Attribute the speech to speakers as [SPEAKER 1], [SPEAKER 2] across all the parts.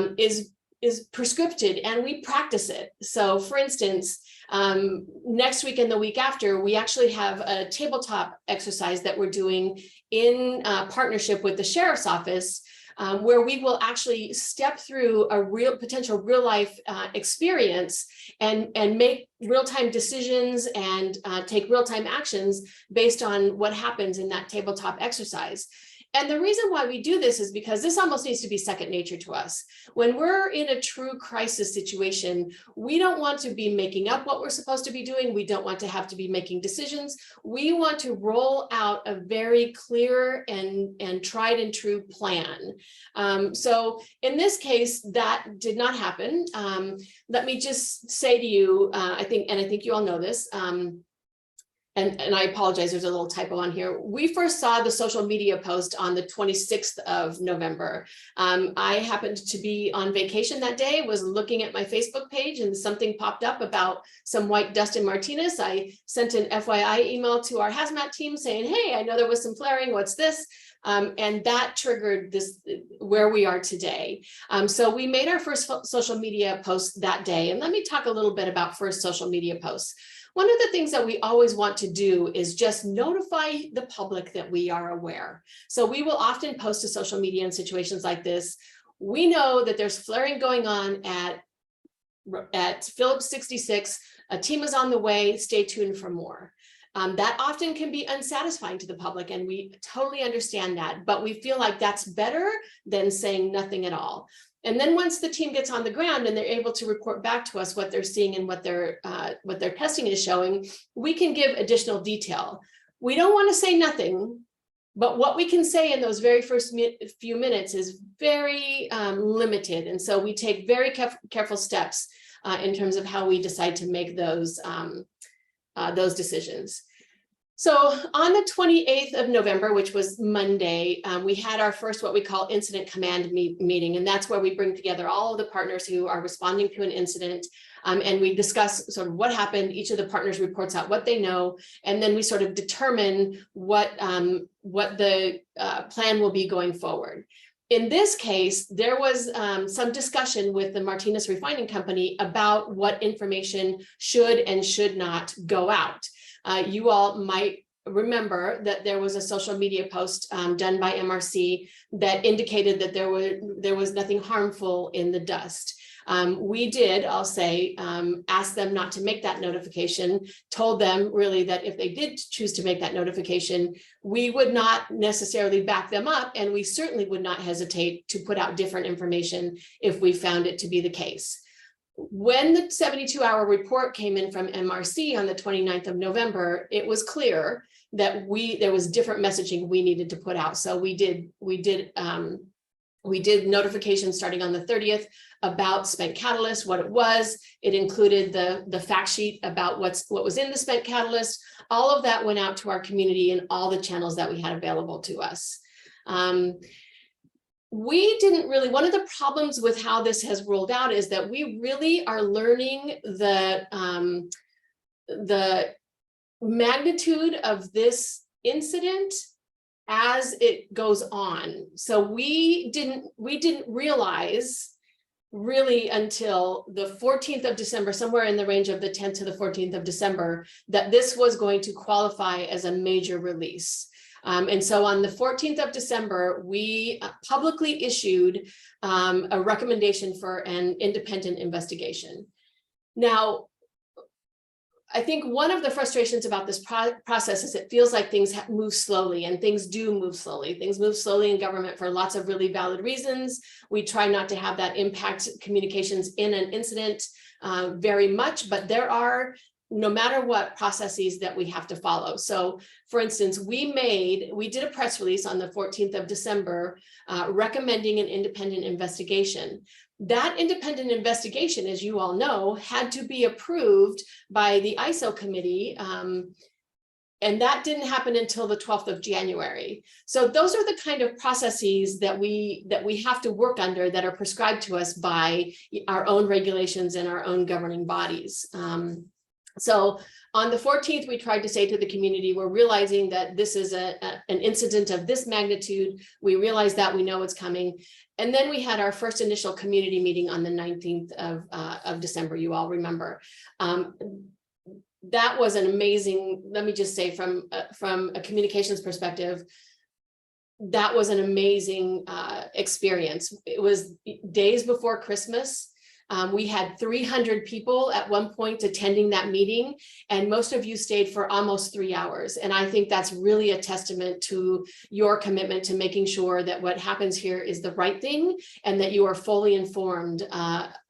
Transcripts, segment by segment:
[SPEAKER 1] is prescripted, and we practice it. So for instance, next week and the week after, we actually have a tabletop exercise that we're doing in partnership with the Sheriff's Office, where we will actually step through a potential real life experience and make real-time decisions and take real-time actions based on what happens in that tabletop exercise. And the reason why we do this is because this almost needs to be second nature to us. When we're in a true crisis situation, we don't want to be making up what we're supposed to be doing. We don't want to have to be making decisions. We want to roll out a very clear and tried and true plan. So in this case, that did not happen. Let me just say to you, I think you all know this, and I apologize, there's a little typo on here. We first saw the social media post on the 26th of November. I happened to be on vacation that day, was looking at my Facebook page, and something popped up about some white dust in Martinez. I sent an FYI email to our hazmat team saying, hey, I know there was some flaring, what's this? And that triggered this, where we are today. So we made our first social media post that day. And let me talk a little bit about first social media posts. One of the things that we always want to do is just notify the public that we are aware. So we will often post to social media in situations like this. We know that there's flaring going on at Phillips 66. A team is on the way. Stay tuned for more. That often can be unsatisfying to the public, and we totally understand that, but we feel like that's better than saying nothing at all. And then once the team gets on the ground and they're able to report back to us what they're seeing and what their testing is showing, we can give additional detail. We don't want to say nothing, but what we can say in those very first few minutes is very limited. And so we take very careful steps in terms of how we decide to make those decisions. So on the 28th of November, which was Monday, we had our first what we call incident command meeting, and that's where we bring together all of the partners who are responding to an incident, and we discuss sort of what happened. Each of the partners reports out what they know, and then we sort of determine what the plan will be going forward. In this case, there was some discussion with the Martinez Refining Company about what information should and should not go out. You all might remember that there was a social media post done by MRC that indicated that there was nothing harmful in the dust. We did, I'll say, ask them not to make that notification, told them really that if they did choose to make that notification, we would not necessarily back them up, and we certainly would not hesitate to put out different information if we found it to be the case. When the 72-hour report came in from MRC on the 29th of November, it was clear that there was different messaging we needed to put out. So we did notifications starting on the 30th about spent catalyst, what it was. It included the fact sheet about what was in the spent catalyst. All of that went out to our community in all the channels that we had available to us. We didn't really, one of the problems with how this has rolled out is that we really are learning the magnitude of this incident as it goes on. So we didn't realize really until the 14th of December, somewhere in the range of the 10th to the 14th of December, that this was going to qualify as a major release. And so on the 14th of December, we publicly issued a recommendation for an independent investigation. Now, I think one of the frustrations about this process is it feels like things move slowly, and things do move slowly. Things move slowly in government for lots of really valid reasons. We try not to have that impact communications in an incident very much, but there are, no matter what, processes that we have to follow. So for instance, we did a press release on the 14th of December recommending an independent investigation. That independent investigation, as you all know, had to be approved by the ISO committee, and that didn't happen until the 12th of January. So those are the kind of processes that we have to work under, that are prescribed to us by our own regulations and our own governing bodies. So on the 14th, we tried to say to the community, we're realizing that this is an incident of this magnitude. We realize that, we know it's coming. And then we had our first initial community meeting on the 19th of December, you all remember. That was an amazing, let me just say from a communications perspective, that was an amazing experience. It was days before Christmas. We had 300 people at one point attending that meeting, and most of you stayed for almost 3 hours. And I think that's really a testament to your commitment to making sure that what happens here is the right thing and that you are fully informed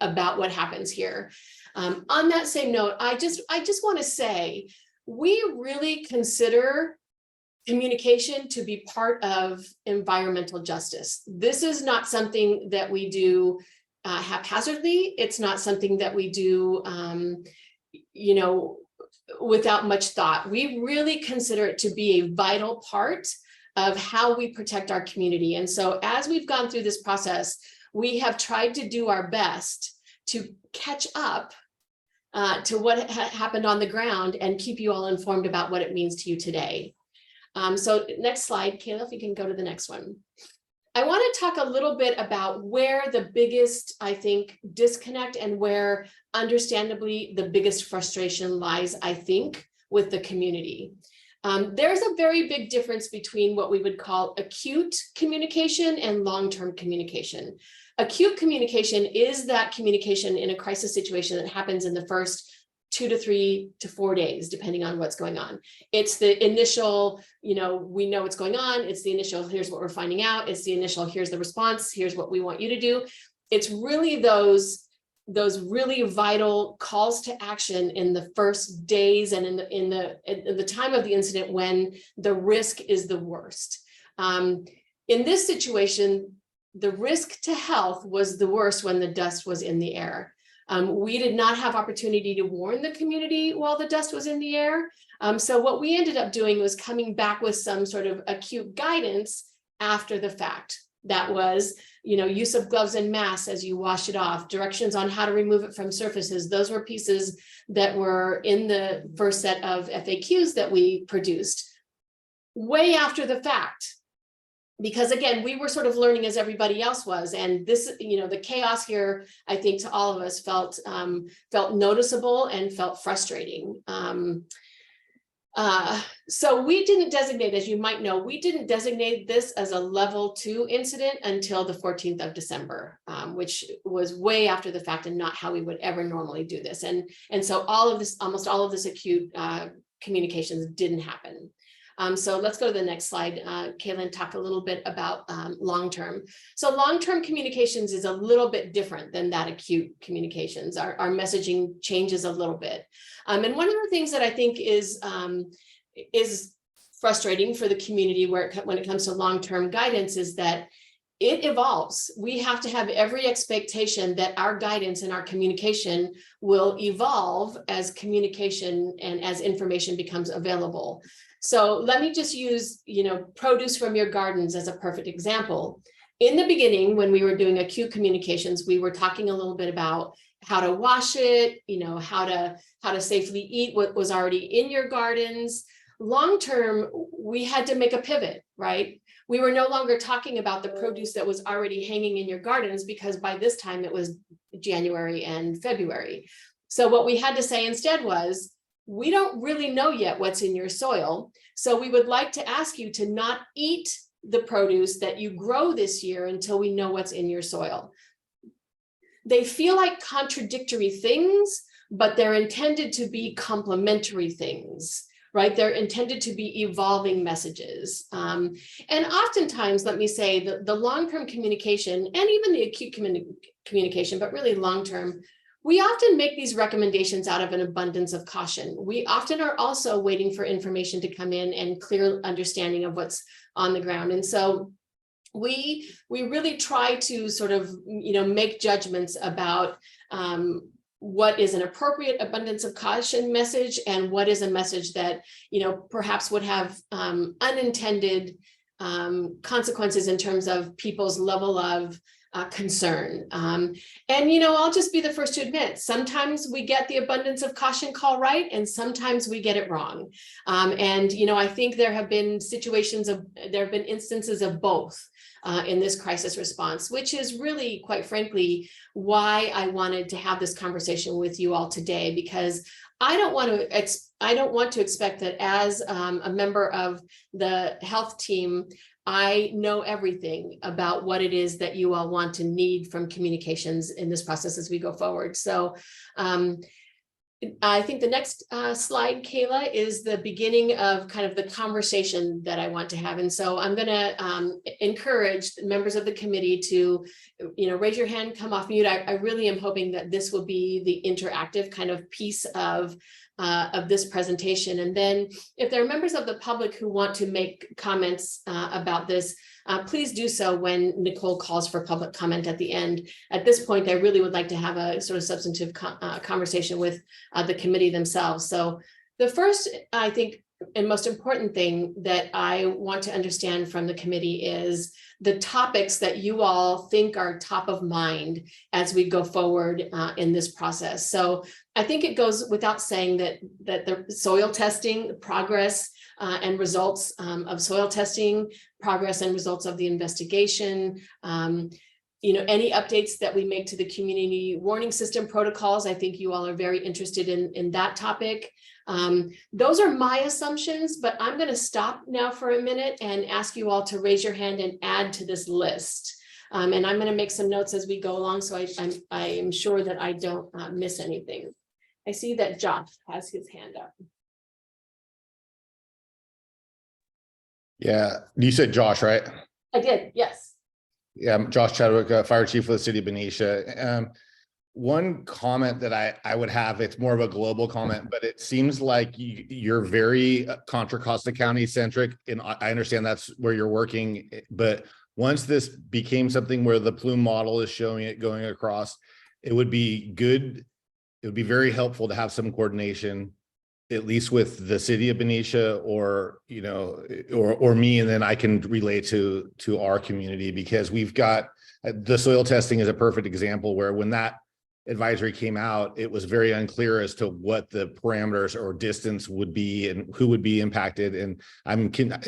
[SPEAKER 1] about what happens here. On that same note, I just want to say, we really consider communication to be part of environmental justice. This is not something that we do haphazardly. It's not something that we do, without much thought. We really consider it to be a vital part of how we protect our community. And so as we've gone through this process, we have tried to do our best to catch up to what happened on the ground and keep you all informed about what it means to you today. So next slide, Kayla, if you can go to the next one. I want to talk a little bit about where the biggest, I think, disconnect and where understandably the biggest frustration lies, I think, with the community. There's a very big difference between what we would call acute communication and long-term communication. Acute communication is that communication in a crisis situation that happens in the first 2 to 3 to 4 days, depending on what's going on. It's the initial, we know what's going on. It's the initial, here's what we're finding out. It's the initial, here's the response. Here's what we want you to do. It's really those really vital calls to action in the first days and in the time of the incident when the risk is the worst. In this situation, the risk to health was the worst when the dust was in the air. We did not have opportunity to warn the community while the dust was in the air. So what we ended up doing was coming back with some sort of acute guidance after the fact. That was, use of gloves and masks as you wash it off, directions on how to remove it from surfaces. Those were pieces that were in the first set of FAQs that we produced way after the fact. Because again, we were sort of learning as everybody else was. And this, the chaos here, I think to all of us felt noticeable and felt frustrating. So we didn't designate, as you might know, we didn't designate this as a level 2 incident until the 14th of December, which was way after the fact and not how we would ever normally do this. And so almost all of this acute communications didn't happen. So let's go to the next slide, Kaylin, talk a little bit about long-term. So long-term communications is a little bit different than that acute communications. Our messaging changes a little bit. And one of the things that I think is frustrating for the community when it comes to long-term guidance is that it evolves. We have to have every expectation that our guidance and our communication will evolve as communication and as information becomes available. So let me just use, produce from your gardens as a perfect example. In the beginning, when we were doing acute communications, we were talking a little bit about how to wash it, how to safely eat what was already in your gardens. Long-term, we had to make a pivot, right? We were no longer talking about the produce that was already hanging in your gardens because by this time it was January and February. So what we had to say instead was, we don't really know yet what's in your soil. So we would like to ask you to not eat the produce that you grow this year until we know what's in your soil. They feel like contradictory things, but they're intended to be complementary things, right? They're intended to be evolving messages. And oftentimes, let me say, the long-term communication and even the acute communication, but really long-term, we often make these recommendations out of an abundance of caution. We often are also waiting for information to come in and clear understanding of what's on the ground. And so we really try to sort of, make judgments about what is an appropriate abundance of caution message and what is a message that, perhaps would have unintended consequences in terms of people's level of concern. And, you know, I'll just be the first to admit, sometimes we get the abundance of caution call right, and sometimes we get it wrong. And, you know, I think there have been instances of both in this crisis response, which is really, quite frankly, why I wanted to have this conversation with you all today, because I don't want to expect that as a member of the health team, I know everything about what it is that you all want to need from communications in this process as we go forward. So I think the next slide, Kayla, is the beginning of kind of the conversation that I want to have. And so I'm going to encourage members of the committee to, you know, raise your hand, come off mute. I really am hoping that this will be the interactive kind of piece of this presentation. And then if there are members of the public who want to make comments about this, please do so when Nicole calls for public comment at the end. At this point, I really would like to have a sort of substantive conversation with the committee themselves. So the first, I think, and most important thing that I want to understand from the committee is the topics that you all think are top of mind as we go forward in this process. So I think it goes without saying that the soil testing progress and results of soil testing, progress and results of the investigation, you know, any updates that we make to the community warning system protocols. I think you all are very interested in that topic. Those are my assumptions, but I'm going to stop now for a minute and ask you all to raise your hand and add to this list. And I'm going to make some notes as we go along, so I am sure that I don't miss anything. I see that Josh has his hand up.
[SPEAKER 2] Yeah, you said Josh, right?
[SPEAKER 1] I did, yes.
[SPEAKER 2] Yeah, I'm Josh Chadwick, Fire Chief for the City of Benicia. One comment that I would have, it's more of a global comment, but it seems like you're very Contra Costa County centric, and I understand that's where you're working, but once this became something where the plume model is showing it going across, it would be good, it would be very helpful to have some coordination, at least with the City of Benicia, or, you know, or me, and then I can relate to our community, because we've got the soil testing is a perfect example where when that advisory came out, it was very unclear as to what the parameters or distance would be and who would be impacted. And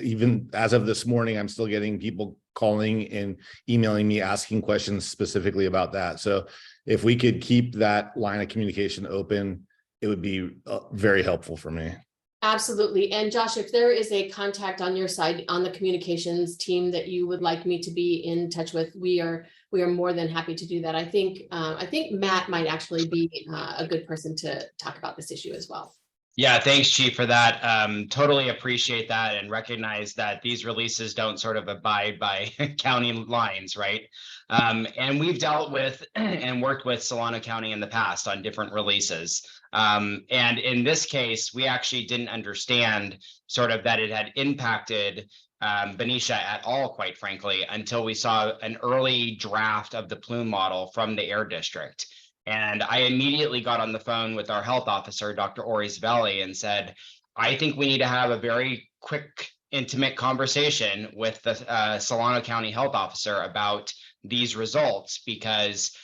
[SPEAKER 2] even as of this morning, I'm still getting people calling and emailing me asking questions specifically about that. So if we could keep that line of communication open, it would be very helpful for me. Absolutely. And Josh, if there is a contact on your side on the communications team that you would like me to be in touch with, we are more than happy to do that. I think Matt might actually be a good person to talk about this issue as well.
[SPEAKER 3] Yeah, thanks, Chief, for that. Totally appreciate that and recognize that these releases don't sort of abide by county lines, right? And we've dealt with and worked with Solano County in the past on different releases. And in this case, we actually didn't understand sort of that it had impacted Benicia at all, quite frankly, until we saw an early draft of the plume model from the air district. And I immediately got on the phone with our health officer, Dr. Orizvelli, and said, I think we need to have a very quick, intimate conversation with the Solano County health officer about these results, because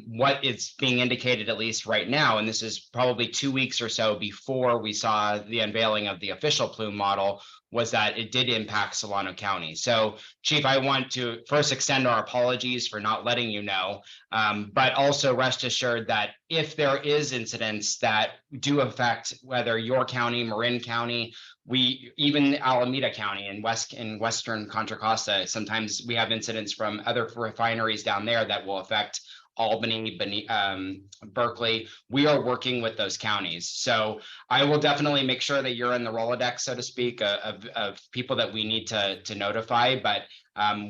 [SPEAKER 3] what is being indicated, at least right now, and this is probably 2 weeks or so before we saw the unveiling of the official plume model, was that it did impact Solano County. So, Chief, I want to first extend our apologies for not letting you know, but also rest assured that if there is incidents that do affect whether your county, Marin County, even Alameda County in western Contra Costa, sometimes we have incidents from other refineries down there that will affect Albany, Berkeley. We are working with those counties. So I will definitely make sure that you're in the Rolodex, so to speak, of people that we need to notify. But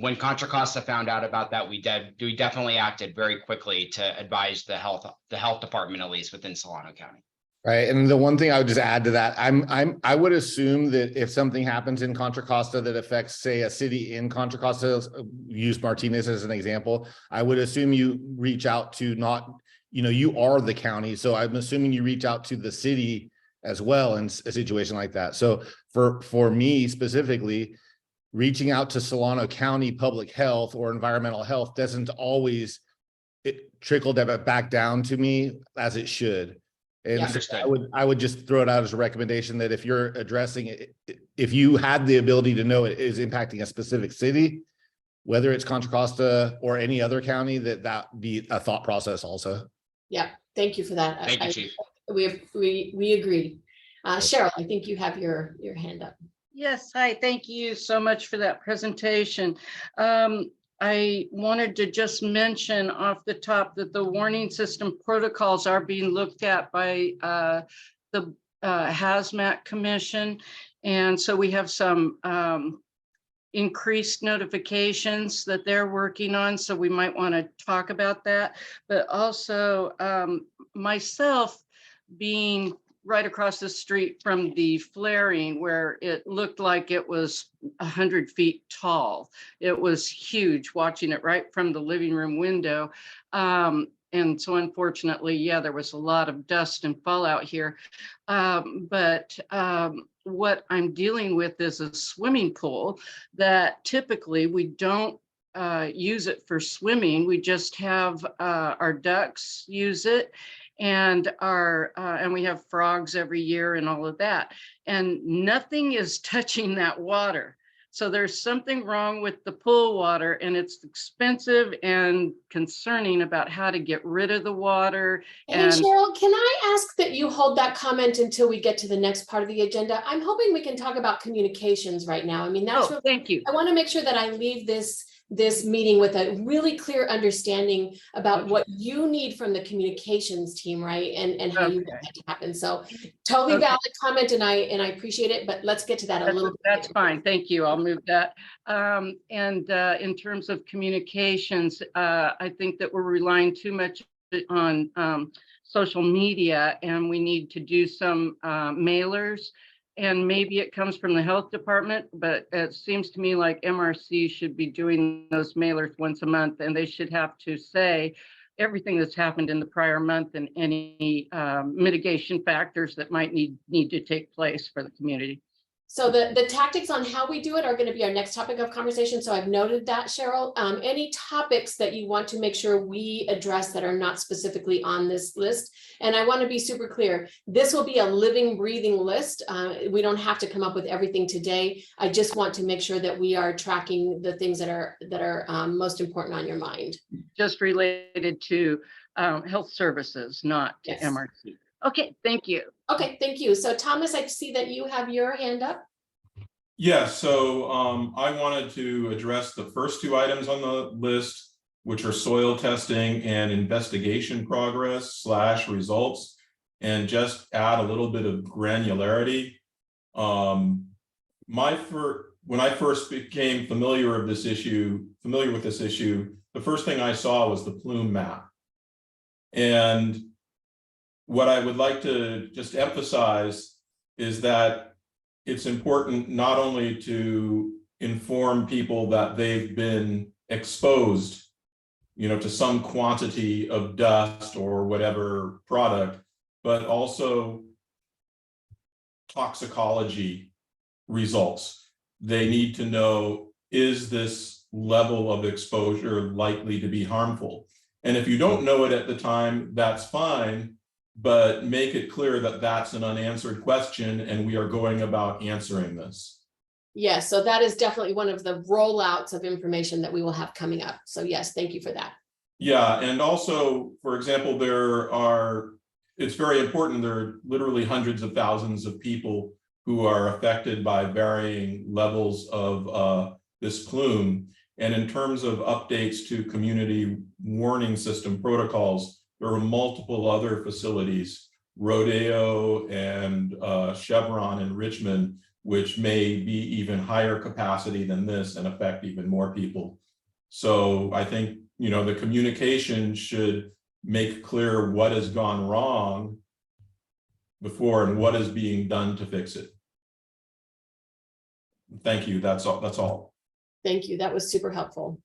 [SPEAKER 3] when Contra Costa found out about that, we definitely acted very quickly to advise the health department, at least within Solano County.
[SPEAKER 2] Right. And the one thing I would just add to that, I would assume that if something happens in Contra Costa that affects, say, a city in Contra Costa, use Martinez as an example, I would assume you reach out to you are the county. So I'm assuming you reach out to the city as well in a situation like that. So for me specifically, reaching out to Solano County Public Health or Environmental Health doesn't always trickle back down to me as it should. And
[SPEAKER 1] Yeah.
[SPEAKER 2] so
[SPEAKER 3] Understood.
[SPEAKER 2] I would just throw it out as a recommendation that if you're addressing it, if you had the ability to know it is impacting a specific city, whether it's Contra Costa or any other county, that be a thought process also.
[SPEAKER 1] Yeah, thank you for that.
[SPEAKER 3] Thank you, Chief.
[SPEAKER 1] We agree. Cheryl, I think you have your hand up.
[SPEAKER 4] Yes, hi, thank you so much for that presentation. I wanted to just mention off the top that the warning system protocols are being looked at by the Hazmat Commission. And so we have some increased notifications that they're working on. So we might want to talk about that. But also myself being right across the street from the flaring where it looked like it was 100 feet tall. It was huge watching it right from the living room window. And so unfortunately, yeah, there was a lot of dust and fallout here. But what I'm dealing with is a swimming pool that typically we don't use it for swimming. We just have our ducks use it. And we have frogs every year and all of that, and nothing is touching that water. So there's something wrong with the pool water, and it's expensive and concerning about how to get rid of the water.
[SPEAKER 1] Hey,
[SPEAKER 4] And
[SPEAKER 1] Cheryl, can I ask that you hold that comment until we get to the next part of the agenda? I'm hoping we can talk about communications right now. I mean, that's really,
[SPEAKER 4] thank you.
[SPEAKER 1] I want to make sure that I leave this meeting with a really clear understanding about what you need from the communications team, right? And how you want that to happen. So totally valid comment, and I appreciate it, but let's get to that a little bit.
[SPEAKER 4] That's fine. Thank you. I'll move that. In terms of communications, I think that we're relying too much on social media, and we need to do some mailers. And maybe it comes from the health department, but it seems to me like MRC should be doing those mailers once a month, and they should have to say everything that's happened in the prior month and any mitigation factors that might need to take place for the community.
[SPEAKER 1] So the tactics on how we do it are going to be our next topic of conversation. So I've noted that, Cheryl. Any topics that you want to make sure we address that are not specifically on this list? And I want to be super clear. This will be a living, breathing list. We don't have to come up with everything today. I just want to make sure that we are tracking the things that are most important on your mind.
[SPEAKER 4] Just related to health services, not to
[SPEAKER 1] Yes.
[SPEAKER 4] MRC. Okay, thank you.
[SPEAKER 1] Okay, thank you. So Thomas, I see that you have your hand up.
[SPEAKER 5] Yeah, so I wanted to address the first two items on the list, which are soil testing and investigation progress / results, and just add a little bit of granularity. When I first became familiar with this issue, the first thing I saw was the plume map. And what I would like to just emphasize is that it's important not only to inform people that they've been exposed, to some quantity of dust or whatever product, but also toxicology results. They need to know, is this level of exposure likely to be harmful? And if you don't know it at the time, that's fine. But make it clear that that's an unanswered question and we are going about answering this.
[SPEAKER 1] Yes, so that is definitely one of the rollouts of information that we will have coming up. So yes, thank you for that.
[SPEAKER 5] Yeah, and also, for example, it's very important, there are literally hundreds of thousands of people who are affected by varying levels of this plume. And in terms of updates to community warning system protocols, there are multiple other facilities, Rodeo and Chevron in Richmond, which may be even higher capacity than this and affect even more people. So I think, the communication should make clear what has gone wrong before and what is being done to fix it. Thank you. That's all.
[SPEAKER 1] Thank you. That was super helpful.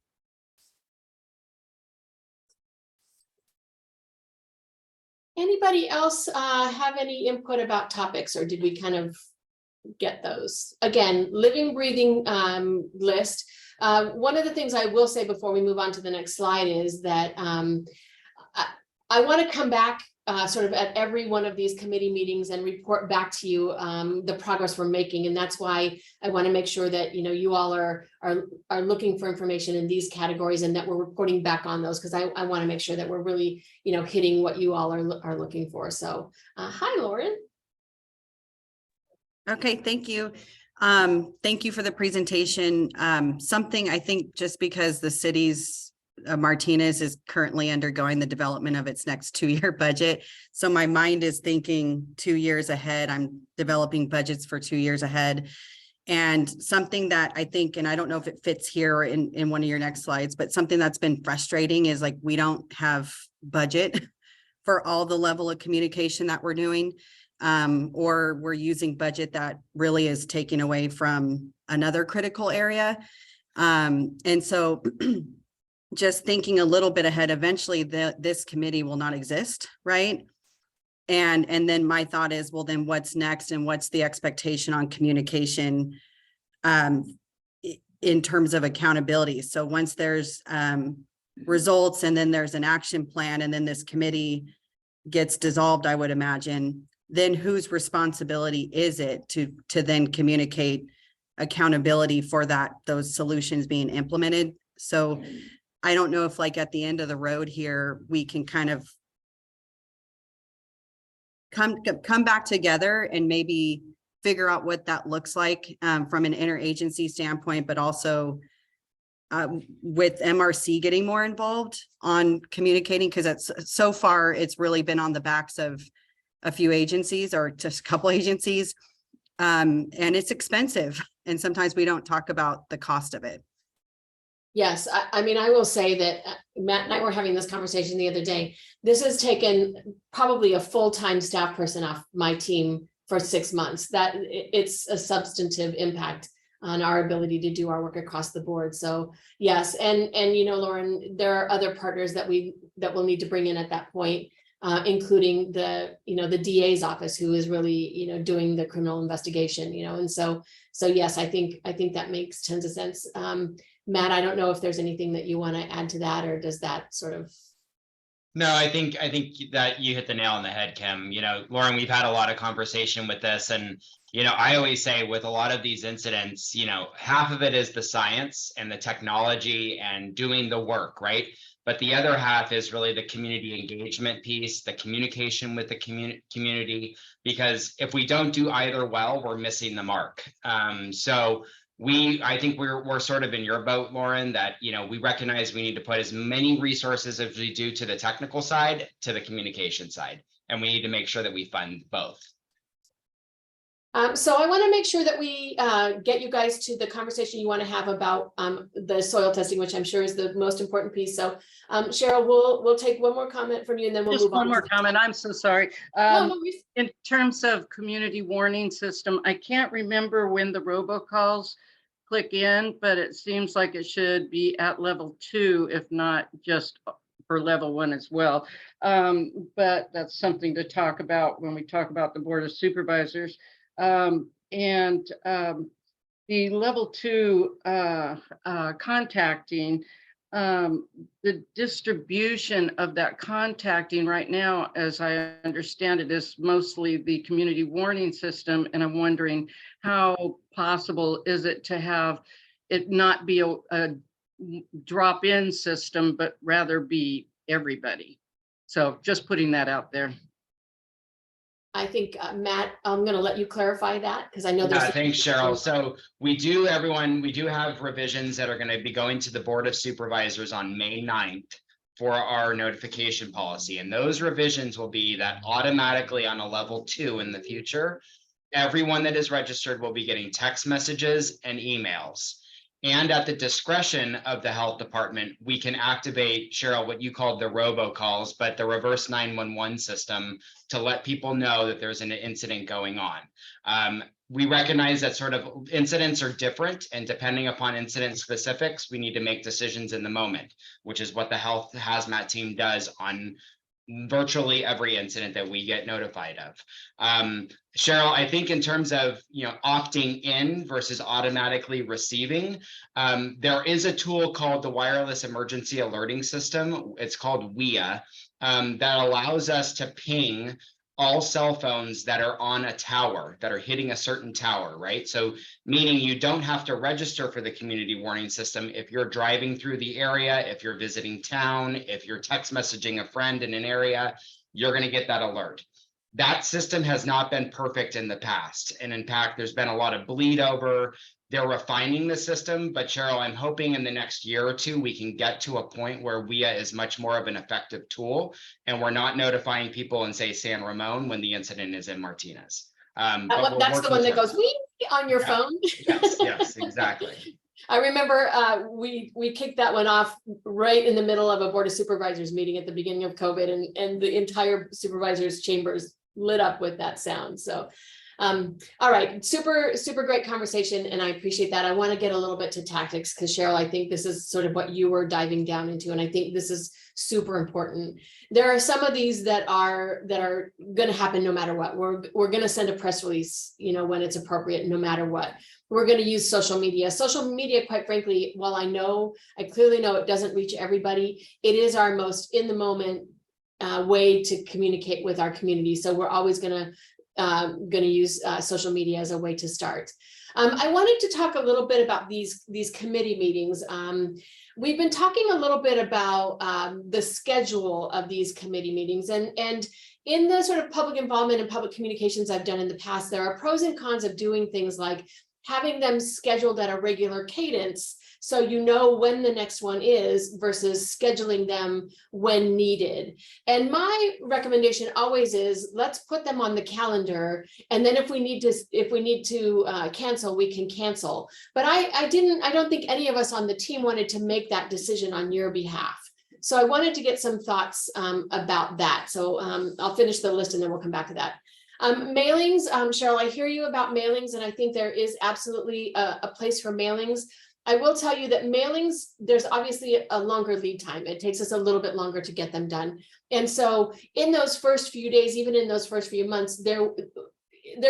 [SPEAKER 1] Anybody else have any input about topics, or did we kind of get those. Again, living, breathing list. One of the things I will say before we move on to the next slide is that I want to come back sort of at every one of these committee meetings and report back to you the progress we're making. And that's why I want to make sure that, you know, you all are looking for information in these categories and that we're reporting back on those, because I want to make sure that we're really, you know, hitting what you all are looking for. So hi, Lauren.
[SPEAKER 6] Okay, thank you. Thank you for the presentation. Something I think, just because the city's Martinez is currently undergoing the development of its next 2-year budget. So my mind is thinking 2 years ahead. I'm developing budgets for 2 years ahead. And something that I think, and I don't know if it fits here in one of your next slides, but something that's been frustrating is like, we don't have budget for all the level of communication that we're doing. Or we're using budget that really is taking away from another critical area. And so just thinking a little bit ahead, eventually this committee will not exist, right? And then my thought is, well, then what's next, and what's the expectation on communication in terms of accountability? So once there's results, and then there's an action plan, and then this committee gets dissolved, I would imagine, then whose responsibility is it to then communicate accountability for those solutions being implemented? So I don't know if, like, at the end of the road here, we can kind of come back together and maybe figure out what that looks like from an interagency standpoint, but also with MRC getting more involved on communicating, because so far it's really been on the backs of a few agencies, or just a couple agencies, and it's expensive, and sometimes we don't talk about the cost of it.
[SPEAKER 1] Yes, I mean, I will say that Matt and I were having this conversation the other day. This has taken probably a full-time staff person off my team for 6 months. That it's a substantive impact on our ability to do our work across the board. So yes, and you know, Lauren, there are other partners that we'll need to bring in at that point, including the DA's office, who is really doing the criminal investigation. And so yes, I think that makes tons of sense. Matt, I don't know if there's anything that you want to add to that, or does that sort of?
[SPEAKER 3] No, I think that you hit the nail on the head, Kim. Lauren, we've had a lot of conversation with this, and I always say with a lot of these incidents, half of it is the science and the technology and doing the work, right? But the other half is really the community engagement piece, the communication with the community, because if we don't do either well, we're missing the mark. I think we're sort of in your boat, Lauren, that, we recognize we need to put as many resources as we do to the technical side, to the communication side, and we need to make sure that we fund both.
[SPEAKER 1] So I want to make sure that we get you guys to the conversation you want to have about the soil testing, which I'm sure is the most important piece. So Cheryl, we'll take one more comment from you, and then we'll
[SPEAKER 4] just
[SPEAKER 1] move on.
[SPEAKER 4] One more comment. I'm so sorry.
[SPEAKER 1] No,
[SPEAKER 4] in terms of community warning system, I can't remember when the robocalls click in, but it seems like it should be at level 2, if not just for level 1 as well. But that's something to talk about when we talk about the Board of Supervisors. The level 2 contacting, the distribution of that contacting right now, as I understand it, is mostly the community warning system. And I'm wondering, how possible is it to have it not be a drop-in system, but rather be everybody? So just putting that out there.
[SPEAKER 1] I think, Matt, I'm going to let you clarify that, because I know there's.
[SPEAKER 3] Thanks, Cheryl. So we do have revisions that are going to be going to the Board of Supervisors on May 9th for our notification policy. And those revisions will be that automatically on a level 2 in the future, everyone that is registered will be getting text messages and emails. And at the discretion of the health department, we can activate, Cheryl, what you called the robocalls, but the reverse 911 system, to let people know that there's an incident going on. We recognize that sort of incidents are different, and depending upon incident specifics, we need to make decisions in the moment, which is what the health hazmat team does on virtually every incident that we get notified of. Cheryl, I think in terms of, opting in versus automatically receiving, there is a tool called the Wireless Emergency Alerting System. It's called WIA, that allows us to ping all cell phones that are on a tower, that are hitting a certain tower, right? So meaning you don't have to register for the community warning system. If you're driving through the area, if you're visiting town, if you're text messaging a friend in an area, you're going to get that alert. That system has not been perfect in the past. And in fact, there's been a lot of bleed over. They're refining the system, but Cheryl, I'm hoping in the next year or two, we can get to a point where WIA is much more of an effective tool, and we're not notifying people in, say, San Ramon when the incident is in Martinez. But
[SPEAKER 1] That's the one that goes wee on your phone.
[SPEAKER 3] Yes, exactly.
[SPEAKER 1] I remember we kicked that one off right in the middle of a Board of Supervisors meeting at the beginning of COVID, and the entire supervisors chambers lit up with that sound. So all right, super great conversation, and I appreciate that. I want to get a little bit to tactics because Cheryl, I think this is sort of what you were diving down into, and I think this is super important. There are some of these that are going to happen no matter what. We're going to send a press release, when it's appropriate, no matter what. We're going to use social media. Social media, quite frankly, while I clearly know it doesn't reach everybody, it is our most in the moment way to communicate with our community. So we're always going to use social media as a way to start. I wanted to talk a little bit about these committee meetings. We've been talking a little bit about the schedule of these committee meetings, and in the sort of public involvement and public communications I've done in the past, there are pros and cons of doing things like having them scheduled at a regular cadence, so you know when the next one is versus scheduling them when needed. And my recommendation always is, let's put them on the calendar, and then if we need to cancel, we can cancel. But I don't think any of us on the team wanted to make that decision on your behalf. So I wanted to get some thoughts about that. So I'll finish the list and then we'll come back to that. Mailings, Cheryl, I hear you about mailings, and I think there is absolutely a place for mailings. I will tell you that mailings, there's obviously a longer lead time. It takes us a little bit longer to get them done. And so in those first few days, even in those first few months, there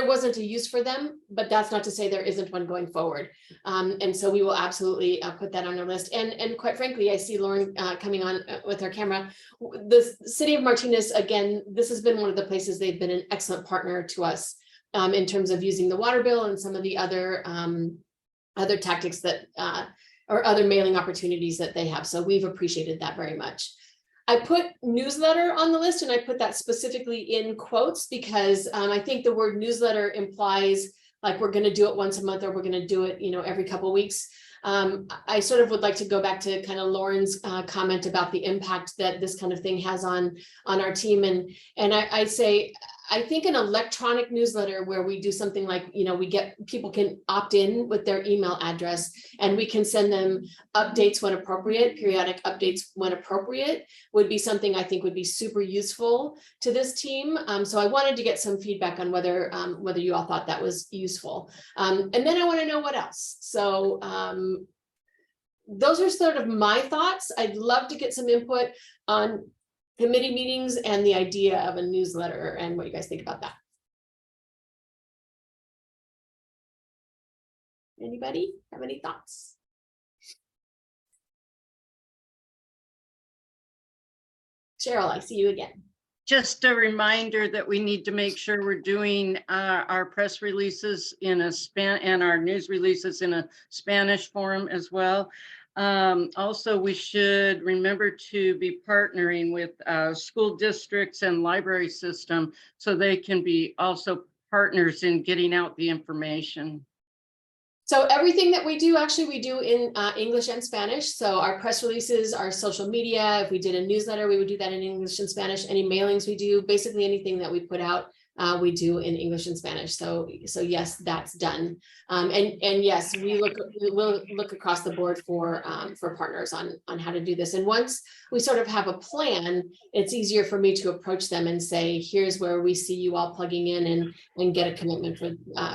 [SPEAKER 1] wasn't a use for them, but that's not to say there isn't one going forward. And so we will absolutely put that on our list. And quite frankly, I see Lauren coming on with her camera. The city of Martinez, again, this has been one of the places they've been an excellent partner to us in terms of using the water bill and some of the other tactics that or other mailing opportunities that they have. So we've appreciated that very much. I put newsletter on the list, and I put that specifically in quotes because I think the word newsletter implies like we're going to do it once a month or we're going to do it, every couple of weeks. I sort of would like to go back to kind of Lauren's comment about the impact that this kind of thing has on our team. And I say, I think an electronic newsletter where we do something like, people can opt in with their email address and we can send them updates when appropriate, periodic updates when appropriate, would be something I think would be super useful to this team. So I wanted to get some feedback on whether you all thought that was useful. And then I want to know what else. So those are sort of my thoughts. I'd love to get some input on committee meetings and the idea of a newsletter and what you guys think about that. Anybody have any thoughts? Cheryl, I see you again.
[SPEAKER 4] Just a reminder that we need to make sure we're doing our press releases in and our news releases in a Spanish form as well. Also, we should remember to be partnering with school districts and library system so they can be also partners in getting out the information.
[SPEAKER 1] So everything that we do, actually, we do in English and Spanish. So our press releases, our social media, if we did a newsletter, we would do that in English and Spanish. Any mailings we do, basically anything that we put out, we do in English and Spanish. So yes, that's done. And yes, we'll look across the board for partners on how to do this. And once we sort of have a plan, it's easier for me to approach them and say, here's where we see you all plugging in and get a commitment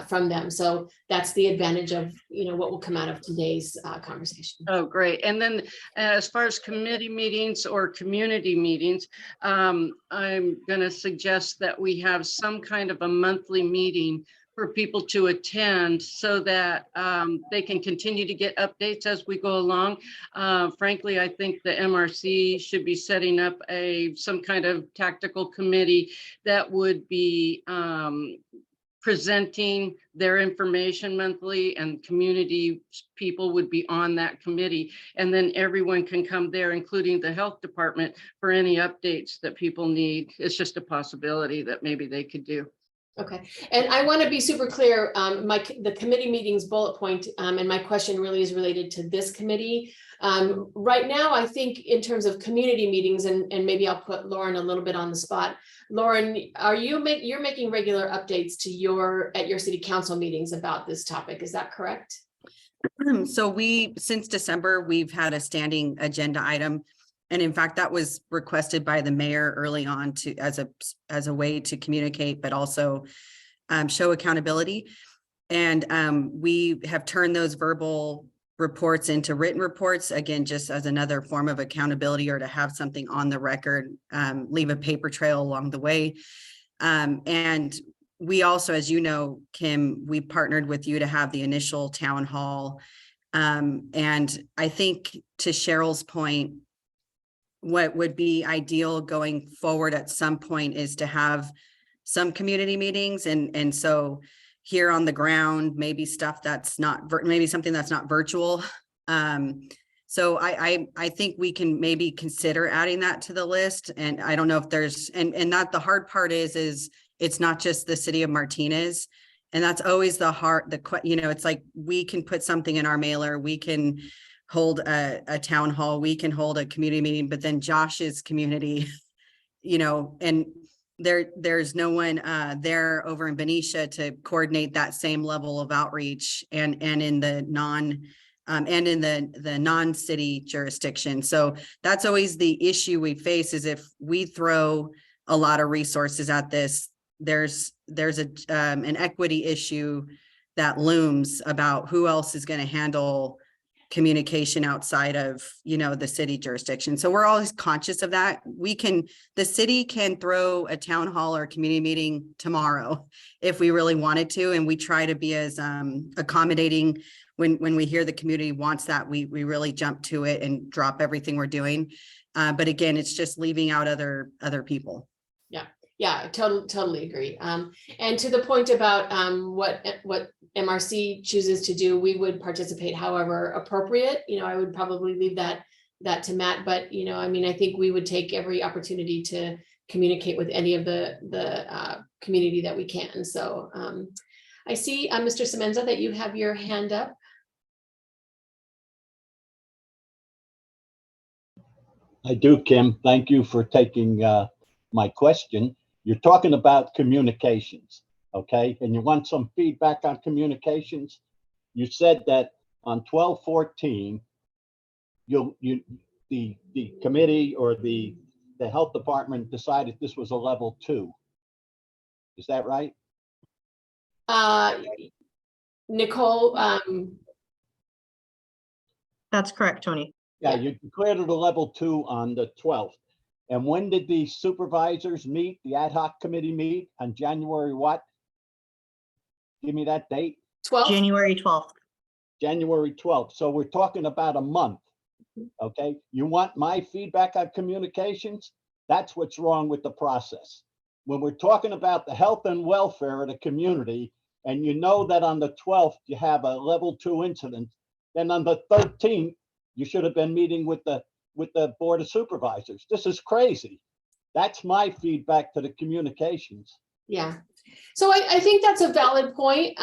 [SPEAKER 1] from them. So that's the advantage of, what will come out of today's conversation.
[SPEAKER 4] Oh, great. And then as far as committee meetings or community meetings, I'm going to suggest that we have some kind of a monthly meeting for people to attend so that they can continue to get updates as we go along. Frankly, I think the MRC should be setting up some kind of tactical committee that would be presenting their information monthly, and community people would be on that committee. And then everyone can come there, including the health department, for any updates that people need. It's just a possibility that maybe they could do.
[SPEAKER 1] Okay, and I want to be super clear, the committee meetings bullet point, and my question really is related to this committee. Right now, I think in terms of community meetings, and maybe I'll put Lauren a little bit on the spot. Lauren, you're making regular updates at your city council meetings about this topic, is that correct?
[SPEAKER 6] So since December, we've had a standing agenda item. And in fact, that was requested by the mayor early on as a way to communicate, but also show accountability. And we have turned those verbal reports into written reports, again, just as another form of accountability, or to have something on the record, leave a paper trail along the way. And we also, as you know, Kim, we partnered with you to have the initial town hall. And I think, to Cheryl's point, what would be ideal going forward at some point is to have some community meetings. And so here on the ground, maybe stuff that's not, maybe something that's not virtual. So I think we can maybe consider adding that to the list. And I don't know if there's, and that the hard part is it's not just the city of Martinez. And that's always it's like, we can put something in our mailer, we can hold a town hall, we can hold a community meeting, but then Josh's community, and there's no one there over in Benicia to coordinate that same level of outreach and in the non-city jurisdiction. So that's always the issue we face, is if we throw a lot of resources at this, there's an equity issue that looms about who else is going to handle communication outside of, the city jurisdiction. So we're always conscious of that. The city can throw a town hall or a community meeting tomorrow if we really wanted to. And we try to be as accommodating when we hear the community wants that, we really jump to it and drop everything we're doing. But again, it's just leaving out other people.
[SPEAKER 1] Yeah, totally agree. And to the point about what MRC chooses to do, we would participate however appropriate. I would probably leave that to Matt, but I think we would take every opportunity to communicate with any of the community that we can. So I see, Mr. Semenza, that you have your hand up.
[SPEAKER 7] I do, Kim. Thank you for taking my question. You're talking about communications, okay? And you want some feedback on communications? You said that on 12/14, the committee or the health department decided this was a level 2. Is that right?
[SPEAKER 1] Nicole.
[SPEAKER 8] That's correct, Tony.
[SPEAKER 7] Yeah, you declared it a level 2 on the 12th. And when did the supervisors meet, the ad hoc committee meet? On January what? Give me that date.
[SPEAKER 1] 12th.
[SPEAKER 8] January 12th.
[SPEAKER 7] January 12th. So we're talking about a month. Okay. You want my feedback on communications? That's what's wrong with the process. When we're talking about the health and welfare of the community, and you know that on the 12th you have a level 2 incident, then on the 13th, you should have been meeting with the Board of Supervisors. This is crazy. That's my feedback to the communications.
[SPEAKER 1] Yeah. So I think that's a valid point.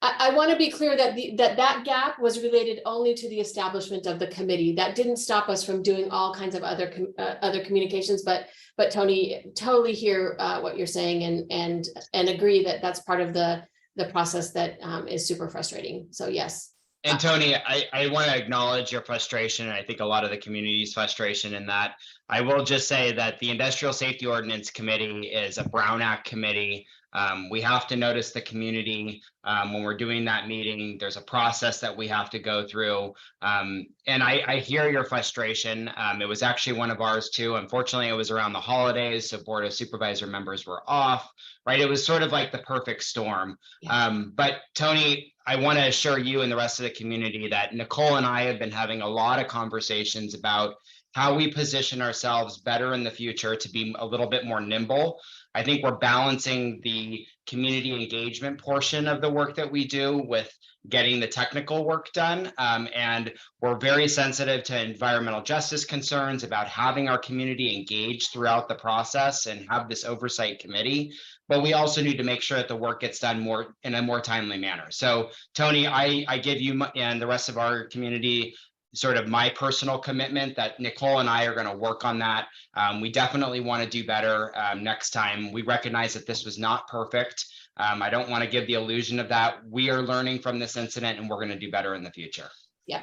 [SPEAKER 1] I want to be clear that that gap was related only to the establishment of the committee. That didn't stop us from doing all kinds of other communications. But Tony, totally hear what you're saying and agree that that's part of the process that is super frustrating. So yes.
[SPEAKER 3] And Tony, I want to acknowledge your frustration, and I think a lot of the community's frustration in that. I will just say that the Industrial Safety Ordinance Committee is a Brown Act committee. We have to notice the community when we're doing that meeting. There's a process that we have to go through. And I hear your frustration. It was actually one of ours too. Unfortunately, it was around the holidays, so Board of Supervisor members were off, right? It was sort of like the perfect storm. But Tony, I want to assure you and the rest of the community that Nicole and I have been having a lot of conversations about how we position ourselves better in the future to be a little bit more nimble. I think we're balancing the community engagement portion of the work that we do with getting the technical work done. And we're very sensitive to environmental justice concerns about having our community engaged throughout the process and have this oversight committee. But we also need to make sure that the work gets done more in a more timely manner. So Tony, I give you and the rest of our community sort of my personal commitment that Nicole and I are going to work on that. We definitely want to do better next time. We recognize that this was not perfect. I don't want to give the illusion of that. We are learning from this incident and we're going to do better in the future.
[SPEAKER 1] Yeah.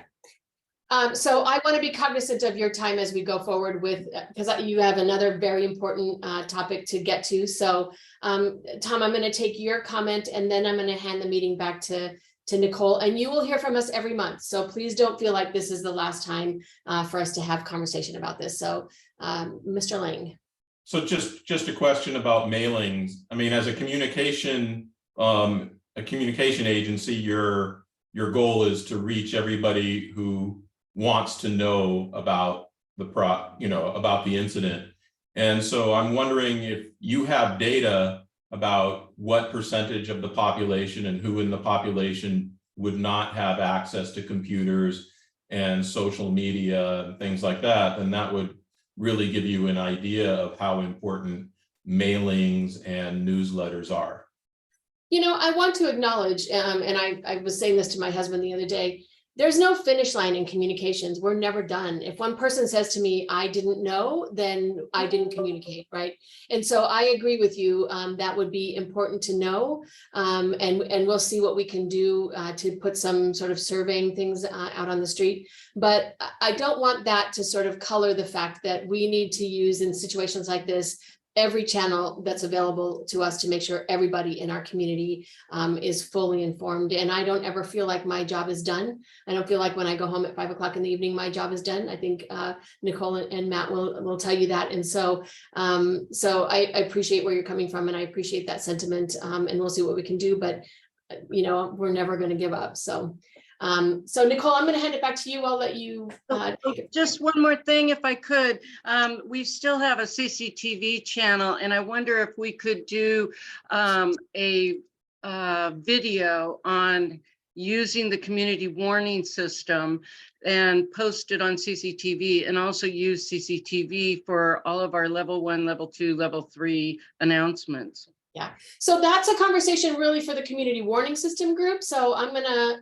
[SPEAKER 1] So I want to be cognizant of your time as we go forward with, because you have another very important topic to get to. So Tom, I'm going to take your comment and then I'm going to hand the meeting back to Nicole, and you will hear from us every month. So please don't feel like this is the last time for us to have conversation about this. So Mr. Lang.
[SPEAKER 5] So just a question about mailings. I mean, as a communication agency, your goal is to reach everybody who wants to know about about the incident. And so I'm wondering if you have data about what percentage of the population and who in the population would not have access to computers and social media and things like that, then that would really give you an idea of how important mailings and newsletters are.
[SPEAKER 1] You know, I want to acknowledge, and I was saying this to my husband the other day, there's no finish line in communications. We're never done. If one person says to me, I didn't know, then I didn't communicate, right? And so I agree with you. That would be important to know. And we'll see what we can do to put some sort of surveying things out on the street. But I don't want that to sort of color the fact that we need to use in situations like this every channel that's available to us to make sure everybody in our community is fully informed. And I don't ever feel like my job is done. I don't feel like when I go home at 5 o'clock in the evening, my job is done. I think Nicole and Matt will tell you that. And so I appreciate where you're coming from and I appreciate that sentiment, and we'll see what we can do, but we're never going to give up. So Nicole, I'm going to hand it back to you. I'll let you take it.
[SPEAKER 4] Just one more thing, if I could. We still have a CCTV channel, and I wonder if we could do a video on using the community warning system and post it on CCTV, and also use CCTV for all of our level 1, level 2, level 3 announcements.
[SPEAKER 1] Yeah, so that's a conversation really for the community warning system group. So I'm gonna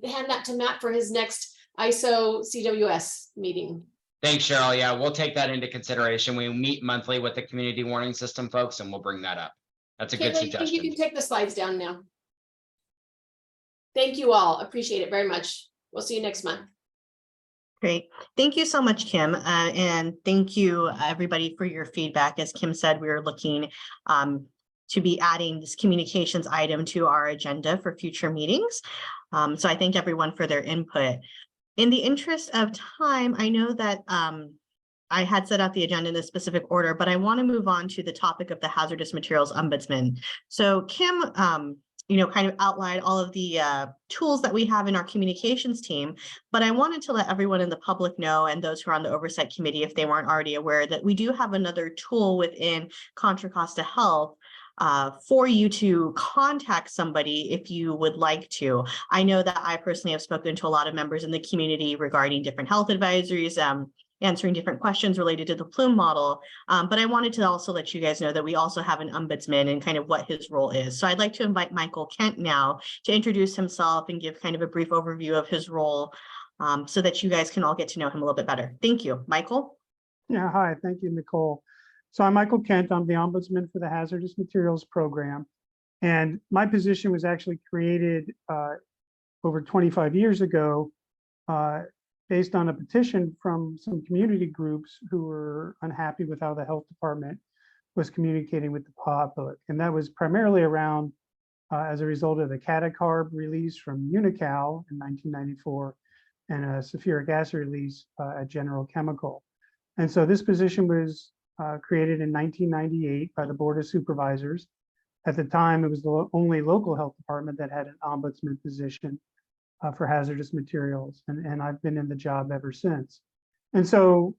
[SPEAKER 1] hand that to Matt for his next ISO CWS meeting.
[SPEAKER 3] Thanks, Cheryl. Yeah, we'll take that into consideration. We meet monthly with the community warning system folks, and we'll bring that up. That's a good suggestion.
[SPEAKER 1] I think you can take the slides down now. Thank you all. Appreciate it very much. We'll see you next month.
[SPEAKER 8] Great. Thank you so much, Kim. And thank you, everybody, for your feedback. As Kim said, we are looking to be adding this communications item to our agenda for future meetings. So I thank everyone for their input. In the interest of time, I know that I had set out the agenda in a specific order, but I want to move on to the topic of the hazardous materials ombudsman. So Kim, kind of outlined all of the tools that we have in our communications team, but I wanted to let everyone in the public know, and those who are on the oversight committee, if they weren't already aware, that we do have another tool within Contra Costa Health for you to contact somebody if you would like to. I know that I personally have spoken to a lot of members in the community regarding different health advisories, answering different questions related to the plume model. But I wanted to also let you guys know that we also have an ombudsman and kind of what his role is. So I'd like to invite Michael Kent now to introduce himself and give kind of a brief overview of his role, so that you guys can all get to know him a little bit better. Thank you. Michael?
[SPEAKER 9] Yeah, hi, thank you, Nicole. So I'm Michael Kent. I'm the Ombudsman for the Hazardous Materials Program. And my position was actually created over 25 years ago based on a petition from some community groups who were unhappy with how the health department was communicating with the public. And that was primarily around as a result of the catacarb release from Unocal in 1994 and a sulfuric acid release at General Chemical. And so this position was created in 1998 by the Board of Supervisors. At the time, it was the only local health department that had an ombudsman position for hazardous materials. And I've been in the job ever since. And so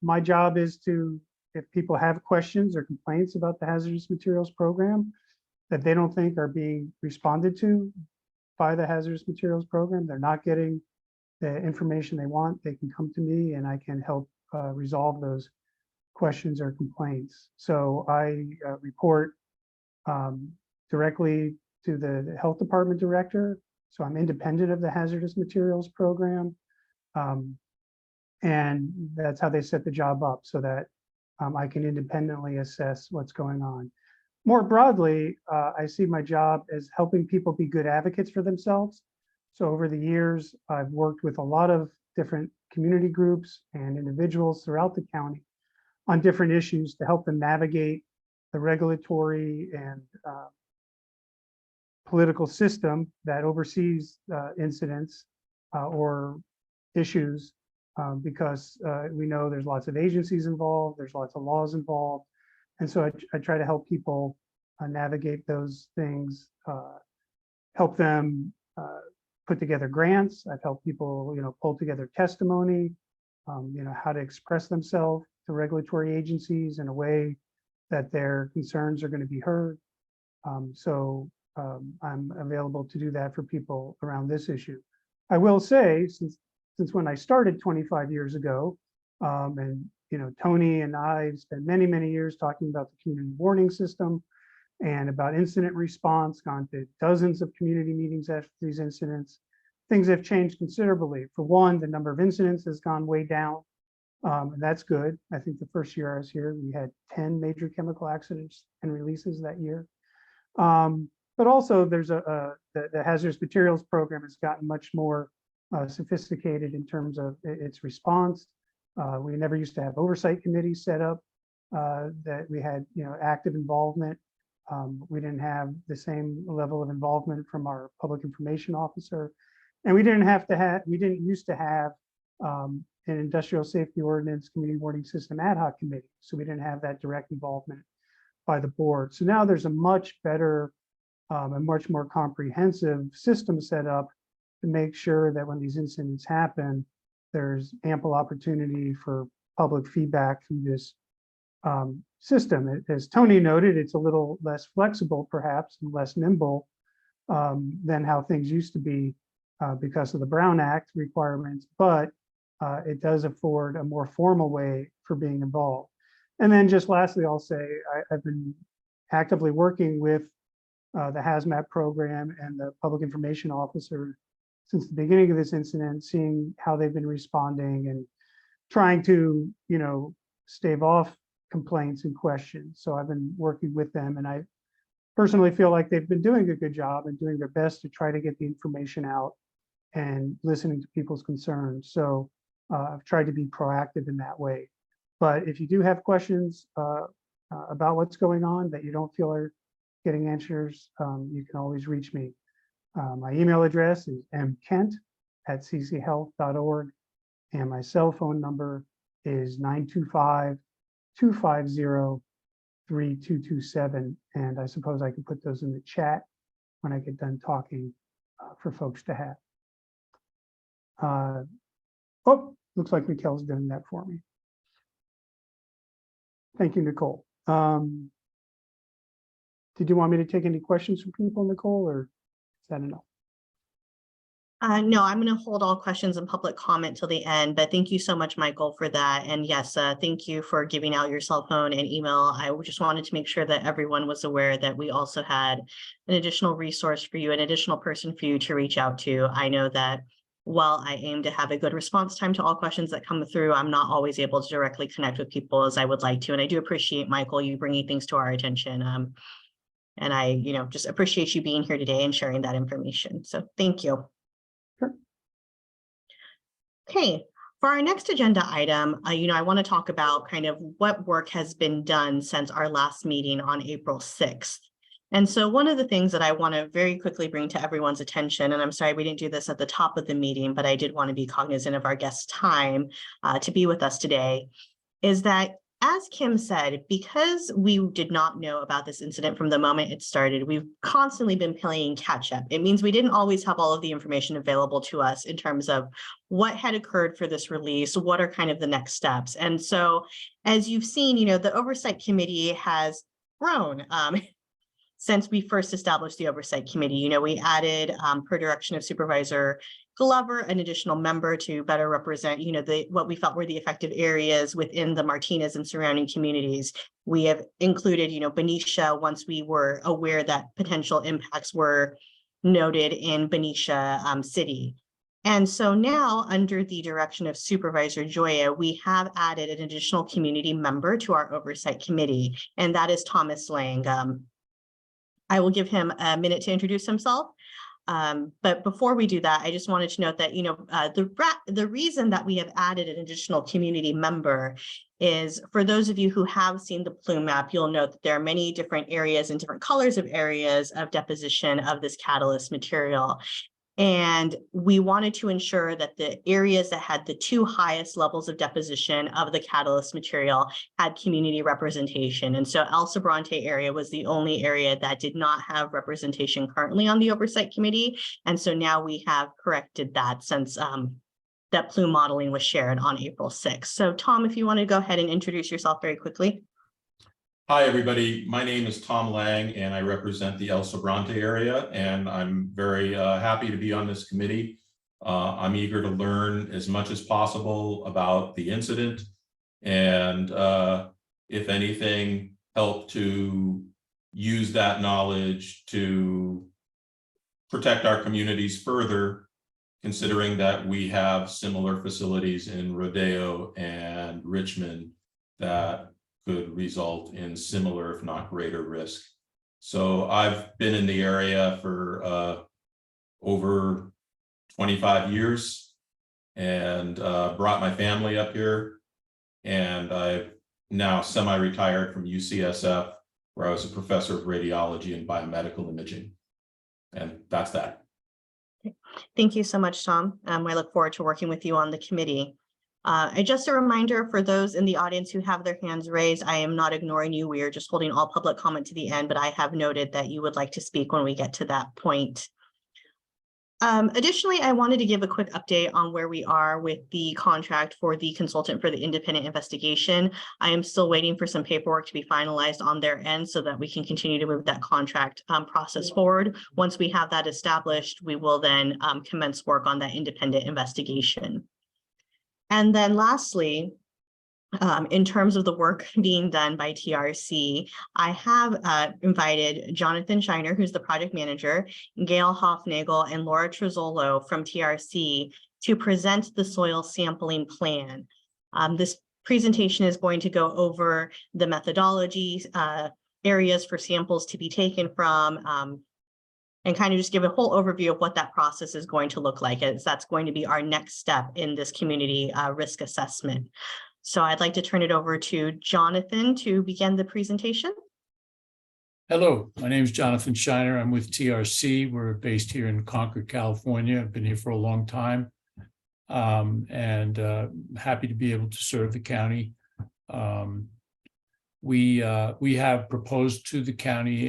[SPEAKER 9] my job is to, if people have questions or complaints about the hazardous materials program that they don't think are being responded to by the hazardous materials program, they're not getting the information they want, they can come to me and I can help resolve those questions or complaints. So I report directly to the health department director. So I'm independent of the hazardous materials program. And that's how they set the job up so that I can independently assess what's going on. More broadly, I see my job as helping people be good advocates for themselves. So over the years, I've worked with a lot of different community groups and individuals throughout the county on different issues to help them navigate the regulatory and political system that oversees incidents or issues because we know there's lots of agencies involved, there's lots of laws involved. And so I try to help people navigate those things, help them put together grants. I've helped people, pull together testimony, how to express themselves to regulatory agencies in a way that their concerns are going to be heard. So I'm available to do that for people around this issue. I will say, since when I started 25 years ago, and Tony and I spent many, many years talking about the community warning system and about incident response, gone to dozens of community meetings after these incidents. Things have changed considerably. For one, the number of incidents has gone way down, and that's good. I think the first year I was here, we had 10 major chemical accidents and releases that year. But also there's the hazardous materials program has gotten much more sophisticated in terms of its response. We never used to have oversight committees set up that we had, active involvement. We didn't have the same level of involvement from our public information officer, and we didn't used to have an industrial safety ordinance community warning system ad hoc committee, so we didn't have that direct involvement by the board. So now there's a much better, a much more comprehensive system set up to make sure that when these incidents happen, there's ample opportunity for public feedback through this system. As Tony noted, it's a little less flexible, perhaps, and less nimble than how things used to be because of the Brown Act requirements, but it does afford a more formal way for being involved. And then just lastly, I'll say I've been actively working with the HAZMAT program and the public information officer since the beginning of this incident, seeing how they've been responding and trying to, stave off complaints and questions. So I've been working with them, and I personally feel like they've been doing a good job and doing their best to try to get the information out and listening to people's concerns. So I've tried to be proactive in that way. But if you do have questions about what's going on that you don't feel are getting answers, you can always reach me. My email address is mkent@cchealth.org, and my cell phone number is 925-250-3227. And I suppose I can put those in the chat when I get done talking for folks to have. Oh, looks like Mikkel's doing that for me. Thank you, Nicole. Did you want me to take any questions from people, Nicole, or is that enough?
[SPEAKER 8] No, I'm going to hold all questions and public comment till the end, but thank you so much, Michael, for that. And yes, thank you for giving out your cell phone and email. I just wanted to make sure that everyone was aware that we also had an additional resource for you, an additional person for you to reach out to. I know that while I aim to have a good response time to all questions that come through, I'm not always able to directly connect with people as I would like to. And I do appreciate, Michael, you bringing things to our attention. And I, just appreciate you being here today and sharing that information. So thank you. Okay, for our next agenda item, I want to talk about kind of what work has been done since our last meeting on April 6th. And so one of the things that I want to very quickly bring to everyone's attention, and I'm sorry we didn't do this at the top of the meeting, but I did want to be cognizant of our guest's time to be with us today, is that as Kim said, because we did not know about this incident from the moment it started, we've constantly been playing catch up. It means we didn't always have all of the information available to us in terms of what had occurred for this release, what are kind of the next steps. And so as you've seen, the Oversight Committee has grown since we first established the Oversight Committee. We added, per direction of Supervisor Glover, an additional member to better represent, what we felt were the effective areas within the Martinez and surrounding communities. We have included, Benicia, once we were aware that potential impacts were noted in Benicia City. And so now, under the direction of Supervisor Joya, we have added an additional community member to our Oversight Committee, and that is Thomas Lang. I will give him a minute to introduce himself. But before we do that, I just wanted to note that, the reason that we have added an additional community member is, for those of you who have seen the plume map, you'll note that there are many different areas and different colors of areas of deposition of this catalyst material. And we wanted to ensure that the areas that had the two highest levels of deposition of the catalyst material had community representation. And so El Sobrante area was the only area that did not have representation currently on the Oversight Committee. And so now we have corrected that since that plume modeling was shared on April 6th. So Tom, if you want to go ahead and introduce yourself very quickly.
[SPEAKER 5] Hi, everybody. My name is Tom Lang, and I represent the El Sobrante area, and I'm very happy to be on this committee. I'm eager to learn as much as possible about the incident, and if anything, help to use that knowledge to protect our communities further, considering that we have similar facilities in Rodeo and Richmond that could result in similar, if not greater, risk. So I've been in the area for over 25 years and brought my family up here. And I've now semi-retired from UCSF, where I was a professor of radiology and biomedical imaging. And that's that.
[SPEAKER 8] Thank you so much, Tom. I look forward to working with you on the committee. Just a reminder for those in the audience who have their hands raised, I am not ignoring you. We are just holding all public comment to the end, but I have noted that you would like to speak when we get to that point. Additionally, I wanted to give a quick update on where we are with the contract for the consultant for the independent investigation. I am still waiting for some paperwork to be finalized on their end so that we can continue to move that contract process forward. Once we have that established, we will then commence work on that independent investigation. And then lastly, in terms of the work being done by TRC, I have invited Jonathan Shiner, who's the project manager, Gail Hofnagel, and Laura Trezzolo from TRC to present the soil sampling plan. This presentation is going to go over the methodology, areas for samples to be taken from, and kind of just give a whole overview of what that process is going to look like, as that's going to be our next step in this community risk assessment. So I'd like to turn it over to Jonathan to begin the presentation.
[SPEAKER 10] Hello, my name is Jonathan Shiner. I'm with TRC. We're based here in Concord, California. I've been here for a long time and happy to be able to serve the county. We have proposed to the county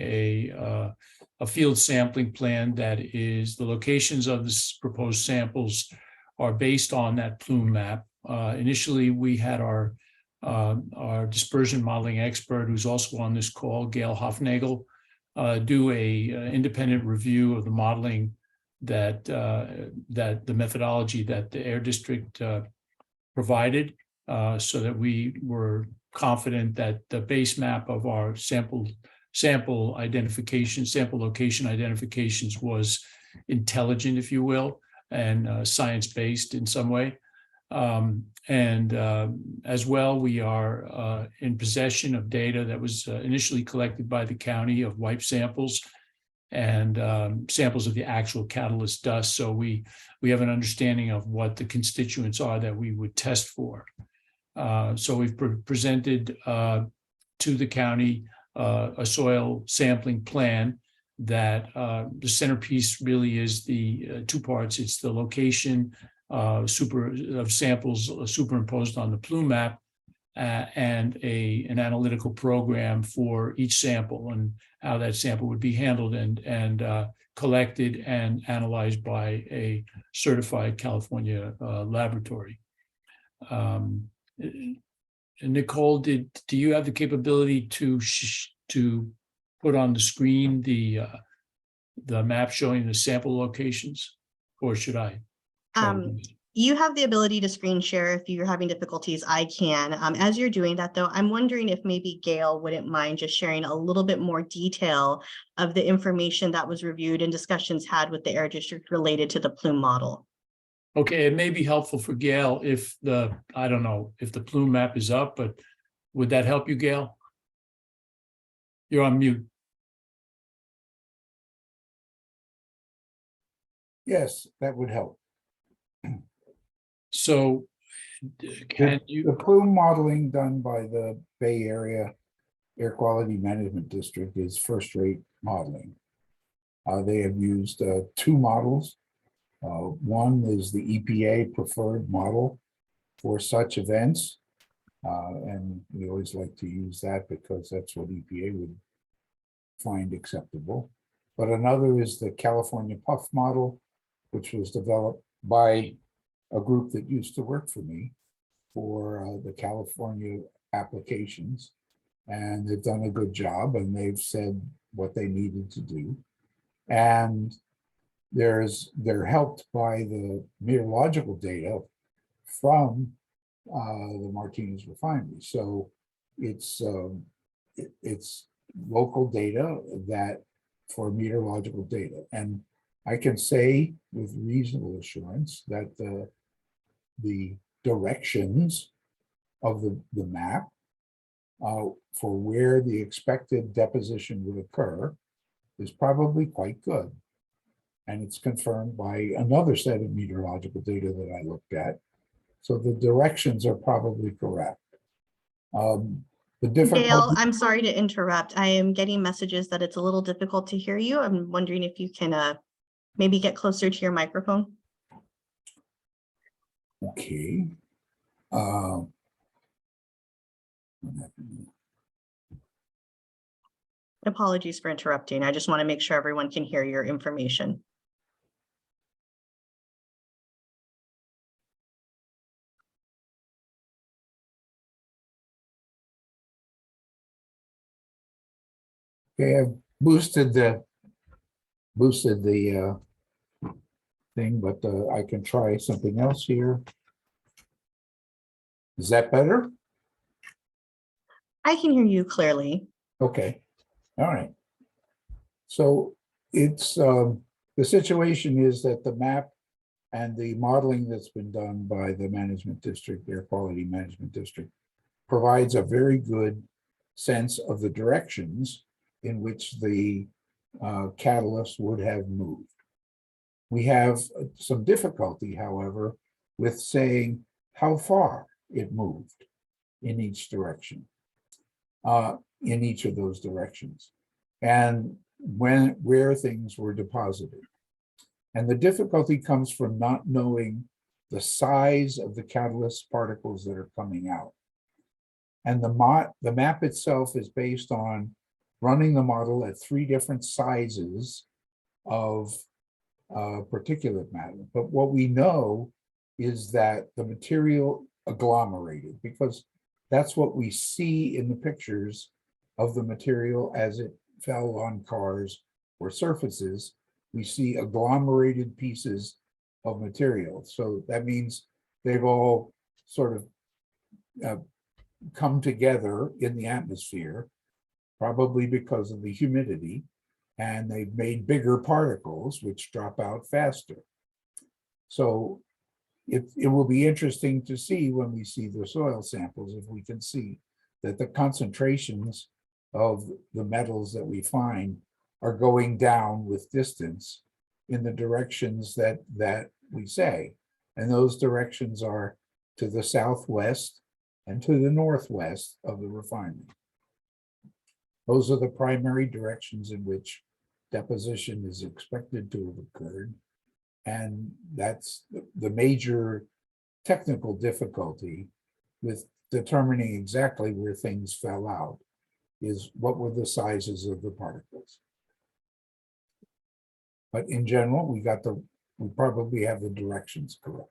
[SPEAKER 10] a field sampling plan that is, the locations of the proposed samples are based on that plume map. Initially, we had our dispersion modeling expert, who's also on this call, Gail Hofnagel, do a independent review of the modeling that the methodology that the Air District provided, so that we were confident that the base map of our sample location identifications was intelligent, if you will, and science-based in some way. As well, we are in possession of data that was initially collected by the county of wipe samples and samples of the actual catalyst dust. So we have an understanding of what the constituents are that we would test for. So we've presented to the county a soil sampling plan that the centerpiece really is the two parts. It's the location of samples superimposed on the plume map and an analytical program for each sample and how that sample would be handled and collected and analyzed by a certified California laboratory. Nicole, do you have the capability to put on the screen the map showing the sample locations, or should I?
[SPEAKER 8] You have the ability to screen share. If you're having difficulties, I can. As you're doing that, though, I'm wondering if maybe Gail wouldn't mind just sharing a little bit more detail of the information that was reviewed and discussions had with the Air District related to the plume model.
[SPEAKER 10] Okay, it may be helpful for Gail if I don't know if the plume map is up, but would that help you, Gail? You're on mute.
[SPEAKER 11] Yes, that would help.
[SPEAKER 10] So can you?
[SPEAKER 11] The plume modeling done by the Bay Area Air Quality Management District is first-rate modeling. They have used two models. One is the EPA preferred model for such events. And we always like to use that because that's what EPA would find acceptable. But another is the California PUF model, which was developed by a group that used to work for me for the California applications. And they've done a good job and they've said what they needed to do. And they're helped by the meteorological data from the Martinez Refinery. So it's local data that for meteorological data. And I can say with reasonable assurance that the directions of the map for where the expected deposition would occur is probably quite good. And it's confirmed by another set of meteorological data that I looked at. So the directions are probably correct. The difficult.
[SPEAKER 8] Gail, I'm sorry to interrupt. I am getting messages that it's a little difficult to hear you. I'm wondering if you can maybe get closer to your microphone.
[SPEAKER 11] Okay.
[SPEAKER 8] Apologies for interrupting. I just want to make sure everyone can hear your information.
[SPEAKER 11] Okay, I've boosted the thing, but I can try something else here. Is that better?
[SPEAKER 8] I can hear you clearly.
[SPEAKER 11] Okay, all right. So it's the situation is that the map and the modeling that's been done by the management district, Air Quality Management District, provides a very good sense of the directions in which the catalyst would have moved. We have some difficulty, however, with saying how far it moved in each direction, in each of those directions, and where things were deposited. And the difficulty comes from not knowing the size of the catalyst particles that are coming out. And the map itself is based on running the model at 3 different sizes of particulate matter. But what we know is that the material agglomerated, because that's what we see in the pictures of the material as it fell on cars or surfaces, we see agglomerated pieces of material. So that means they've all sort of come together in the atmosphere, probably because of the humidity, and they've made bigger particles which drop out faster. So it will be interesting to see when we see the soil samples, if we can see that the concentrations of the metals that we find are going down with distance in the directions that we say. And those directions are to the southwest and to the northwest of the refinery. Those are the primary directions in which deposition is expected to have occurred. And that's the major technical difficulty with determining exactly where things fell out, is what were the sizes of the particles. But in general, we probably have the directions correct.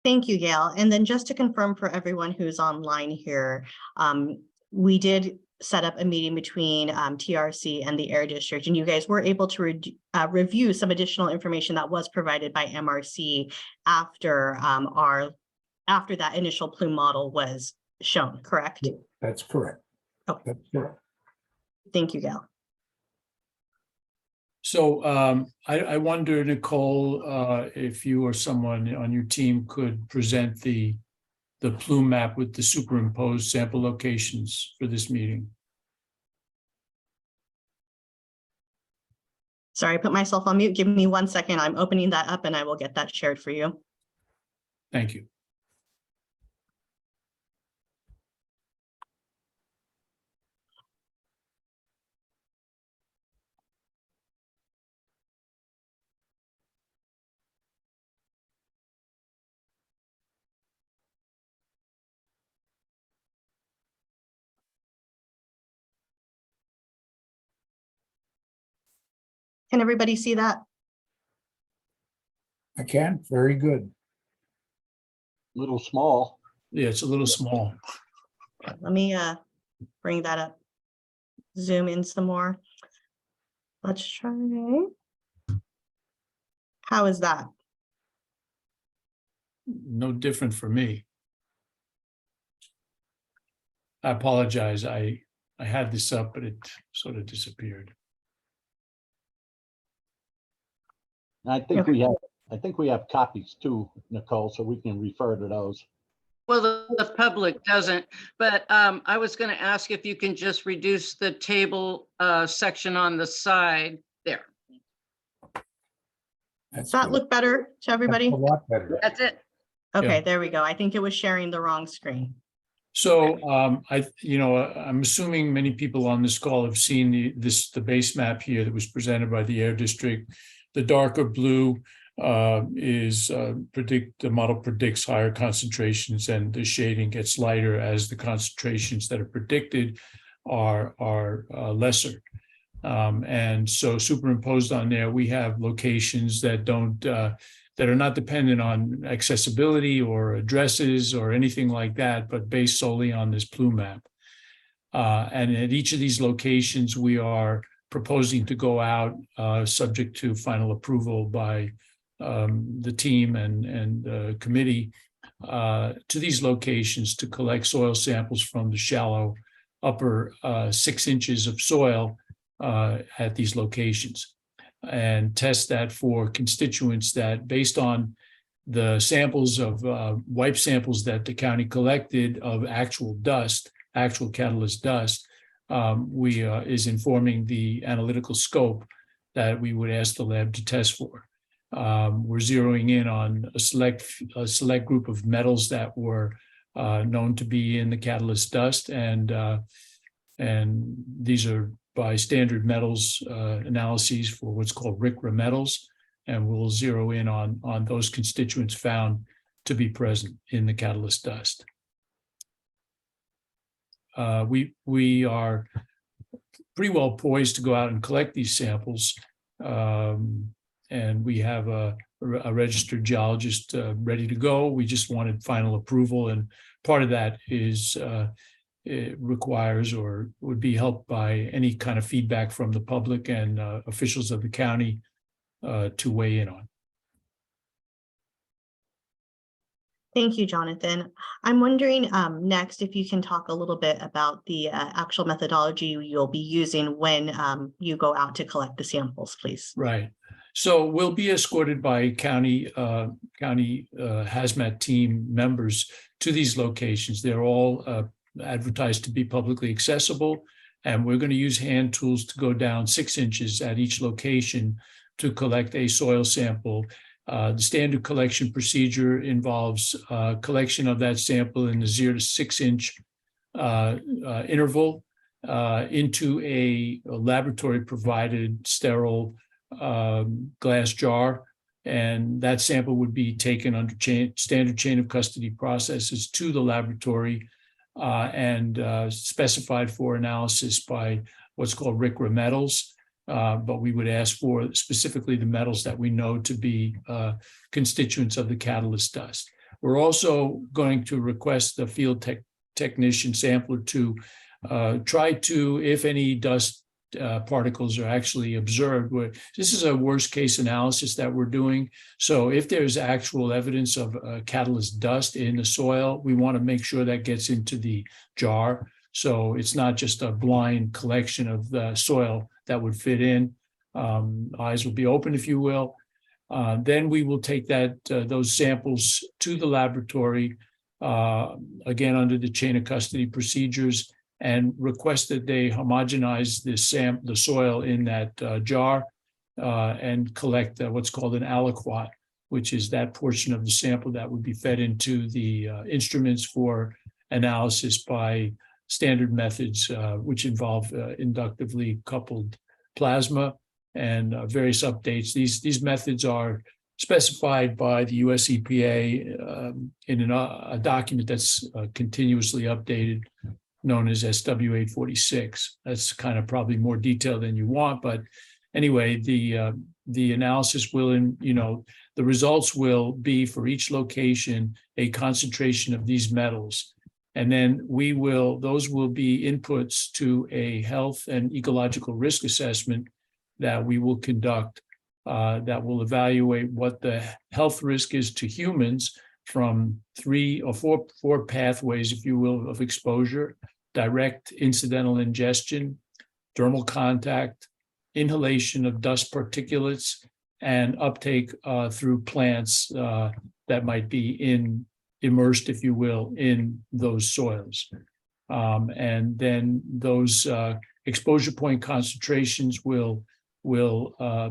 [SPEAKER 8] Thank you, Gail. And then just to confirm for everyone who's online here, we did set up a meeting between TRC and the Air District, and you guys were able to review some additional information that was provided by MRC after after that initial plume model was shown, correct?
[SPEAKER 11] That's correct.
[SPEAKER 8] Okay.
[SPEAKER 11] That's correct.
[SPEAKER 8] Thank you, Gail.
[SPEAKER 10] So I wonder, Nicole, if you or someone on your team could present the plume map with the superimposed sample locations for this meeting.
[SPEAKER 8] Sorry, I put myself on mute. Give me 1 second. I'm opening that up and I will get that shared for you.
[SPEAKER 10] Thank you.
[SPEAKER 8] Can everybody see that?
[SPEAKER 11] I can, very good.
[SPEAKER 7] Little small.
[SPEAKER 10] Yeah, it's a little small.
[SPEAKER 8] Let me bring that up. Zoom in some more. Let's try. How is that?
[SPEAKER 10] No different for me. I apologize. I had this up, but it sort of disappeared.
[SPEAKER 7] I think we have copies too, Nicole, so we can refer to those.
[SPEAKER 4] Well, the public doesn't, but I was going to ask if you can just reduce the table section on the side there.
[SPEAKER 8] Does that look better to everybody?
[SPEAKER 11] A lot better.
[SPEAKER 4] That's it.
[SPEAKER 8] Okay,
[SPEAKER 10] Yeah.
[SPEAKER 8] there we go. I think it was sharing the wrong screen.
[SPEAKER 10] So I'm assuming many people on this call have seen the base map here that was presented by the Air District. The darker blue the model predicts higher concentrations, and the shading gets lighter as the concentrations that are predicted are lesser. And so superimposed on there, we have locations that are not dependent on accessibility or addresses or anything like that, but based solely on this plume map. And at each of these locations, we are proposing to go out subject to final approval by the team and committee to these locations to collect soil samples from the shallow upper 6 inches of soil at these locations, and test that for constituents that, based on the samples of wipe samples that the county collected of actual catalyst dust, is informing the analytical scope that we would ask the lab to test for. We're zeroing in on a select group of metals that were known to be in the catalyst dust, and these are by standard metals analyses for what's called RCRA metals, and we'll zero in on those constituents found to be present in the catalyst dust. We are pretty well poised to go out and collect these samples, and we have a registered geologist ready to go. We just wanted final approval, and part of that is requires or would be helped by any kind of feedback from the public and officials of the county to weigh in on.
[SPEAKER 8] Thank you, Jonathan. I'm wondering next if you can talk a little bit about the actual methodology you'll be using when you go out to collect the samples, please.
[SPEAKER 10] Right. So we'll be escorted by county hazmat team members to these locations. They're all advertised to be publicly accessible, and we're going to use hand tools to go down 6 inches at each location to collect a soil sample. The standard collection procedure involves collection of that sample in the 0 to 6 inch interval into a laboratory provided sterile glass jar, and that sample would be taken under standard chain of custody processes to the laboratory and specified for analysis by what's called RCRA metals. But we would ask for specifically the metals that we know to be constituents of the catalyst dust. We're also going to request the field technician sampler to try to, if any dust particles are actually observed. This is a worst case analysis that we're doing. So if there's actual evidence of catalyst dust in the soil, we want to make sure that gets into the jar. So it's not just a blind collection of the soil that would fit in. Eyes will be open, if you will. Then we will take those samples to the laboratory, again, under the chain of custody procedures, and request that they homogenize the soil in that jar and collect what's called an aliquot, which is that portion of the sample that would be fed into the instruments for analysis by standard methods, which involve inductively coupled plasma and various updates. These methods are specified by the US EPA in a document that's continuously updated, known as SW 846. That's kind of probably more detail than you want, but anyway, the analysis will, the results will be for each location a concentration of these metals. And then those will be inputs to a health and ecological risk assessment that we will conduct that will evaluate what the health risk is to humans from 3 or 4 pathways, if you will, of exposure: direct incidental ingestion, dermal contact, inhalation of dust particulates, and uptake through plants that might be immersed, if you will, in those soils. And then those exposure point concentrations will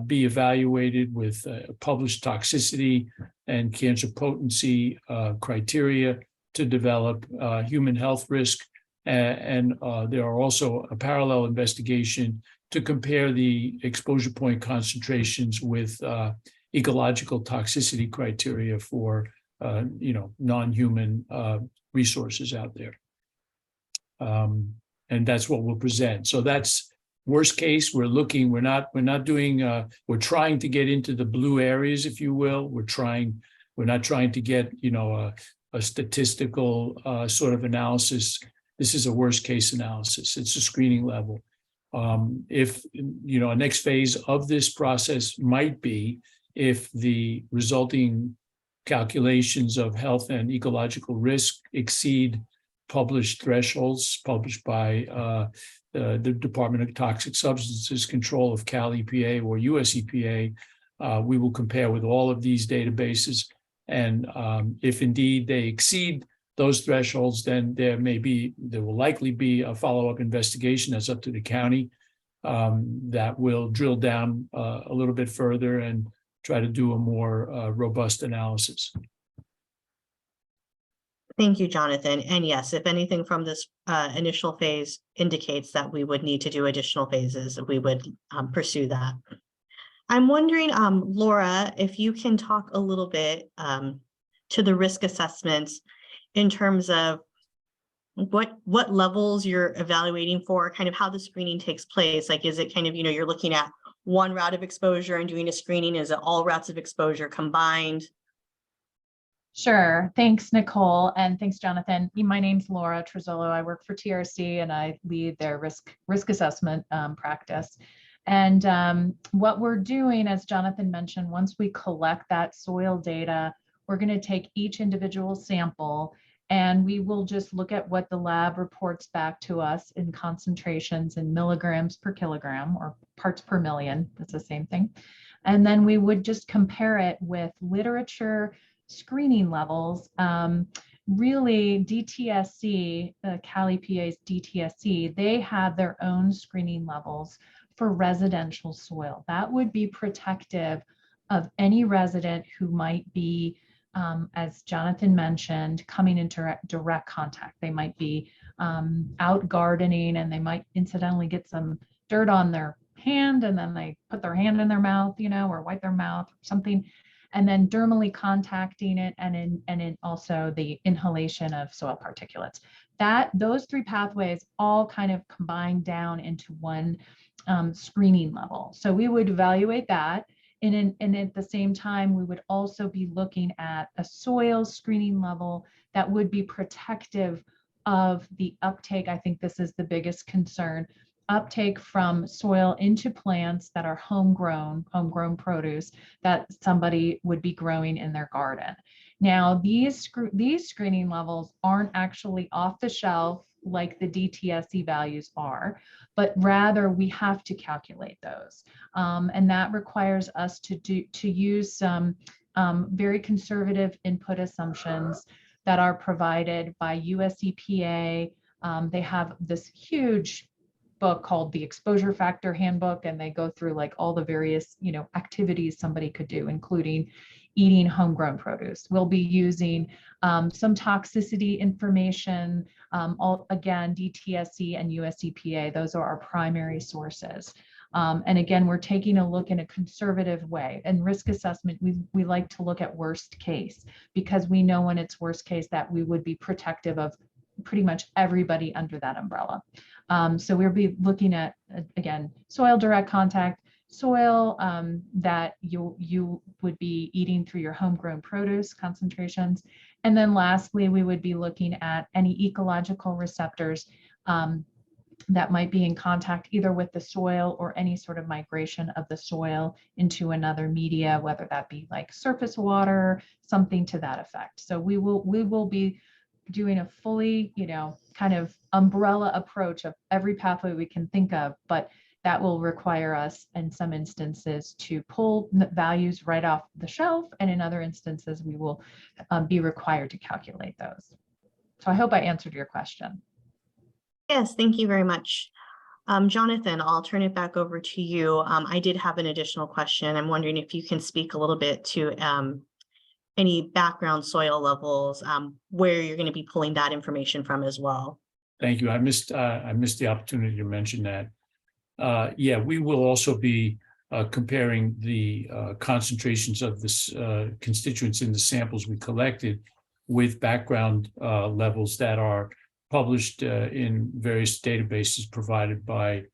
[SPEAKER 10] be evaluated with published toxicity and cancer potency criteria to develop human health risk. And there are also a parallel investigation to compare the exposure point concentrations with ecological toxicity criteria for non-human resources out there. And that's what we'll present. So that's worst case. We're trying to get into the blue areas, if you will. We're not trying to get, a statistical sort of analysis. This is a worst case analysis. It's a screening level. If, a next phase of this process might be if the resulting calculations of health and ecological risk exceed published thresholds published by the Department of Toxic Substances Control of Cal EPA or US EPA. We will compare with all of these databases. And if indeed they exceed those thresholds, then there will likely be a follow-up investigation that's up to the county that will drill down a little bit further and try to do a more robust analysis.
[SPEAKER 8] Thank you, Jonathan. And yes, if anything from this initial phase indicates that we would need to do additional phases, we would pursue that. I'm wondering, Laura, if you can talk a little bit to the risk assessments in terms of what levels you're evaluating for, kind of how the screening takes place. Like, is it kind of, you're looking at one route of exposure and doing a screening? Is it all routes of exposure combined?
[SPEAKER 12] Sure. Thanks, Nicole, and thanks, Jonathan. My name's Laura Trezzolo. I work for TRC and I lead their risk assessment practice. And what we're doing, as Jonathan mentioned, once we collect that soil data, we're going to take each individual sample and we will just look at what the lab reports back to us in concentrations in milligrams per kilogram or parts per million. That's the same thing. And then we would just compare it with literature screening levels. Really, DTSC, Cali PA's DTSC, they have their own screening levels for residential soil. That would be protective of any resident who might be, as Jonathan mentioned, coming into direct contact. They might be out gardening and they might incidentally get some dirt on their hand and then they put their hand in their mouth, or wipe their mouth or something, and then dermally contacting it, and in also the inhalation of soil particulates. Those three pathways all kind of combine down into one screening level. So we would evaluate that. And at the same time, we would also be looking at a soil screening level that would be protective of the uptake. I think this is the biggest concern. Uptake from soil into plants that are homegrown produce that somebody would be growing in their garden. Now, these screening levels aren't actually off the shelf like the DTSC values are, but rather we have to calculate those. And that requires us to use some very conservative input assumptions that are provided by US EPA. They have this huge book called the Exposure Factor Handbook, and they go through like all the various activities somebody could do, including eating homegrown produce. We'll be using some toxicity information, again, DTSC and US EPA. Those are our primary sources. And again, we're taking a look in a conservative way. And risk assessment, we like to look at worst case, because we know when it's worst case that we would be protective of pretty much everybody under that umbrella. So we'll be looking at, again, soil direct contact, soil that you would be eating through your homegrown produce concentrations. And then lastly, we would be looking at any ecological receptors that might be in contact either with the soil or any sort of migration of the soil into another media, whether that be like surface water, something to that effect. So we will be doing a fully, kind of umbrella approach of every pathway we can think of, but that will require us in some instances to pull values right off the shelf. And in other instances, we will be required to calculate those. So I hope I answered your question.
[SPEAKER 8] Yes, thank you very much. Jonathan, I'll turn it back over to you. I did have an additional question. I'm wondering if you can speak a little bit to any background soil levels, where you're going to be pulling that information from as well.
[SPEAKER 10] Thank you. I missed the opportunity to mention that. Yeah, we will also be comparing the concentrations of this constituents in the samples we collected with background levels that are published in various databases provided by,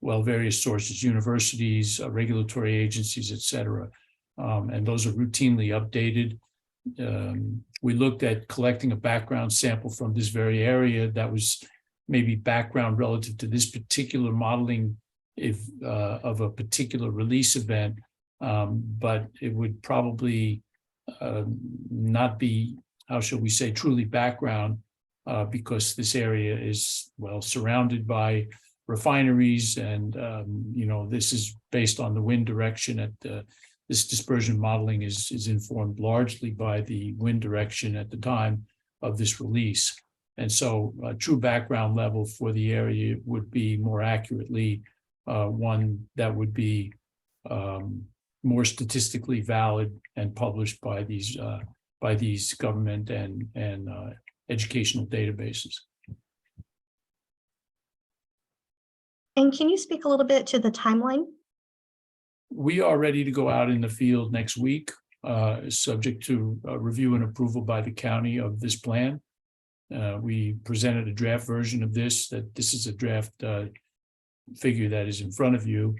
[SPEAKER 10] various sources, universities, regulatory agencies, et cetera. And those are routinely updated. We looked at collecting a background sample from this very area that was maybe background relative to this particular modeling of a particular release event, but it would probably not be, how shall we say, truly background, because this area is surrounded by refineries, and this is based on the wind direction at this dispersion modeling is informed largely by the wind direction at the time of this release. And so a true background level for the area would be more accurately one that would be more statistically valid and published by these government and educational databases.
[SPEAKER 8] And can you speak a little bit to the timeline?
[SPEAKER 10] We are ready to go out in the field next week, subject to review and approval by the county of this plan. We presented a draft version of this, that this is a draft figure that is in front of you.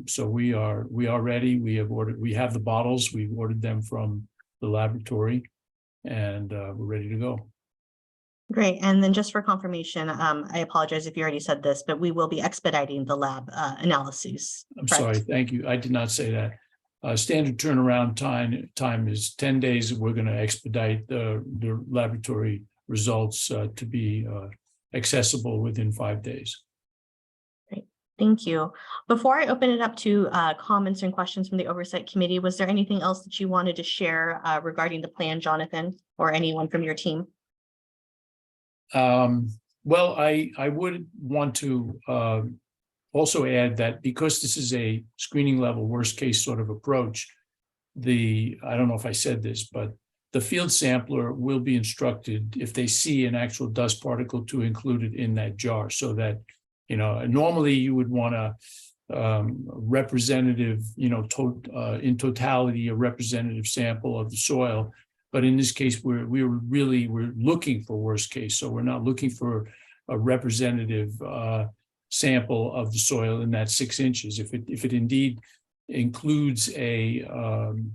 [SPEAKER 10] So we are ready. We have the bottles. We've ordered them from the laboratory. and we're ready to go.
[SPEAKER 8] Great. And then just for confirmation, I apologize if you already said this, but we will be expediting the lab analyses.
[SPEAKER 10] I'm
[SPEAKER 8] correct?
[SPEAKER 10] sorry, thank you. I did not say that. Standard turnaround time is 10 days. We're going to expedite the laboratory results to be accessible within 5 days.
[SPEAKER 8] Great, thank you. Before I open it up to comments and questions from the Oversight Committee, was there anything else that you wanted to share regarding the plan, Jonathan, or anyone from your team?
[SPEAKER 10] Well, I would want to also add that because this is a screening level worst case sort of approach, I don't know if I said this, but the field sampler will be instructed if they see an actual dust particle to include it in that jar, so that, you know, normally you would want a representative, you know, in totality, a representative sample of the soil. But in this case, we're looking for worst case. So we're not looking for a representative sample of the soil in that 6 inches. If it indeed includes an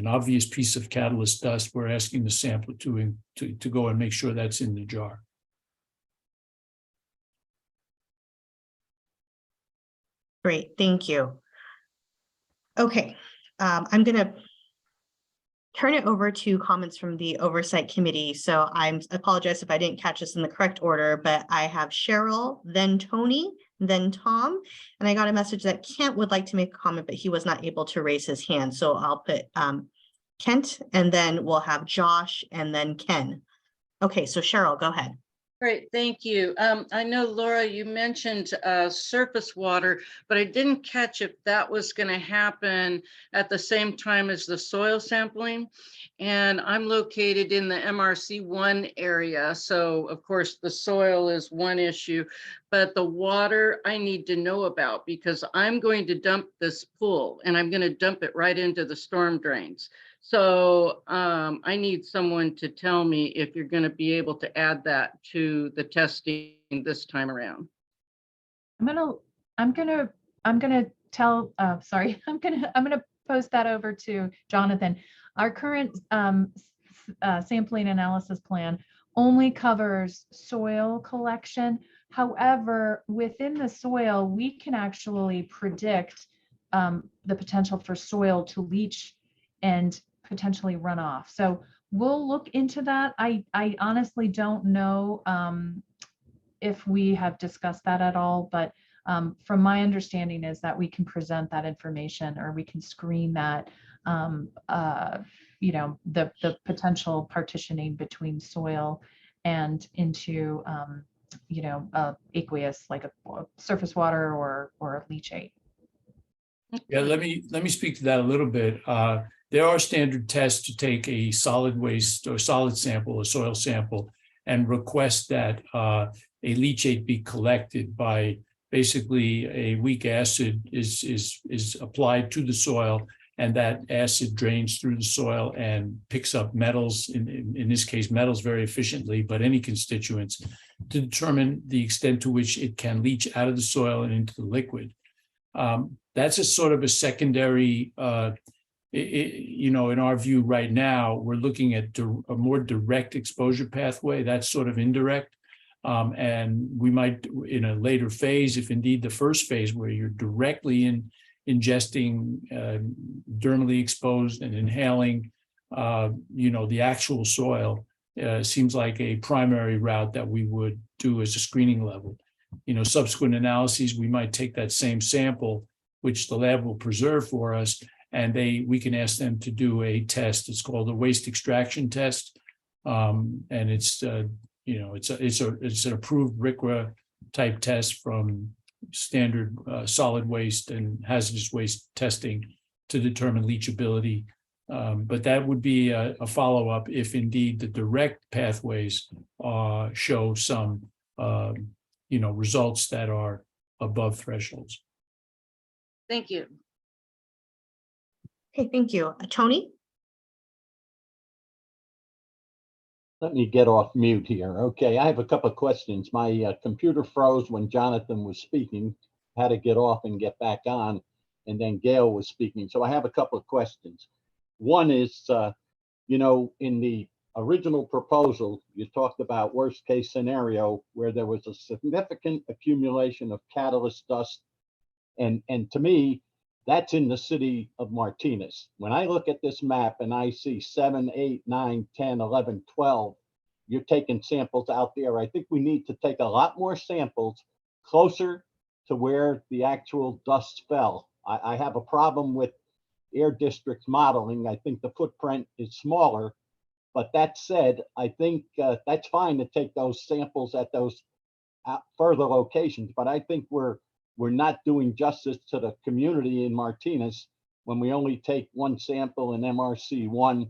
[SPEAKER 10] obvious piece of catalyst dust, we're asking the sampler to go and make sure that's in the jar.
[SPEAKER 8] Great, thank you. Okay, I'm going to turn it over to comments from the Oversight Committee. So I apologize if I didn't catch this in the correct order, but I have Cheryl, then Tony, then Tom, and I got a message that Kent would like to make a comment, but he was not able to raise his hand. So I'll put Kent, and then we'll have Josh, and then Ken. Okay, so Cheryl, go ahead.
[SPEAKER 4] Great, thank you. I know, Laura, you mentioned surface water, but I didn't catch if that was going to happen at the same time as the soil sampling. And I'm located in the MRC1 area. So of course the soil is one issue, but the water I need to know about, because I'm going to dump this pool and I'm going to dump it right into the storm drains. So I need someone to tell me if you're going to be able to add that to the testing this time around.
[SPEAKER 12] I'm gonna post that over to Jonathan. Our current sampling analysis plan only covers soil collection. However, within the soil, we can actually predict the potential for soil to leach and potentially run off. So we'll look into that. I honestly don't know if we have discussed that at all, but from my understanding is that we can present that information, or we can screen that, the potential partitioning between soil and into, aqueous, like a surface water or a leachate.
[SPEAKER 10] Yeah, let me speak to that a little bit. There are standard tests to take a solid waste or solid sample, a soil sample, and request that a leachate be collected by basically a weak acid is applied to the soil, and that acid drains through the soil and picks up metals, in this case, metals very efficiently, but any constituents, to determine the extent to which it can leach out of the soil and into the liquid. That's a sort of a secondary, in our view right now, we're looking at a more direct exposure pathway. That's sort of indirect. And we might, in a later phase, if indeed the first phase where you're directly ingesting dermally exposed and inhaling, the actual soil, seems like a primary route that we would do as a screening level. Subsequent analyses, we might take that same sample, which the lab will preserve for us, and we can ask them to do a test. It's called a waste extraction test, and it's an approved RCRA type test from standard solid waste and hazardous waste testing to determine leachability. But that would be a follow-up if indeed the direct pathways show some results that are above thresholds.
[SPEAKER 4] Thank you.
[SPEAKER 8] Okay, thank you. Tony?
[SPEAKER 7] Let me get off mute here. Okay, I have a couple of questions. My computer froze when Jonathan was speaking, had to get off and get back on, and then Gail was speaking. So I have a couple of questions. One is, you know, in the original proposal, you talked about worst case scenario where there was a significant accumulation of catalyst dust. And to me, that's in the city of Martinez. When I look at this map and I see 7, 8, 9, 10, 11, 12, you're taking samples out there. I think we need to take a lot more samples closer to where the actual dust fell. I have a problem with Air District's modeling. I think the footprint is smaller. But that said, I think that's fine to take those samples at those further locations. But I think we're not doing justice to the community in Martinez when we only take one sample in MRC 1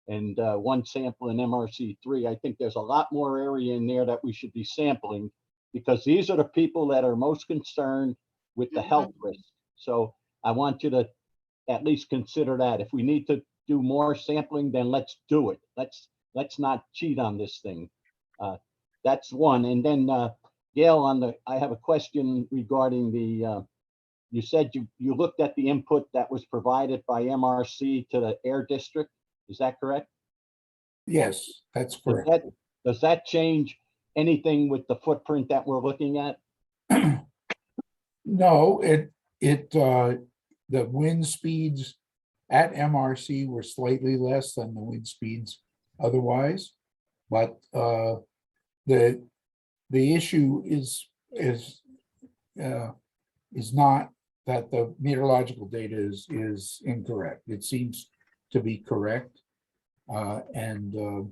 [SPEAKER 7] and one sample in MRC 3. I think there's a lot more area in there that we should be sampling, because these are the people that are most concerned with the health risk. So I want you to at least consider that. If we need to do more sampling, then let's do it. Let's not cheat on this thing. That's one. And then Gail, I have a question regarding the, you said you looked at the input that was provided by MRC to the Air District. Is that correct?
[SPEAKER 11] Yes, that's correct.
[SPEAKER 7] Does that change anything with the footprint that we're looking at?
[SPEAKER 11] No, the wind speeds at MRC were slightly less than the wind speeds otherwise, but the issue is not that the meteorological data is incorrect. It seems to be correct, and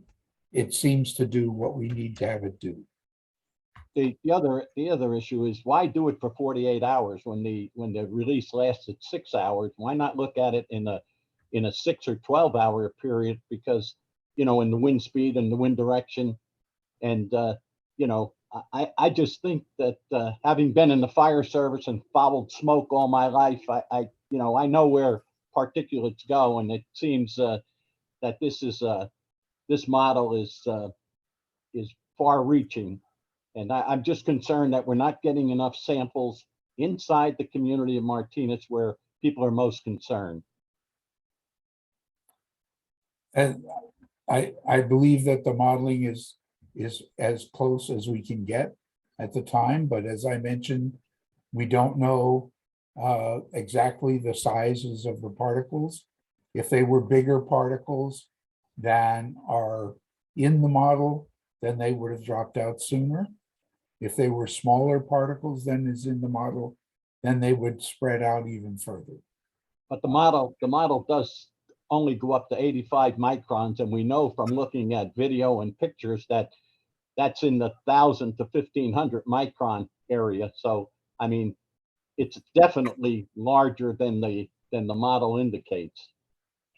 [SPEAKER 11] it seems to do what we need to have it do.
[SPEAKER 7] The other issue is, why do it for 48 hours when the release lasted 6 hours? Why not look at it in a 6 or 12-hour period? Because, you know, in the wind speed and the wind direction, and you know, I just think that having been in the fire service and followed smoke all my life, I you know, I know where particulates go, and it seems that this model is far-reaching. And I'm just concerned that we're not getting enough samples inside the community of Martinez where people are most concerned.
[SPEAKER 11] And I believe that the modeling is as close as we can get at the time, but as I mentioned, we don't know exactly the sizes of the particles. If they were bigger particles than are in the model, then they would have dropped out sooner. If they were smaller particles than is in the model, then they would spread out even further.
[SPEAKER 7] But the model does only go up to 85 microns, and we know from looking at video and pictures that that's in the 1,000 to 1,500 micron area. So I mean, it's definitely larger than the model indicates.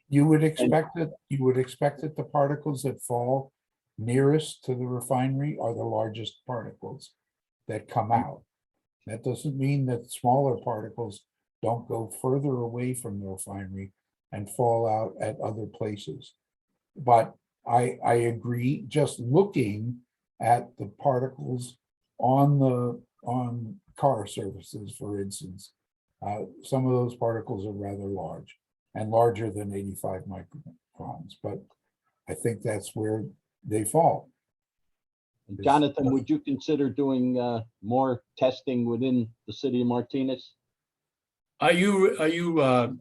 [SPEAKER 11] You would expect that the particles that fall nearest to the refinery are the largest particles that come out. That doesn't mean that smaller particles don't go further away from the refinery and fall out at other places. But I agree, just looking at the particles on car surfaces, for instance, some of those particles are rather large and larger than 85 microns, but I think that's where they fall.
[SPEAKER 7] Jonathan, would you consider doing more testing within the city of Martinez?
[SPEAKER 10] Are you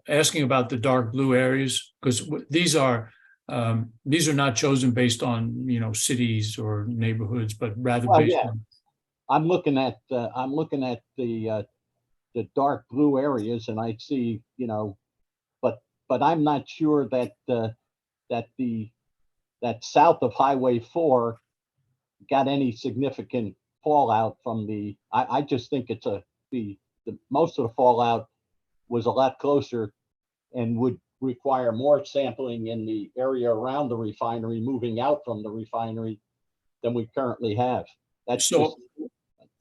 [SPEAKER 10] asking about the dark blue areas? Because these are not chosen based on, you know, cities or neighborhoods, but rather based on.
[SPEAKER 7] I'm looking at the dark blue areas, and I see, you know, but I'm not sure that that south of Highway 4 got any significant fallout from the. I just think it's the most of the fallout was a lot closer and would require more sampling in the area around the refinery, moving out from the refinery, than we currently have. That's just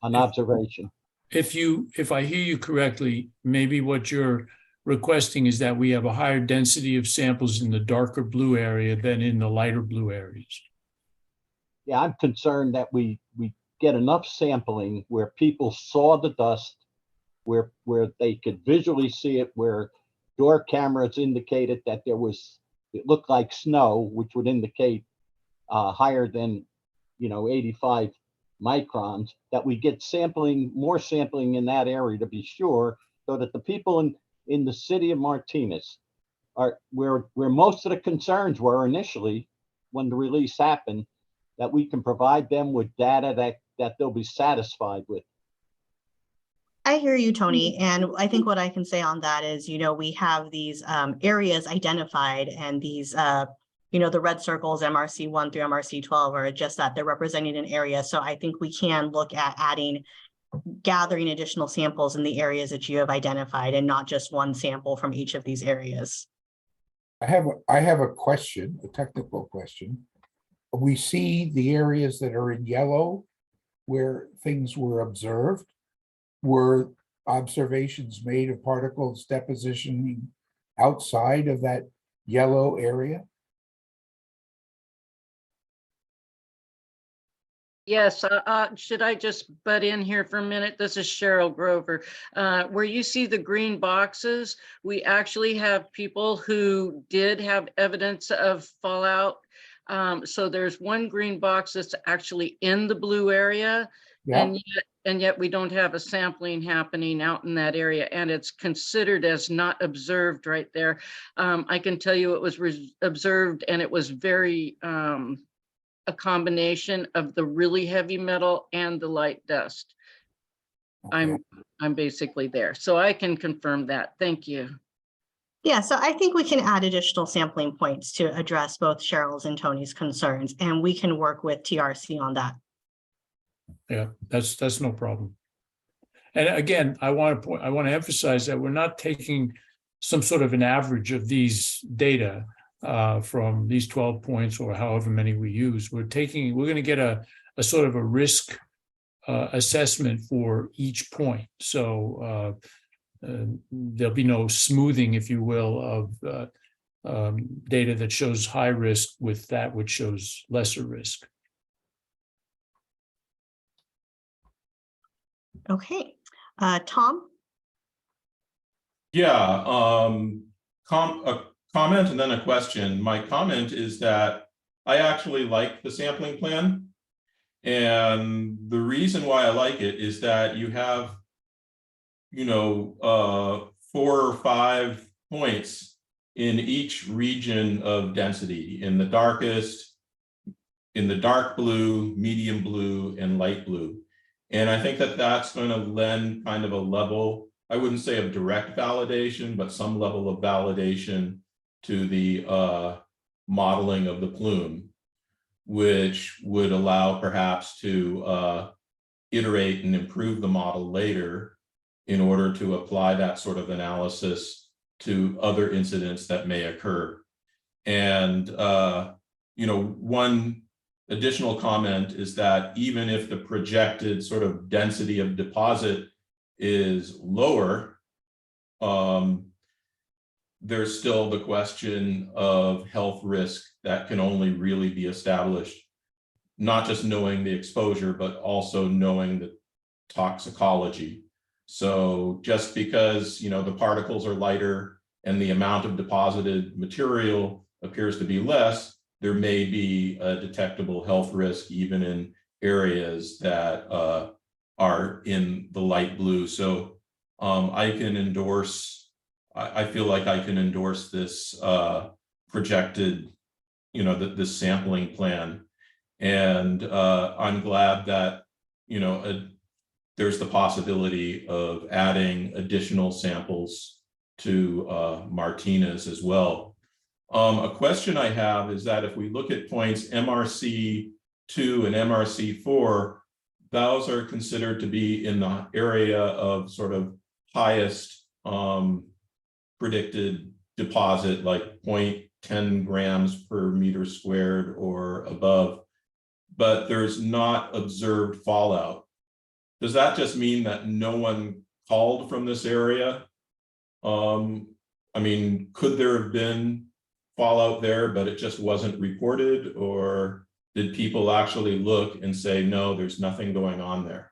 [SPEAKER 7] an observation.
[SPEAKER 10] If I hear you correctly, maybe what you're requesting is that we have a higher density of samples in the darker blue area than in the lighter blue areas.
[SPEAKER 7] Yeah, I'm concerned that we get enough sampling where people saw the dust, where they could visually see it, where door cameras indicated that there was it looked like snow, which would indicate higher than, 85 microns, that we get more sampling in that area to be sure, so that the people in the city of Martinez are where most of the concerns were initially when the release happened, that we can provide them with data that they'll be satisfied with.
[SPEAKER 8] I hear you, Tony. And I think what I can say on that is, we have these areas identified, and these, the red circles, MRC 1 through MRC 12, are just that they're representing an area. So I think we can look at gathering additional samples in the areas that you have identified, and not just one sample from each of these areas.
[SPEAKER 11] I have a question, a technical question. We see the areas that are in yellow where things were observed. Were observations made of particles depositioning outside of that yellow area?
[SPEAKER 4] Yes, should I just butt in here for a minute? This is Cheryl Grover. Where you see the green boxes, we actually have people who did have evidence of fallout. So there's one green box that's actually in the blue area.
[SPEAKER 11] Yeah.
[SPEAKER 4] And yet we don't have a sampling happening out in that area, and it's considered as not observed right there. I can tell you it was observed, and it was very a combination of the really heavy metal and the light dust.
[SPEAKER 11] Okay.
[SPEAKER 4] I'm basically there, so I can confirm that. Thank you.
[SPEAKER 8] Yeah, so I think we can add additional sampling points to address both Cheryl's and Tony's concerns, and we can work with TRC on that.
[SPEAKER 10] Yeah, that's no problem. And again, I want to emphasize that we're not taking some sort of an average of these data from these 12 points or however many we use. We're going to get a sort of a risk assessment for each point. So there'll be no smoothing, if you will, of data that shows high risk with that which shows lesser risk.
[SPEAKER 8] Okay, Tom?
[SPEAKER 5] Yeah, a comment and then a question. My comment is that I actually like the sampling plan. And the reason why I like it is that you have, 4 or 5 points in each region of density, in the dark blue, medium blue, and light blue. And I think that that's going to lend kind of a level, I wouldn't say of direct validation, but some level of validation to the modeling of the plume, which would allow perhaps to iterate and improve the model later in order to apply that sort of analysis to other incidents that may occur. And, one additional comment is that even if the projected sort of density of deposit is lower, there's still the question of health risk that can only really be established, not just knowing the exposure, but also knowing the toxicology. So just because, the particles are lighter and the amount of deposited material appears to be less, there may be a detectable health risk even in areas that are in the light blue. So I feel like I can endorse this projected, this sampling plan. And I'm glad that, there's the possibility of adding additional samples to Martinez as well. A question I have is that if we look at points MRC 2 and MRC 4, those are considered to be in the area of sort of highest predicted deposit, like 0.10 grams per meter squared or above, but there's not observed fallout. Does that just mean that no one called from this area? Could there have been fallout there, but it just wasn't reported? Or did people actually look and say, no, there's nothing going on there?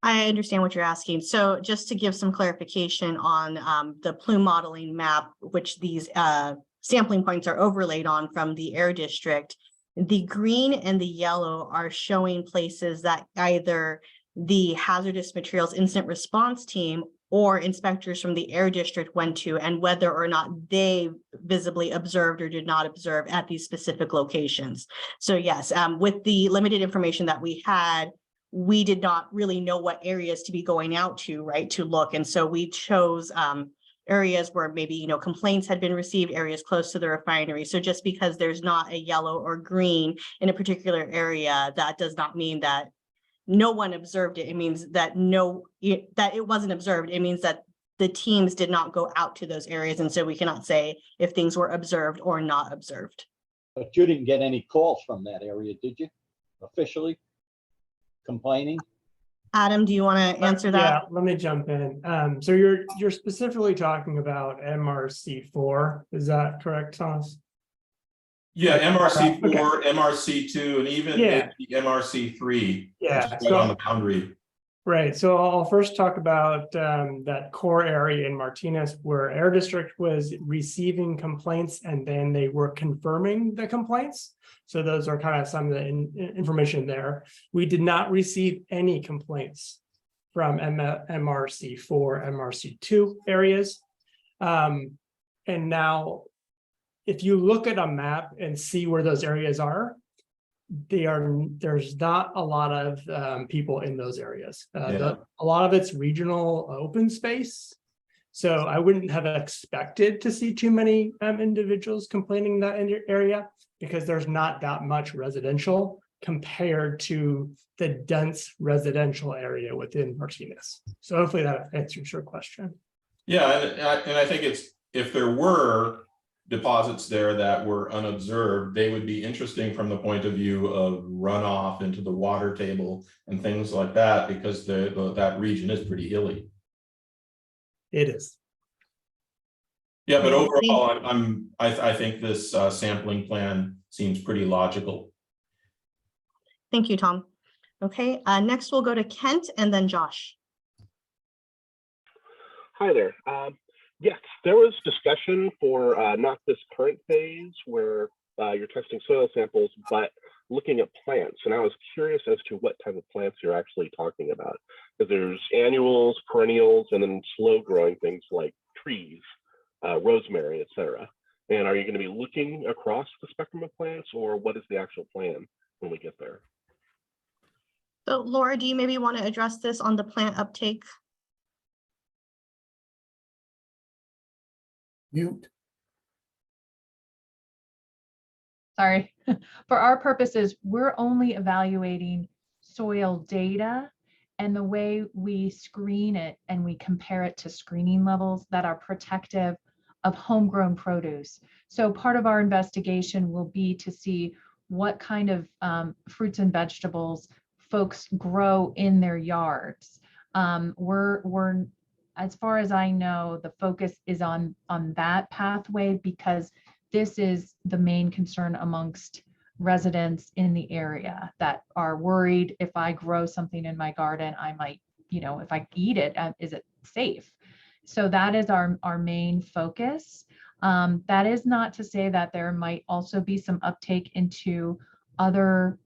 [SPEAKER 8] I understand what you're asking. So just to give some clarification on the plume modeling map, which these sampling points are overlaid on from the air district. The green and the yellow are showing places that either the hazardous materials incident response team or inspectors from the air district went to, and whether or not they visibly observed or did not observe at these specific locations. So yes, with the limited information that we had, we did not really know what areas to be going out to, right, to look. And so we chose areas where maybe, complaints had been received, areas close to the refinery. So just because there's not a yellow or green in a particular area, that does not mean that no one observed it. It means that that it wasn't observed. It means that the teams did not go out to those areas. And so we cannot say if things were observed or not observed.
[SPEAKER 7] But you didn't get any calls from that area, did you? Officially complaining?
[SPEAKER 8] Adam, do you want to answer that?
[SPEAKER 13] Yeah, let me jump in. So you're specifically talking about MRC4, is that correct, Thomas?
[SPEAKER 5] Yeah, MRC4,
[SPEAKER 13] Okay.
[SPEAKER 5] MRC2, and even
[SPEAKER 13] Yeah.
[SPEAKER 5] maybe MRC3.
[SPEAKER 13] Yeah,
[SPEAKER 5] Right on the boundary.
[SPEAKER 13] Right, so I'll first talk about that core area in Martinez where Air District was receiving complaints and then they were confirming the complaints. So those are kind of some of the information there. We did not receive any complaints from MRC4, MRC2 areas. And now, if you look at a map and see where those areas are, there's not a lot of people in those areas. A lot of it's regional open space. So I wouldn't have expected to see too many individuals complaining that in your area because there's not that much residential compared to the dense residential area within Martinez. So hopefully that answers your question.
[SPEAKER 5] Yeah, and I think if there were deposits there that were unobserved, they would be interesting from the point of view of runoff into the water table and things like that, because that region is pretty hilly.
[SPEAKER 13] It is.
[SPEAKER 5] Yeah, but overall, I think this sampling plan seems pretty logical.
[SPEAKER 8] Thank you, Tom. Okay, next we'll go to Kent and then Josh.
[SPEAKER 14] Hi there. Yes, there was discussion for not this current phase where you're testing soil samples, but looking at plants. And I was curious as to what type of plants you're actually talking about. Because there's annuals, perennials, and then slow growing things like trees, rosemary, etc. And are you going to be looking across the spectrum of plants, or what is the actual plan when we get there?
[SPEAKER 8] So Laura, do you maybe want to address this on the plant uptake?
[SPEAKER 11] Mute.
[SPEAKER 12] Sorry. For our purposes, we're only evaluating soil data and the way we screen it and we compare it to screening levels that are protective of homegrown produce. So part of our investigation will be to see what kind of fruits and vegetables folks grow in their yards. We're as far as I know, the focus is on that pathway because this is the main concern amongst residents in the area that are worried if I grow something in my garden, I might, if I eat it, is it safe? So that is our main focus. That is not to say that there might also be some uptake into other,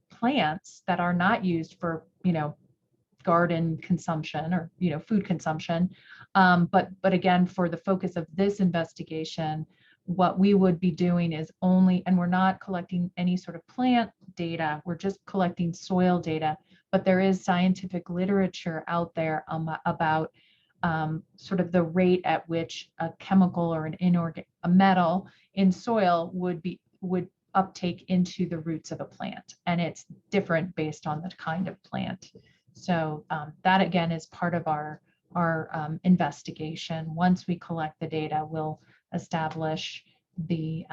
[SPEAKER 12] plants that are not used for, garden consumption or food consumption, but again, for the focus of this investigation, what we would be doing is and we're not collecting any sort of plant data, we're just collecting soil data, but there is scientific literature out there about sort of the rate at which a chemical or a metal in soil would uptake into the roots of a plant, and it's different based on the kind of plant. So that again is part of our investigation. Once we collect the data, we'll establish the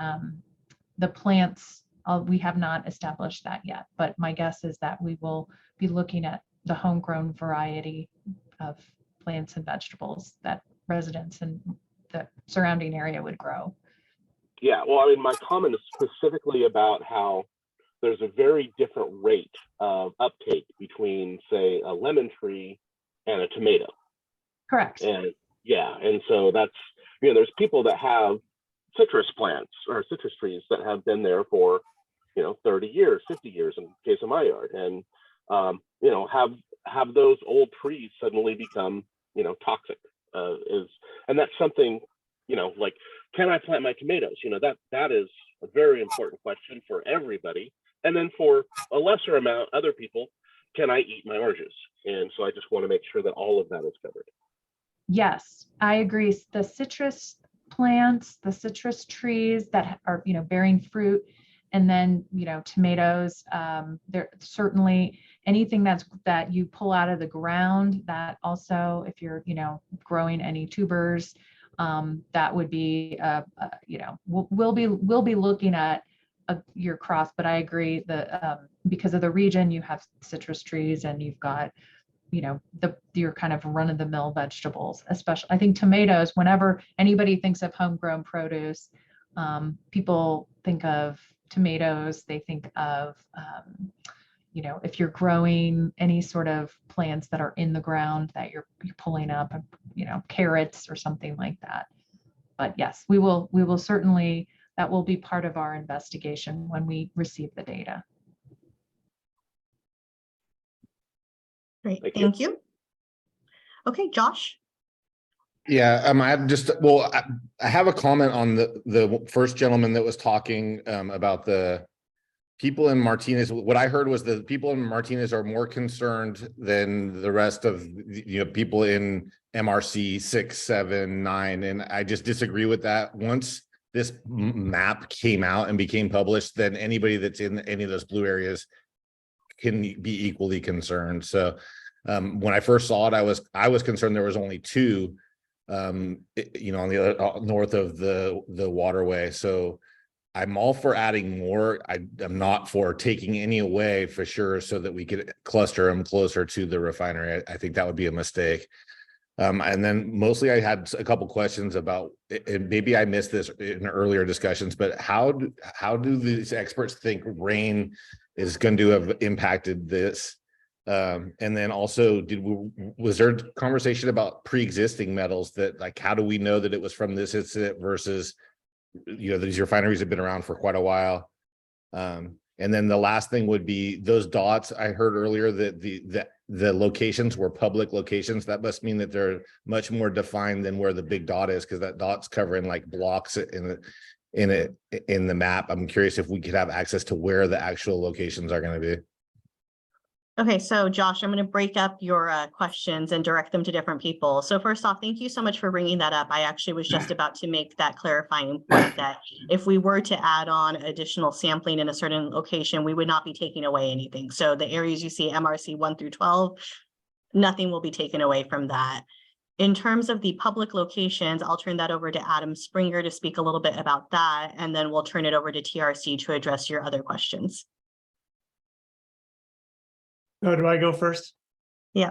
[SPEAKER 12] plants. We have not established that yet, but my guess is that we will be looking at the homegrown variety of plants and vegetables that residents in the surrounding area would grow.
[SPEAKER 14] Yeah, well, I mean, my comment is specifically about how there's a very different rate of uptake between, say, a lemon tree and a tomato.
[SPEAKER 12] Correct.
[SPEAKER 14] And yeah, and so that's, there's people that have citrus plants or citrus trees that have been there for, 30 years, 50 years in the case of my yard, and have those old trees suddenly become, toxic? And that's something, like, can I plant my tomatoes? That is a very important question for everybody. And then for a lesser amount, other people, can I eat my oranges? And so I just want to make sure that all of that is covered.
[SPEAKER 12] Yes, I agree. The citrus plants, the citrus trees that are, bearing fruit, and then, tomatoes, there certainly anything that you pull out of the ground, that also, if you're, growing any tubers, that would be, we'll be looking at your cross. But I agree that because of the region, you have citrus trees and you've got, your kind of run-of-the-mill vegetables. Especially, I think tomatoes, whenever anybody thinks of homegrown produce, people think of tomatoes, they think of, if you're growing any sort of plants that are in the ground that you're pulling up, carrots or something like that. But yes, we will certainly, that will be part of our investigation when we receive the data.
[SPEAKER 8] Great, thank you. Okay, Josh.
[SPEAKER 2] Yeah, I have a comment on the first gentleman that was talking about the people in Martinez. What I heard was the people in Martinez are more concerned than the rest of people in MRC 6, 7, 9, and I just disagree with that. Once this map came out and became published, then anybody that's in any of those blue areas can be equally concerned. So when I first saw it, I was concerned there was only 2 on the other north of the waterway. So I'm all for adding more. I'm not for taking any away for sure, so that we could cluster them closer to the refinery. I think that would be a mistake. And then mostly I had a couple questions about, and maybe I missed this in earlier discussions, but how do these experts think rain is going to have impacted this? And then also, was there conversation about pre-existing metals that, like, how do we know that it was from this incident versus, these refineries have been around for quite a while? And then the last thing would be those dots. I heard earlier that the locations were public locations. That must mean that they're much more defined than where the big dot is, because that dot's covering like blocks in the map. I'm curious if we could have access to where the actual locations are going to be.
[SPEAKER 8] Okay, so Josh, I'm going to break up your questions and direct them to different people. So first off, thank you so much for bringing that up. I actually was just about to make that clarifying point that if we were to add on additional sampling in a certain location, we would not be taking away anything. So the areas you see MRC 1 through 12, nothing will be taken away from that. In terms of the public locations, I'll turn that over to Adam Springer to speak a little bit about that, and then we'll turn it over to TRC to address your other questions.
[SPEAKER 13] Oh, do I go first?
[SPEAKER 8] Yeah.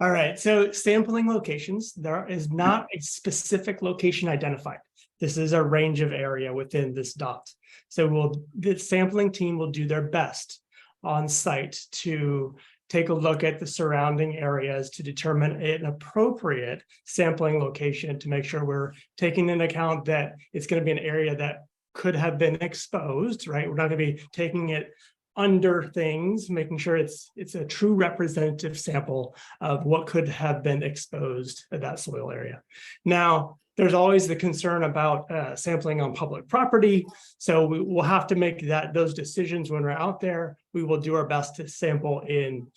[SPEAKER 13] All right. So sampling locations, there is not a specific location identified. This is a range of area within this dot. So the sampling team will do their best on site to take a look at the surrounding areas to determine an appropriate sampling location to make sure we're taking into account that it's going to be an area that could have been exposed, right? We're not going to be taking it under things, making sure it's a true representative sample of what could have been exposed at that soil area. Now, there's always the concern about sampling on public property. So we will have to make those decisions when we're out there. We will do our best to sample in,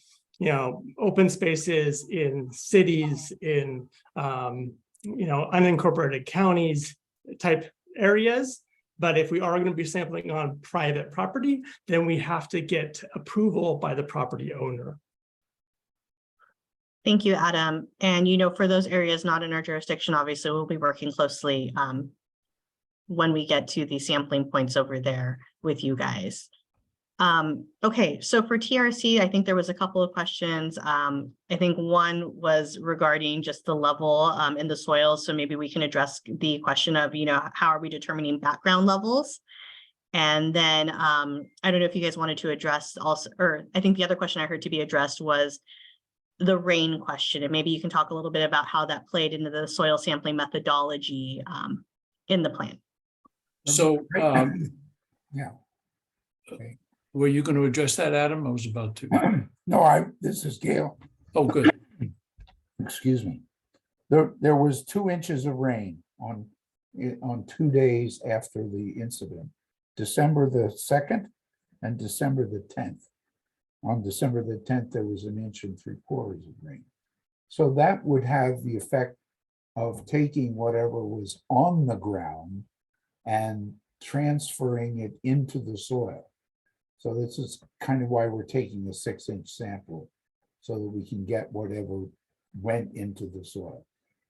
[SPEAKER 13] open spaces, in cities, in, unincorporated counties type areas. But if we are going to be sampling on private property, then we have to get approval by the property owner.
[SPEAKER 8] Thank you, Adam. And, for those areas not in our jurisdiction, obviously, we'll be working closely when we get to the sampling points over there with you guys. Okay, so for TRC, I think there was a couple of questions. I think one was regarding just the level in the soil. So maybe we can address the question of, how are we determining background levels? And then I don't know if you guys wanted to address also, or I think the other question I heard to be addressed was the rain question. And maybe you can talk a little bit about how that played into the soil sampling methodology in the plan.
[SPEAKER 10] So,
[SPEAKER 11] Yeah.
[SPEAKER 10] were you going to address that, Adam? I was about to.
[SPEAKER 11] No, this is Gail.
[SPEAKER 10] Oh, good.
[SPEAKER 11] Excuse me. There was 2 inches of rain on 2 days after the incident, December the 2nd and December the 10th. On December the 10th, there was 1 3/4 inches of rain. So that would have the effect of taking whatever was on the ground and transferring it into the soil. So this is kind of why we're taking a 6-inch sample, so that we can get whatever went into the soil.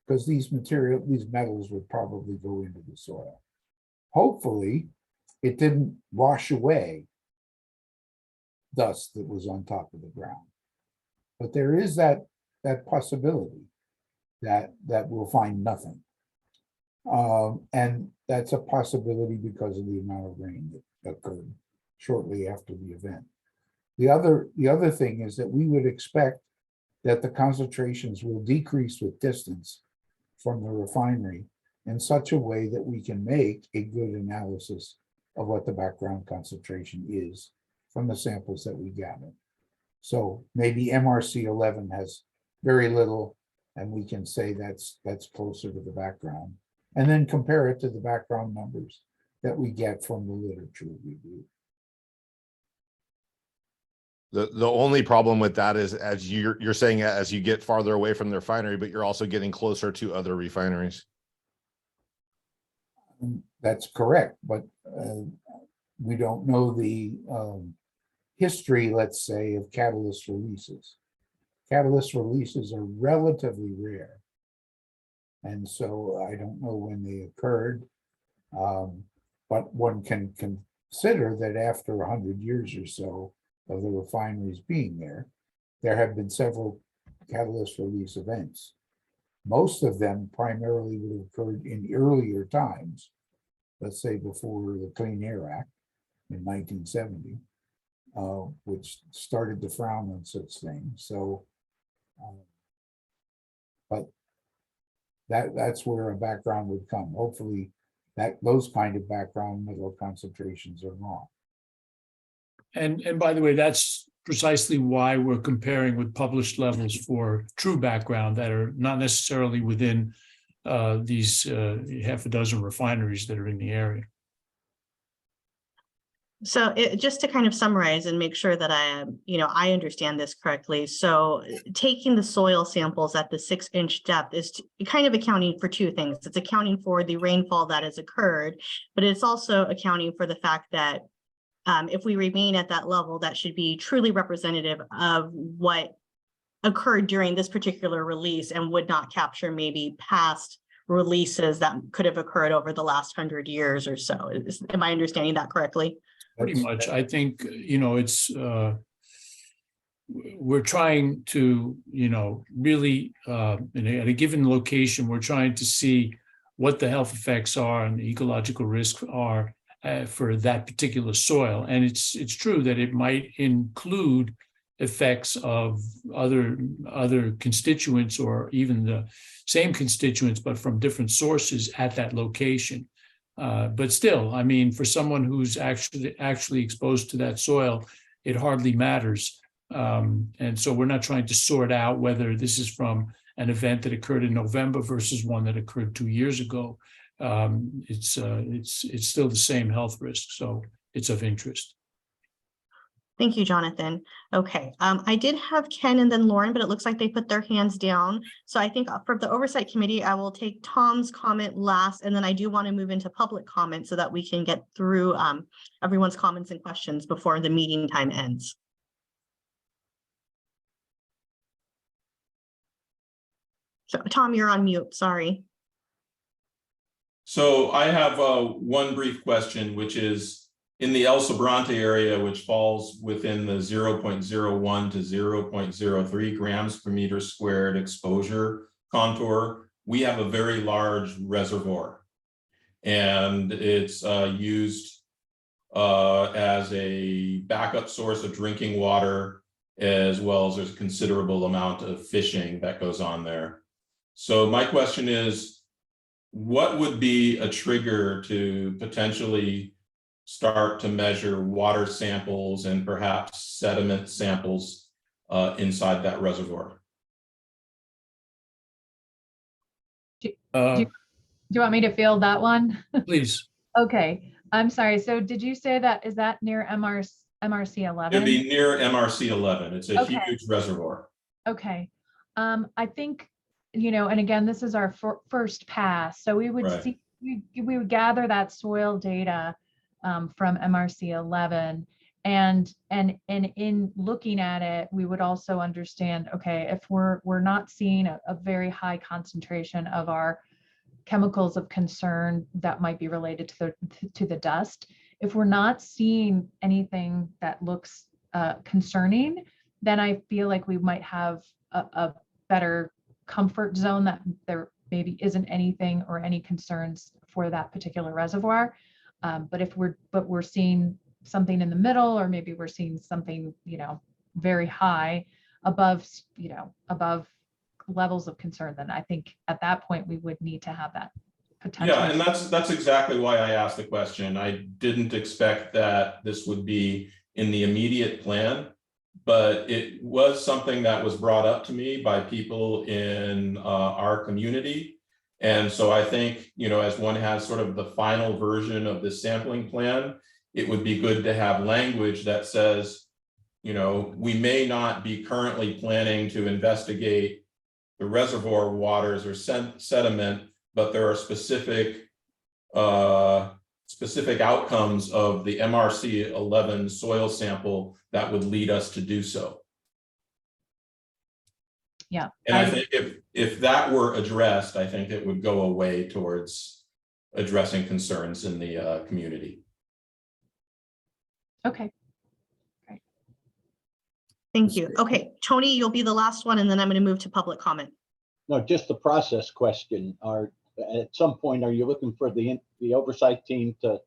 [SPEAKER 11] Because these metals would probably go into the soil. Hopefully, it didn't wash away dust that was on top of the ground. But there is that possibility that we'll find nothing. And that's a possibility because of the amount of rain that occurred shortly after the event. The other thing is that we would expect that the concentrations will decrease with distance from the refinery in such a way that we can make a good analysis of what the background concentration is from the samples that we gather. So maybe MRC 11 has very little, and we can say that's closer to the background, and then compare it to the background numbers that we get from the literature review.
[SPEAKER 2] The only problem with that is, as you're saying, as you get farther away from the refinery, but you're also getting closer to other refineries.
[SPEAKER 11] That's correct, but we don't know the history, let's say, of catalyst releases. Catalyst releases are relatively rare, and so I don't know when they occurred, but one can consider that after 100 years or so of the refineries being there have been several catalyst release events. Most of them primarily would have occurred in earlier times, let's say before the Clean Air Act in 1970, which started to frown on such things. So, but that's where a background would come. Hopefully, those kind of background metal concentrations are wrong.
[SPEAKER 10] And by the way, that's precisely why we're comparing with published levels for true background that are not necessarily within these half a dozen refineries that are in the area.
[SPEAKER 8] So just to kind of summarize and make sure that I understand this correctly. So taking the soil samples at the 6-inch depth is kind of accounting for 2 things. It's accounting for the rainfall that has occurred, but it's also accounting for the fact that if we remain at that level, that should be truly representative of what occurred during this particular release and would not capture maybe past releases that could have occurred over the last 100 years or so. Am I understanding that correctly?
[SPEAKER 10] Pretty much. I think, it's, we're trying to, really, at a given location, we're trying to see what the health effects are and the ecological risks are for that particular soil. And it's true that it might include effects of other constituents or even the same constituents, but from different sources at that location. But still, I mean, for someone who's actually exposed to that soil, it hardly matters. And so we're not trying to sort out whether this is from an event that occurred in November versus one that occurred 2 years ago. It's still the same health risk, so it's of interest.
[SPEAKER 8] Thank you, Jonathan. Okay, I did have Ken and then Lauren, but it looks like they put their hands down. So I think for the Oversight Committee, I will take Tom's comment last, and then I do want to move into public comment so that we can get through everyone's comments and questions before the meeting time ends. So Tom, you're on mute, sorry.
[SPEAKER 5] So I have one brief question, which is, in the El Sobrante area, which falls within the 0.01 to 0.03 grams per meter squared exposure contour, we have a very large reservoir. And it's used as a backup source of drinking water, as well as there's a considerable amount of fishing that goes on there. So my question is, what would be a trigger to potentially start to measure water samples and perhaps sediment samples inside that reservoir?
[SPEAKER 10] Uh,
[SPEAKER 12] Do you want me to field that one?
[SPEAKER 10] Please.
[SPEAKER 12] Okay, I'm sorry. So did you say that, is that near MRC
[SPEAKER 5] It'd
[SPEAKER 12] 11?
[SPEAKER 5] be near MRC 11. It's a
[SPEAKER 12] Okay.
[SPEAKER 5] huge reservoir.
[SPEAKER 12] Okay. I think, and again, this is our first pass. So we would
[SPEAKER 5] Right.
[SPEAKER 12] see, we would gather that soil data from MRC 11. And in looking at it, we would also understand, okay, if we're not seeing a very high concentration of our chemicals of concern that might be related to the dust, if we're not seeing anything that looks concerning, then I feel like we might have a better comfort zone that there maybe isn't anything or any concerns for that particular reservoir. But if we're seeing something in the middle, or maybe we're seeing something, very high above levels of concern, then I think at that point we would need to have that potential.
[SPEAKER 5] Yeah, and that's exactly why I asked the question. I didn't expect that this would be in the immediate plan, but it was something that was brought up to me by people in our community. And so I think, as one has sort of the final version of this sampling plan, it would be good to have language that says, we may not be currently planning to investigate the reservoir waters or sediment, but there are specific outcomes of the MRC 11 soil sample that would lead us to do so.
[SPEAKER 12] Yeah.
[SPEAKER 5] And I think if that were addressed, I think it would go away towards addressing concerns in the community.
[SPEAKER 12] Okay.
[SPEAKER 8] Thank you. Okay, Tony, you'll be the last one, and then I'm going to move to public comment.
[SPEAKER 7] No, just the process question. At some point, are you looking for the oversight team to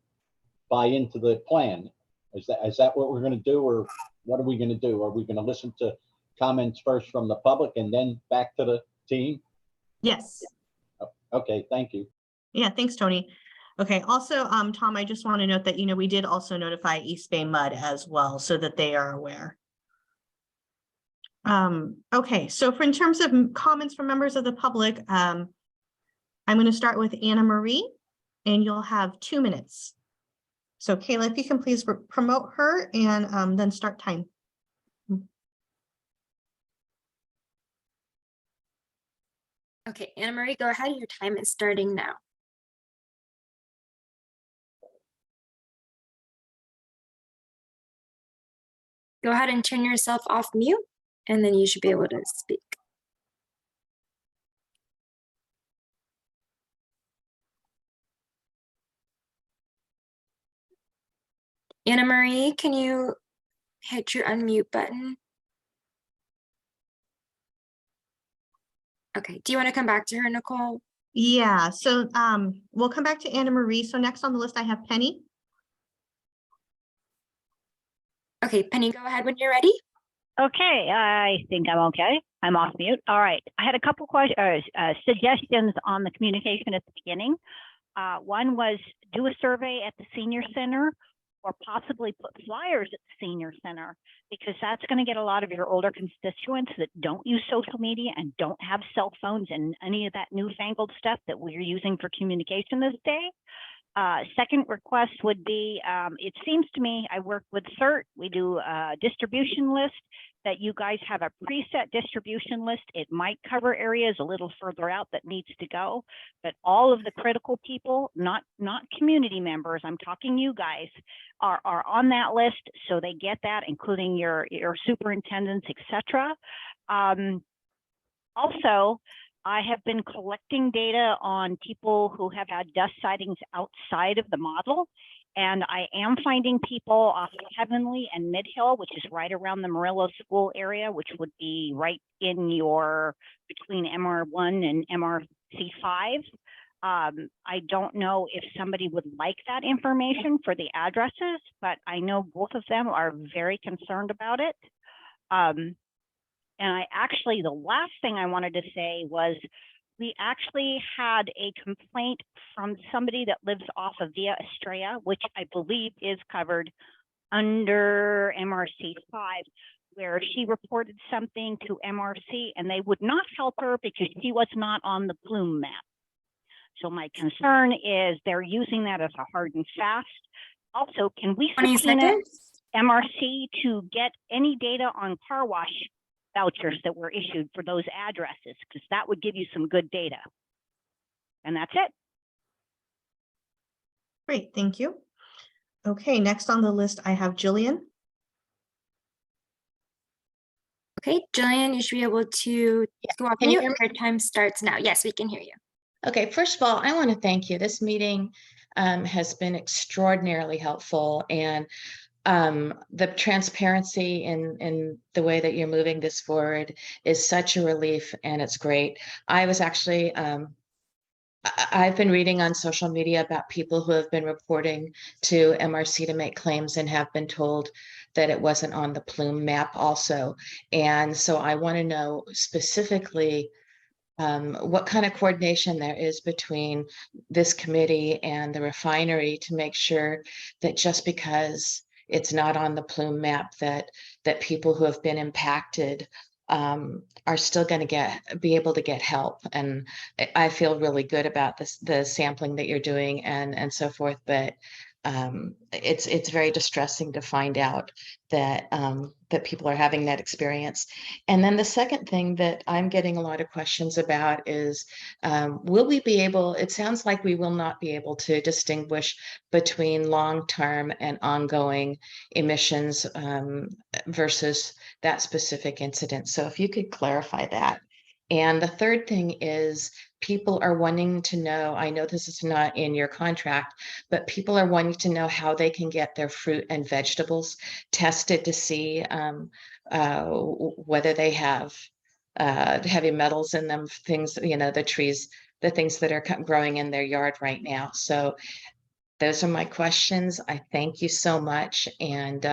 [SPEAKER 7] buy into the plan? Is that what we're going to do, or what are we going to do? Are we going to listen to comments first from the public and then back to the team?
[SPEAKER 8] Yes.
[SPEAKER 7] Okay, thank you.
[SPEAKER 8] Yeah, thanks, Tony. Okay, also, Tom, I just want to note that, we did also notify East Bay Mud as well, so that they are aware. Okay, so in terms of comments from members of the public, I'm going to start with Anna Marie, and you'll have 2 minutes. So Kayla, if you can please promote her and then start time.
[SPEAKER 15] Okay, Anna Marie, go ahead. Your time is starting now. Go ahead and turn yourself off mute, and then you should be able to speak. Anna Marie, can you hit your unmute button? Okay, do you want to come back to her, Nicole?
[SPEAKER 8] Yeah, so we'll come back to Anna Marie. So next on the list, I have Penny.
[SPEAKER 15] Okay, Penny, go ahead when you're ready.
[SPEAKER 16] Okay, I think I'm okay. I'm off mute. All right. I had a couple questions, suggestions on the communication at the beginning. One was do a survey at the senior center, or possibly put flyers at the senior center, because that's going to get a lot of your older constituents that don't use social media and don't have cell phones and any of that newfangled stuff that we're using for communication this day. Second request would be, it seems to me, I work with CERT, we do a distribution list, that you guys have a preset distribution list. It might cover areas a little further out that needs to go, but all of the critical people, not community members, I'm talking you guys, are on that list, so they get that, including your superintendents, etc. Also, I have been collecting data on people who have had dust sightings outside of the model, and I am finding people off of Heavenly and Mid-Hill, which is right around the Murillo School area, which would be right in your between MR1 and MRC5. I don't know if somebody would like that information for the addresses, but I know both of them are very concerned about it. And I actually, the last thing I wanted to say was, we actually had a complaint from somebody that lives off of Via Estrella, which I believe is covered under MRC 5, where she reported something to MRC and they would not help her because she was not on the plume map. So my concern is they're using that as a hard and fast. Also, can we
[SPEAKER 15] 20
[SPEAKER 16] subpoena
[SPEAKER 15] seconds.
[SPEAKER 16] MRC to get any data on car wash vouchers that were issued for those addresses? Because that would give you some good data. And that's it.
[SPEAKER 8] Great, thank you. Okay, next on the list, I have Jillian.
[SPEAKER 15] Okay, Jillian, you should be able to go off
[SPEAKER 17] Can you
[SPEAKER 15] mute.
[SPEAKER 17] hear me?
[SPEAKER 15] Your time starts now. Yes, we can hear you.
[SPEAKER 17] Okay, first of all, I want to thank you. This meeting has been extraordinarily helpful, and the transparency in the way that you're moving this forward is such a relief, and it's great. I was actually I've been reading on social media about people who have been reporting to MRC to make claims and have been told that it wasn't on the plume map also. And so I want to know specifically what kind of coordination there is between this committee and the refinery to make sure that just because it's not on the plume map, that people who have been impacted are still going to be able to get help. And I feel really good about this, the sampling that you're doing and so forth. But it's very distressing to find out that that people are having that experience. And then the second thing that I'm getting a lot of questions about is, will we be able, it sounds like we will not be able to distinguish between long-term and ongoing emissions versus that specific incident. So if you could clarify that. And the third thing is, people are wanting to know, I know this is not in your contract, but people are wanting to know how they can get their fruit and vegetables tested to see whether they have heavy metals in them, things, you know, the trees, the things that are growing in their yard right now. So those are my questions. I thank you so much and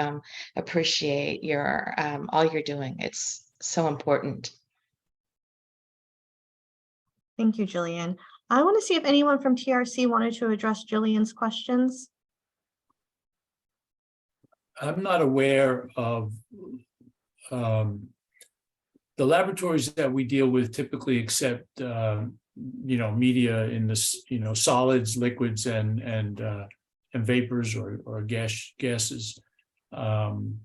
[SPEAKER 17] appreciate your all you're doing. It's so important.
[SPEAKER 8] Thank you, Jillian. I want to see if anyone from TRC wanted to address Jillian's questions.
[SPEAKER 10] I'm not aware of the laboratories that we deal with typically accept you know, media in this, you know, solids, liquids, and vapors or gases. I'm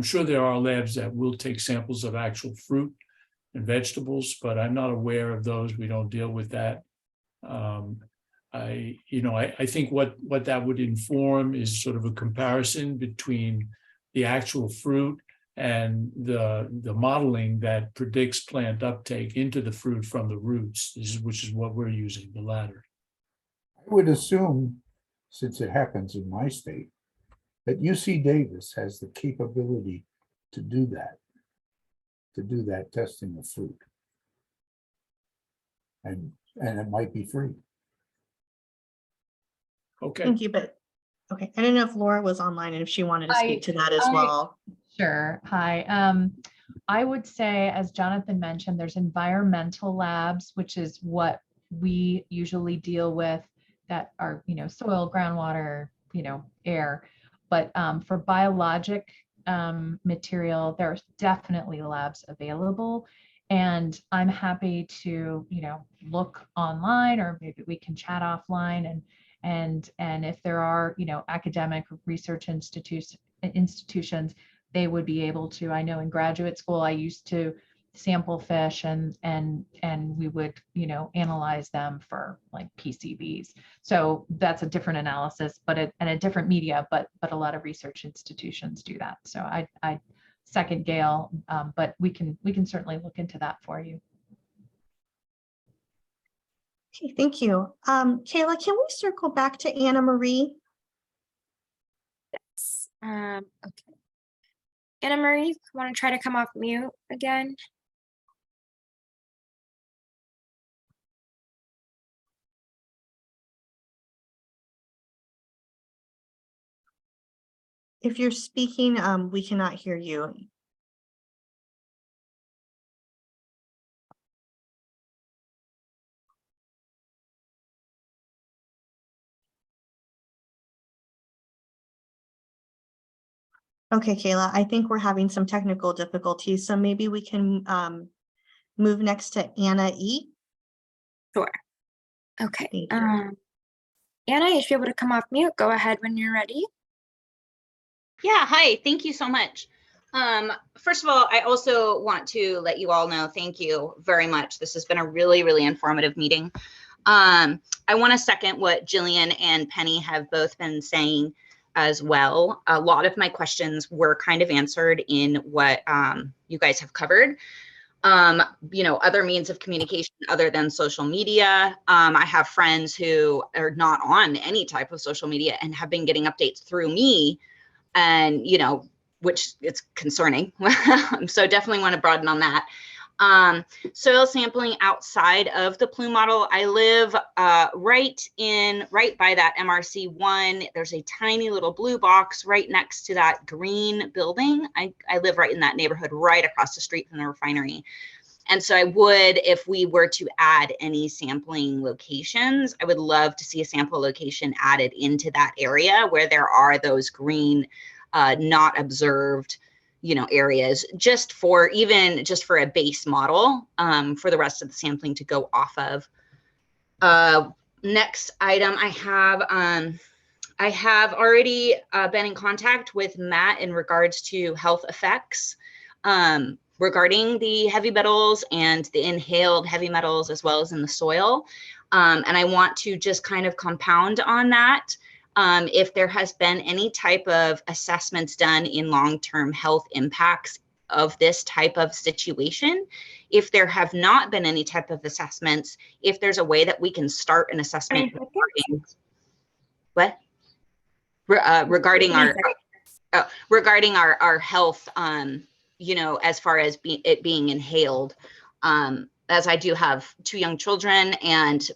[SPEAKER 10] sure there are labs that will take samples of actual fruit and vegetables, but I'm not aware of those. We don't deal with that. I think what that would inform is sort of a comparison between the actual fruit and the modeling that predicts plant uptake into the fruit from the roots, which is what we're using, the latter.
[SPEAKER 11] I would assume, since it happens in my state, that UC Davis has the capability to do that testing of fruit. And it might be free.
[SPEAKER 10] Okay.
[SPEAKER 8] Thank you, but okay. I don't know if Laura was online and if she wanted to speak to that as well.
[SPEAKER 12] Sure. Hi. I would say, as Jonathan mentioned, there's environmental labs, which is what we usually deal with, that are, you know, soil, groundwater, you know, air. But for biologic material, there's definitely labs available. And I'm happy to, you know, look online, or maybe we can chat offline, and if there are, you know, academic research institutions, they would be able to. I know in graduate school, I used to sample fish and we would, you know, analyze them for like PCBs. So that's a different analysis, but and a different media, but a lot of research institutions do that. So I second Gail, but we can certainly look into that for you.
[SPEAKER 8] Okay, thank you. Kayla, can we circle back to Anna Marie?
[SPEAKER 15] Yes. Okay. Anna Marie, want to try to come off mute again?
[SPEAKER 8] If you're speaking, we cannot hear you. Okay, Kayla, I think we're having some technical difficulties, so maybe we can move next to Anna E.
[SPEAKER 15] Sure. Okay.
[SPEAKER 8] Thank you.
[SPEAKER 15] Anna, if you're able to come off mute, go ahead when you're ready.
[SPEAKER 18] Yeah, hi, thank you so much. First of all, I also want to let you all know, thank you very much. This has been a really, really informative meeting. I want to second what Jillian and Penny have both been saying as well. A lot of my questions were kind of answered in what you guys have covered. Other means of communication other than social media. I have friends who are not on any type of social media and have been getting updates through me, and which it's concerning. So definitely want to broaden on that. Soil sampling outside of the plume model. I live right by that MRC1. There's a tiny little blue box right next to that green building. I live right in that neighborhood, right across the street from the refinery. And so I would, if we were to add any sampling locations, I would love to see a sample location added into that area where there are those green, not observed, areas, just for a base model for the rest of the sampling to go off of. Next item I have already been in contact with Matt in regards to health effects regarding the heavy metals and the inhaled heavy metals as well as in the soil. And I want to just kind of compound on that. If there has been any type of assessments done in long-term health impacts of this type of situation, if there have not been any type of assessments, if there's a way that we can start an assessment regarding our health, as far as it being inhaled, as I do have 2 young children and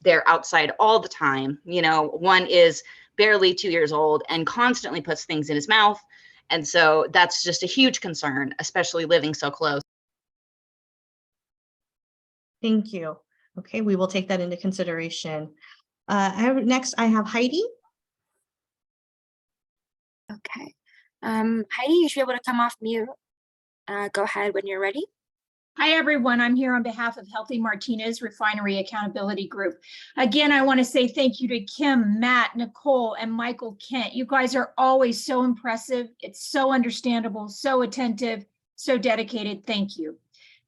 [SPEAKER 18] they're outside all the time. One is barely 2 years old and constantly puts things in his mouth. And so that's just a huge concern, especially living so close.
[SPEAKER 8] Thank you. Okay, we will take that into consideration. Next, I have Heidi.
[SPEAKER 15] Okay. Heidi, you should be able to come off mute. Go ahead when you're ready.
[SPEAKER 19] Hi, everyone. I'm here on behalf of Healthy Martinez Refinery Accountability Group. Again, I want to say thank you to Kim, Matt, Nicole, and Michael Kent. You guys are always so impressive. It's so understandable, so attentive, so dedicated. Thank you.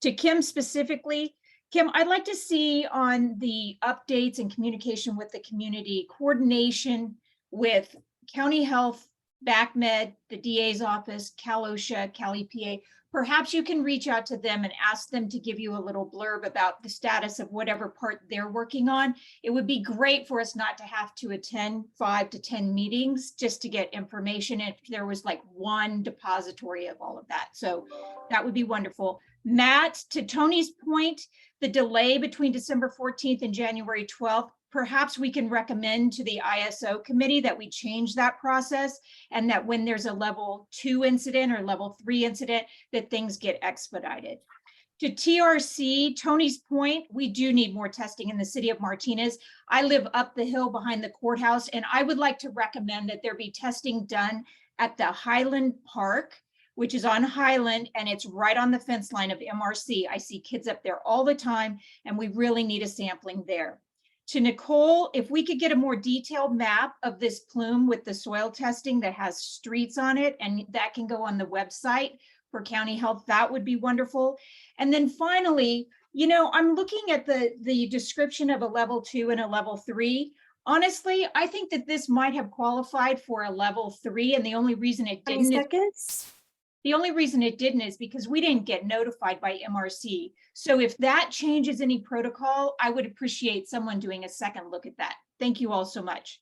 [SPEAKER 19] To Kim specifically, Kim, I'd like to see on the updates and communication with the community, coordination with County Health, BACMed, the DA's office, Cal OSHA, Cal EPA. Perhaps you can reach out to them and ask them to give you a little blurb about the status of whatever part they're working on. It would be great for us not to have to attend 5 to 10 meetings just to get information if there was like one depository of all of that. So that would be wonderful. Matt, to Tony's point, the delay between December 14th and January 12th, perhaps we can recommend to the ISO committee that we change that process and that when there's a level 2 incident or level 3 incident, that things get expedited. To TRC, Tony's point, we do need more testing in the city of Martinez. I live up the hill behind the courthouse, and I would like to recommend that there be testing done at the Highland Park, which is on Highland, and it's right on the fence line of MRC. I see kids up there all the time, and we really need a sampling there. To Nicole, if we could get a more detailed map of this plume with the soil testing that has streets on it, and that can go on the website for County Health, that would be wonderful. And then finally, I'm looking at the description of a level 2 and a level 3. Honestly, I think that this might have qualified for a level 3, and the only reason it didn't is because we didn't get notified by MRC. So if that changes any protocol, I would appreciate someone doing a second look at that. Thank you all so much.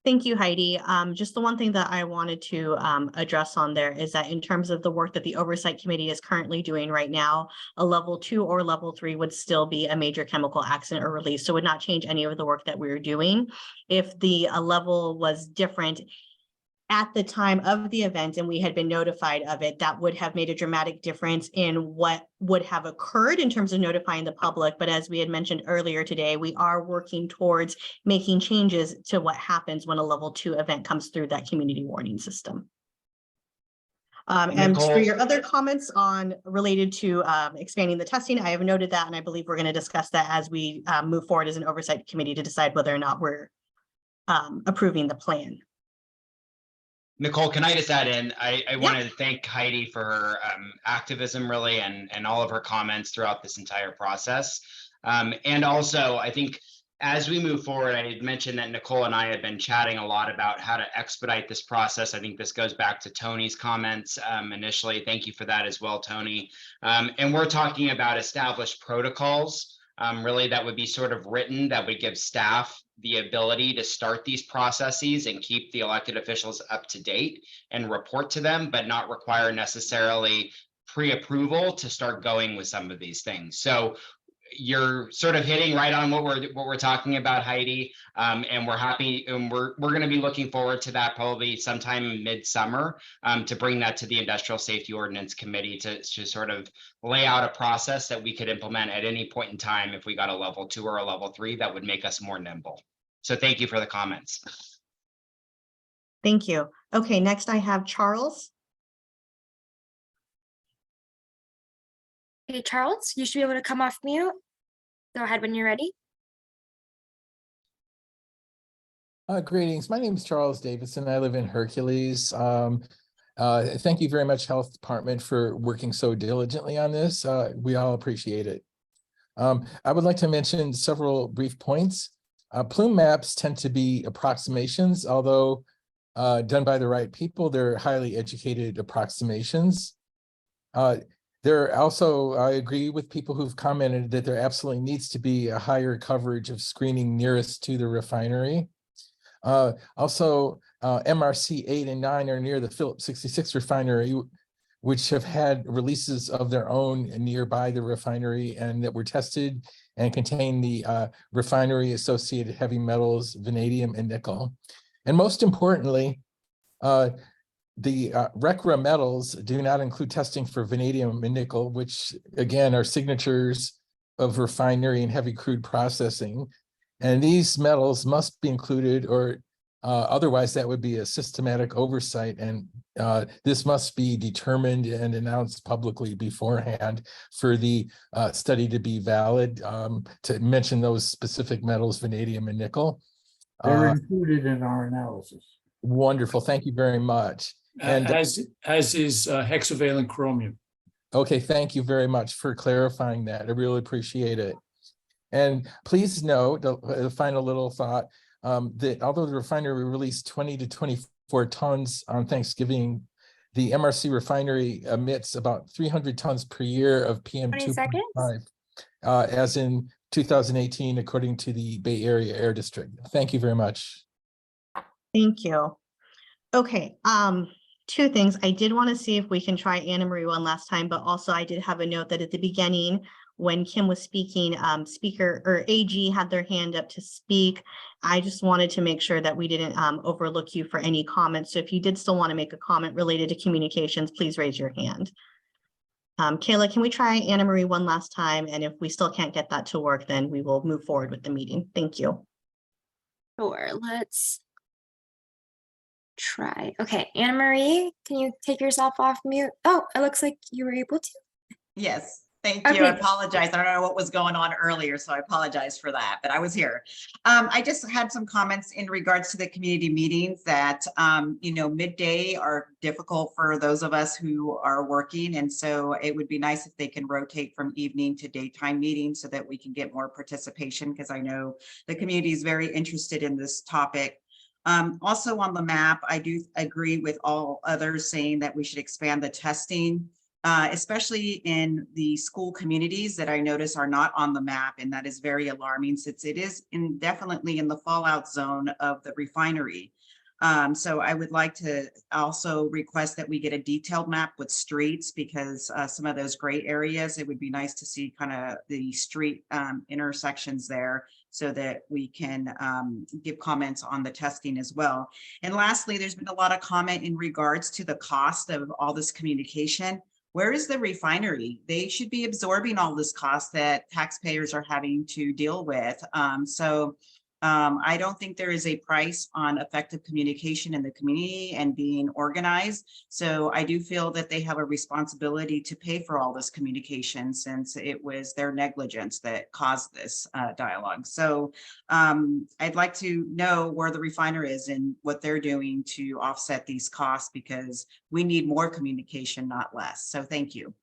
[SPEAKER 8] Thank you, Heidi. Just the one thing that I wanted to address on there is that in terms of the work that the Oversight Committee is currently doing right now, a level 2 or level 3 would still be a major chemical accident or release. So it would not change any of the work that we're doing. If the level was different, at the time of the event and we had been notified of it, that would have made a dramatic difference in what would have occurred in terms of notifying the public. But as we had mentioned earlier today, we are working towards making changes to what happens when a level 2 event comes through that community warning system. And for
[SPEAKER 3] Nicole?
[SPEAKER 8] your other comments on related to expanding the testing, I have noted that, and I believe we're going to discuss that as we move forward as an oversight committee to decide whether or not we're approving the plan.
[SPEAKER 3] Nicole, can I just add in? I want to thank Heidi for her activism, really, and all of her comments throughout this entire process. And also, I think as we move forward, I had mentioned that Nicole and I had been chatting a lot about how to expedite this process. I think this goes back to Tony's comments initially. Thank you for that as well, Tony. And we're talking about established protocols, really, that would be sort of written, that would give staff the ability to start these processes and keep the elected officials up to date and report to them, but not require necessarily pre-approval to start going with some of these things. So you're sort of hitting right on what we're talking about, Heidi, and we're happy, and we're going to be looking forward to that probably sometime midsummer to bring that to the Industrial Safety Ordinance Committee to sort of lay out a process that we could implement at any point in time if we got a level 2 or a level 3 that would make us more nimble. So thank you for the comments.
[SPEAKER 8] Thank you. Okay, next I have Charles.
[SPEAKER 15] Hey, Charles, you should be able to come off mute. Go ahead when you're ready.
[SPEAKER 20] Greetings. My name is Charles Davidson. I live in Hercules. Thank you very much, Health Department, for working so diligently on this. We all appreciate it. I would like to mention several brief points. Plume maps tend to be approximations, although done by the right people, they're highly educated approximations. There also, I agree with people who've commented that there absolutely needs to be a higher coverage of screening nearest to the refinery. Also, MRC 8 and 9 are near the Phillips 66 refinery, which have had releases of their own nearby the refinery and that were tested and contain the refinery associated heavy metals, vanadium and nickel. And most importantly, the RECRA metals do not include testing for vanadium and nickel, which again are signatures of refinery and heavy crude processing. And these metals must be included, or otherwise that would be a systematic oversight. And this must be determined and announced publicly beforehand for the study to be valid, to mention those specific metals, vanadium and nickel.
[SPEAKER 11] They're included in our analysis.
[SPEAKER 20] Wonderful. Thank you very much.
[SPEAKER 10] And as is hexavalent chromium.
[SPEAKER 20] Okay, thank you very much for clarifying that. I really appreciate it. And please note, the final little thought, that although the refinery released 20 to 24 tons on Thanksgiving, the MRC refinery emits about 300 tons per year of PM 2.5, as in 2018, according to the Bay Area Air District. Thank you very much.
[SPEAKER 8] Thank you. Okay, two things. I did want to see if we can try Anna Marie one last time, but also I did have a note that at the beginning, when Kim was speaking, speaker or AG had their hand up to speak. I just wanted to make sure that we didn't overlook you for any comments. So if you did still want to make a comment related to communications, please raise your hand. Kayla, can we try Anna Marie one last time? And if we still can't get that to work, then we will move forward with the meeting. Thank you.
[SPEAKER 15] Sure, let's try. Okay, Anna Marie, can you take yourself off mute? Oh, it looks like you were able to.
[SPEAKER 21] Yes, thank you. I apologize. I don't know what was going on earlier, so I apologize for that, but I was here. I just had some comments in regards to the community meetings that, you know, midday are difficult for those of us who are working. And so it would be nice if they can rotate from evening to daytime meetings so that we can get more participation, because I know the community is very interested in this topic. Also on the map, I do agree with all others saying that we should expand the testing, especially in the school communities that I notice are not on the map. And that is very alarming since it is definitely in the fallout zone of the refinery. So I would like to also request that we get a detailed map with streets, because some of those gray areas, it would be nice to see kind of the street intersections there, so that we can give comments on the testing as well. And lastly, there's been a lot of comment in regards to the cost of all this communication. Where is the refinery? They should be absorbing all this cost that taxpayers are having to deal with. I don't think there is a price on effective communication in the community and being organized. So I do feel that they have a responsibility to pay for all this communication, since it was their negligence that caused this dialogue. So I'd like to know where the refiner is and what they're doing to offset these costs, because we need more communication, not less. So thank you.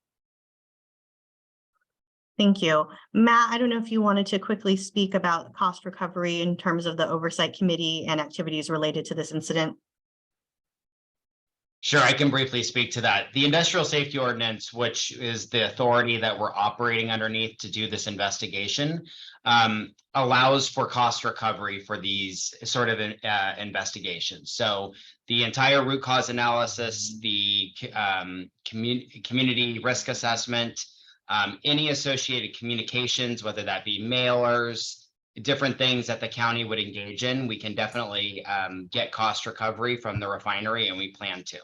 [SPEAKER 8] Thank you. Matt, I don't know if you wanted to quickly speak about cost recovery in terms of the Oversight Committee and activities related to this incident.
[SPEAKER 3] Sure, I can briefly speak to that. The Industrial Safety Ordinance, which is the authority that we're operating underneath to do this investigation, allows for cost recovery for these sort of investigations. So the entire root cause analysis, the community risk assessment, any associated communications, whether that be mailers, different things that the county would engage in, we can definitely get cost recovery from the refinery, and we plan to.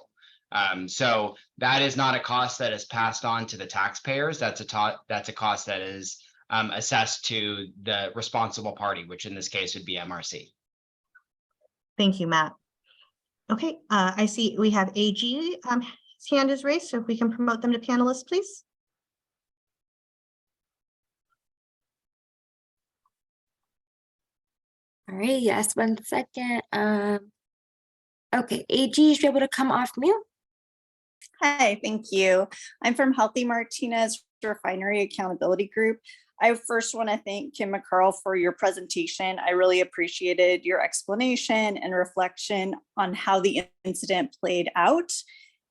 [SPEAKER 3] So that is not a cost that is passed on to the taxpayers. That's a cost that is assessed to the responsible party, which in this case would be MRC.
[SPEAKER 8] Thank you, Matt. Okay, I see we have AG. His hand is raised, so if we can promote them to panelists, please.
[SPEAKER 15] All right, yes, 1 second. Okay, AG, you should be able to come off mute.
[SPEAKER 6] Hi, thank you. I'm from Healthy Martinez Refinery Accountability Group. I first want to thank Kim McCarl for your presentation. I really appreciated your explanation and reflection on how the incident played out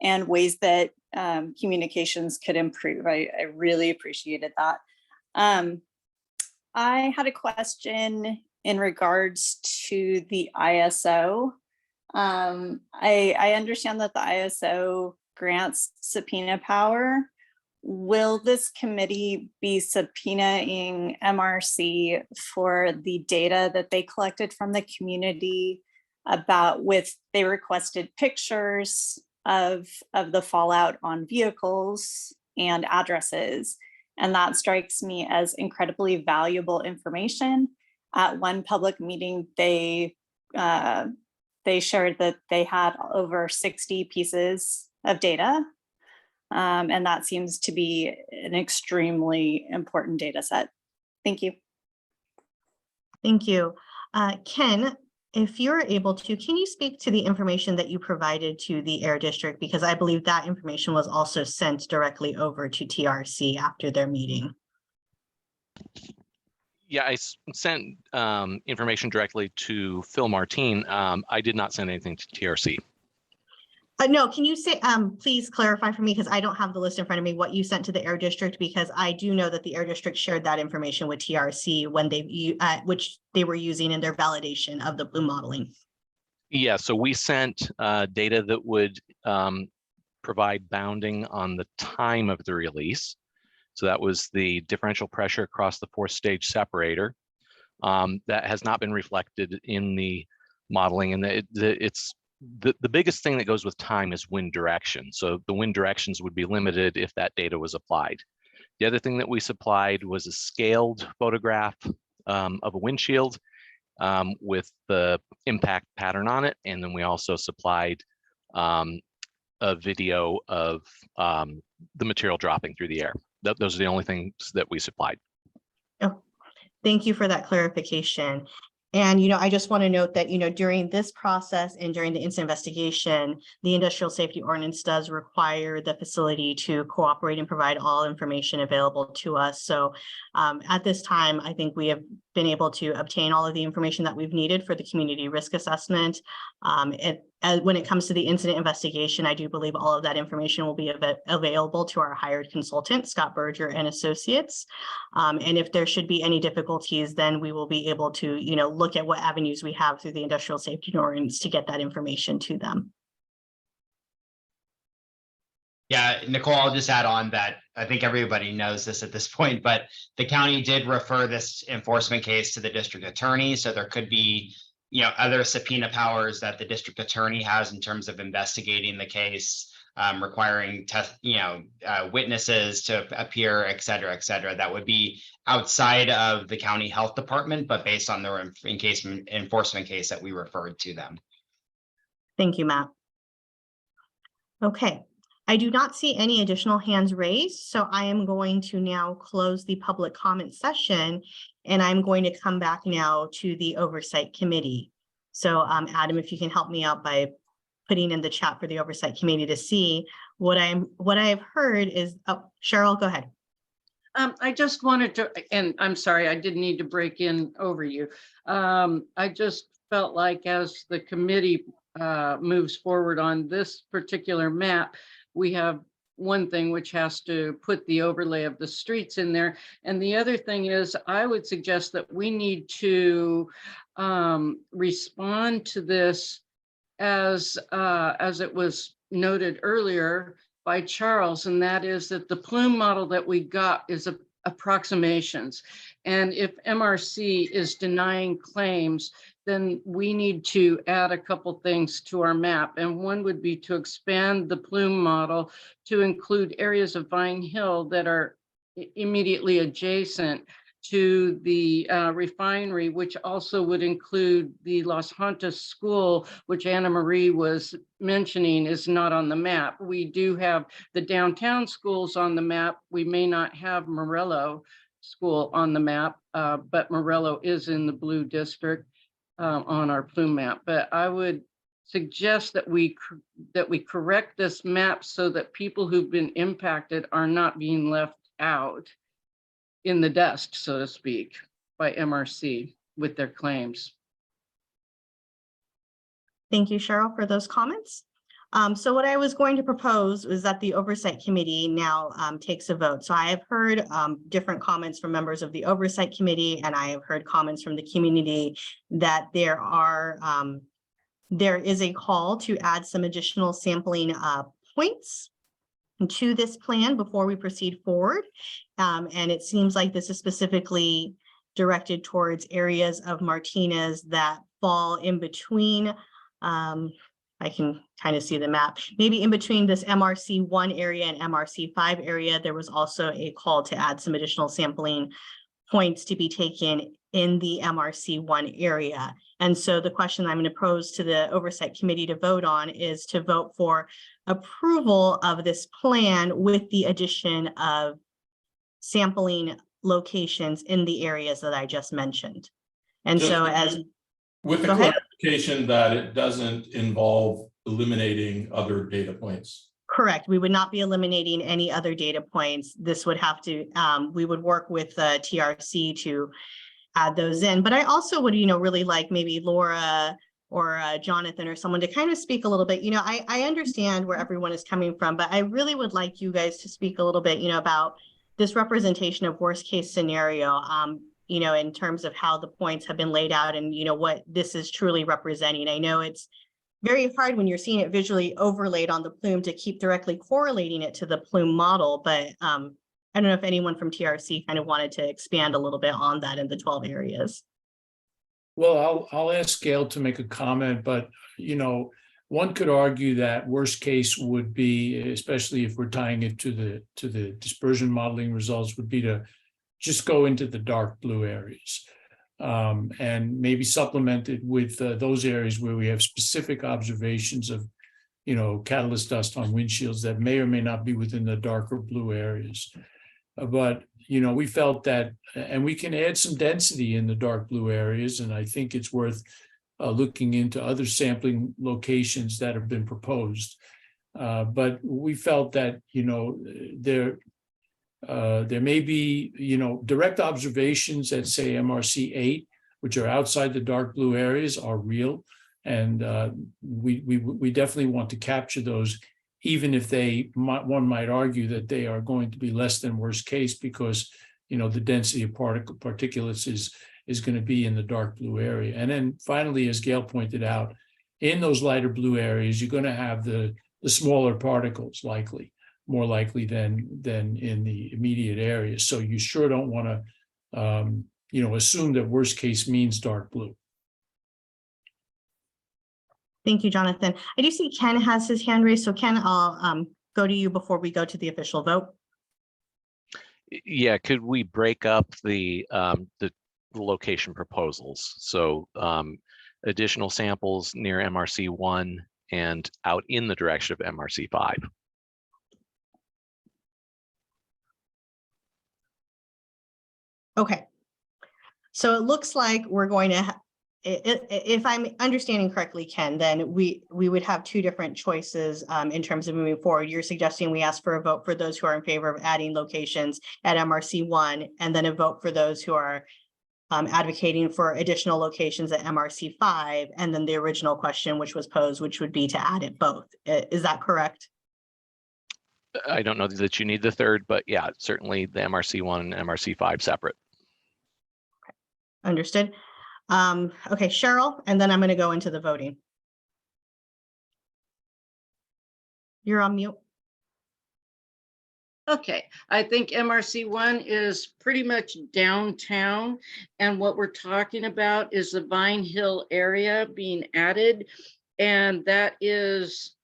[SPEAKER 6] and ways that communications could improve. I really appreciated that. I had a question in regards to the ISO. I understand that the ISO grants subpoena power. Will this committee be subpoenaing MRC for the data that they collected from the community they requested pictures of the fallout on vehicles and addresses? And that strikes me as incredibly valuable information. At one public meeting, they shared that they had over 60 pieces of data. And that seems to be an extremely important data set. Thank you.
[SPEAKER 8] Thank you. Ken, if you're able to, can you speak to the information that you provided to the Air District? Because I believe that information was also sent directly over to TRC after their meeting.
[SPEAKER 22] Yeah, I sent information directly to Phil Martine. I did not send anything to TRC.
[SPEAKER 8] No, can you say, please clarify for me, because I don't have the list in front of me, what you sent to the Air District, because I do know that the Air District shared that information with TRC when which they were using in their validation of the plume modeling.
[SPEAKER 22] Yeah, so we sent data that would provide bounding on the time of the release. So that was the differential pressure across the 4-stage separator. That has not been reflected in the modeling, and it's the biggest thing that goes with time is wind direction. So the wind directions would be limited if that data was applied. The other thing that we supplied was a scaled photograph of a windshield with the impact pattern on it. And then we also supplied a video of the material dropping through the air. Those are the only things that we supplied.
[SPEAKER 8] Oh, thank you for that clarification. And, I just want to note that, during this process and during the incident investigation, the Industrial Safety Ordinance does require the facility to cooperate and provide all information available to us. So at this time, I think we have been able to obtain all of the information that we've needed for the community risk assessment. when it comes to the incident investigation, I do believe all of that information will be available to our hired consultant, Scott Berger and Associates. And if there should be any difficulties, then we will be able to, look at what avenues we have through the industrial safety ordinance to get that information to them.
[SPEAKER 3] Yeah, Nicole, I'll just add on that I think everybody knows this at this point, but the county did refer this enforcement case to the district attorney. So there could be, other subpoena powers that the district attorney has in terms of investigating the case, requiring witnesses to appear, et cetera, that would be outside of the county health department, but based on their enforcement case that we referred to them.
[SPEAKER 8] Thank you, Matt. Okay. I do not see any additional hands raised, so I am going to now close the public comment session, and I'm going to come back now to the Oversight Committee. So Adam, if you can help me out by putting in the chat for the Oversight Committee to see what I've heard is, oh, Cheryl, go ahead.
[SPEAKER 4] I just wanted to, and I'm sorry, I didn't need to break in over you. I just felt like as the committee moves forward on this particular map, we have one thing which has to put the overlay of the streets in there. And the other thing is, I would suggest that we need to respond to this as it was noted earlier by Charles, and that is that the plume model that we got is approximations. And if MRC is denying claims, then we need to add a couple things to our map. And one would be to expand the plume model to include areas of Vine Hill that are immediately adjacent to the refinery, which also would include the Los Hontas School, which Anna Marie was mentioning is not on the map. We do have the downtown schools on the map. We may not have Morello School on the map, but Morello is in the blue district on our plume map. But I would suggest that we correct this map so that people who've been impacted are not being left out in the dust, so to speak, by MRC with their claims.
[SPEAKER 8] Thank you, Cheryl, for those comments. So what I was going to propose is that the Oversight Committee now takes a vote. So I have heard different comments from members of the Oversight Committee, and I have heard comments from the community that there is a call to add some additional sampling points to this plan before we proceed forward. And it seems like this is specifically directed towards areas of Martinez that fall in between. I can kind of see the map, maybe in between this MRC 1 area and MRC 5 area. There was also a call to add some additional sampling points to be taken in the MRC 1 area. And so the question I'm going to pose to the Oversight Committee to vote on is to vote for approval of this plan with the addition of sampling locations in the areas that I just mentioned. And
[SPEAKER 5] Just
[SPEAKER 8] so as
[SPEAKER 5] with the
[SPEAKER 8] go ahead.
[SPEAKER 5] clarification that it doesn't involve eliminating other data points.
[SPEAKER 8] Correct. We would not be eliminating any other data points. This would have to, we would work with TRC to add those in. But I also would, really like maybe Laura or Jonathan or someone to kind of speak a little bit. I understand where everyone is coming from, but I really would like you guys to speak a little bit, about this representation of worst case scenario, in terms of how the points have been laid out and, what this is truly representing. I know it's very hard when you're seeing it visually overlaid on the plume to keep directly correlating it to the plume model, but I don't know if anyone from TRC kind of wanted to expand a little bit on that in the 12 areas.
[SPEAKER 10] Well, I'll ask Gail to make a comment, but one could argue that worst case would be, especially if we're tying it to the dispersion modeling results, would be to just go into the dark blue areas and maybe supplement it with those areas where we have specific observations of, catalyst dust on windshields that may or may not be within the darker blue areas. But, we felt that, and we can add some density in the dark blue areas, and I think it's worth looking into other sampling locations that have been proposed. But we felt that, there may be, direct observations at, say, MRC 8, which are outside the dark blue areas, are real. And we definitely want to capture those, even if one might argue that they are going to be less than worst case, because the density of particulates is going to be in the dark blue area. And then finally, as Gail pointed out, in those lighter blue areas, you're going to have the smaller particles more likely than in the immediate areas. So you sure don't want to assume that worst case means dark blue.
[SPEAKER 8] Thank you, Jonathan. I do see Ken has his hand raised. So Ken, I'll go to you before we go to the official vote.
[SPEAKER 22] Yeah, could we break up the location proposals? So additional samples near MRC 1 and out in the direction of MRC 5.
[SPEAKER 8] Okay. So it looks like we're going to, if I'm understanding correctly, Ken, then we would have two different choices in terms of moving forward. You're suggesting we ask for a vote for those who are in favor of adding locations at MRC 1, and then a vote for those who are advocating for additional locations at MRC 5, and then the original question which was posed, which would be to add it both. Is that correct?
[SPEAKER 22] I don't know that you need the third, but yeah, certainly the MRC 1 and MRC 5 separate.
[SPEAKER 8] Okay. Understood. Okay, Cheryl, and then I'm going to go into the voting. You're on mute.
[SPEAKER 4] Okay, I think MRC 1 is pretty much downtown, and what we're talking about is the Vine Hill area being added, and that is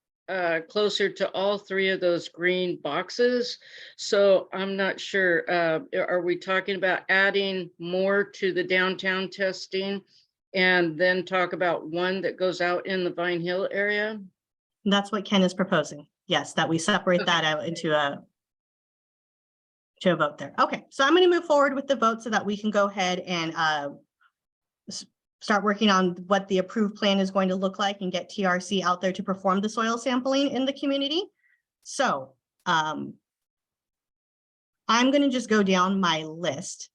[SPEAKER 4] closer to all three of those green boxes. So I'm not sure, are we talking about adding more to the downtown testing and then talk about one that goes out in the Vine Hill area?
[SPEAKER 8] That's what Ken is proposing. Yes, that we separate that out into a vote there. Okay, so I'm going to move forward with the vote so that we can go ahead and start working on what the approved plan is going to look like and get TRC out there to perform the soil sampling in the community. So I'm going to just go down my list.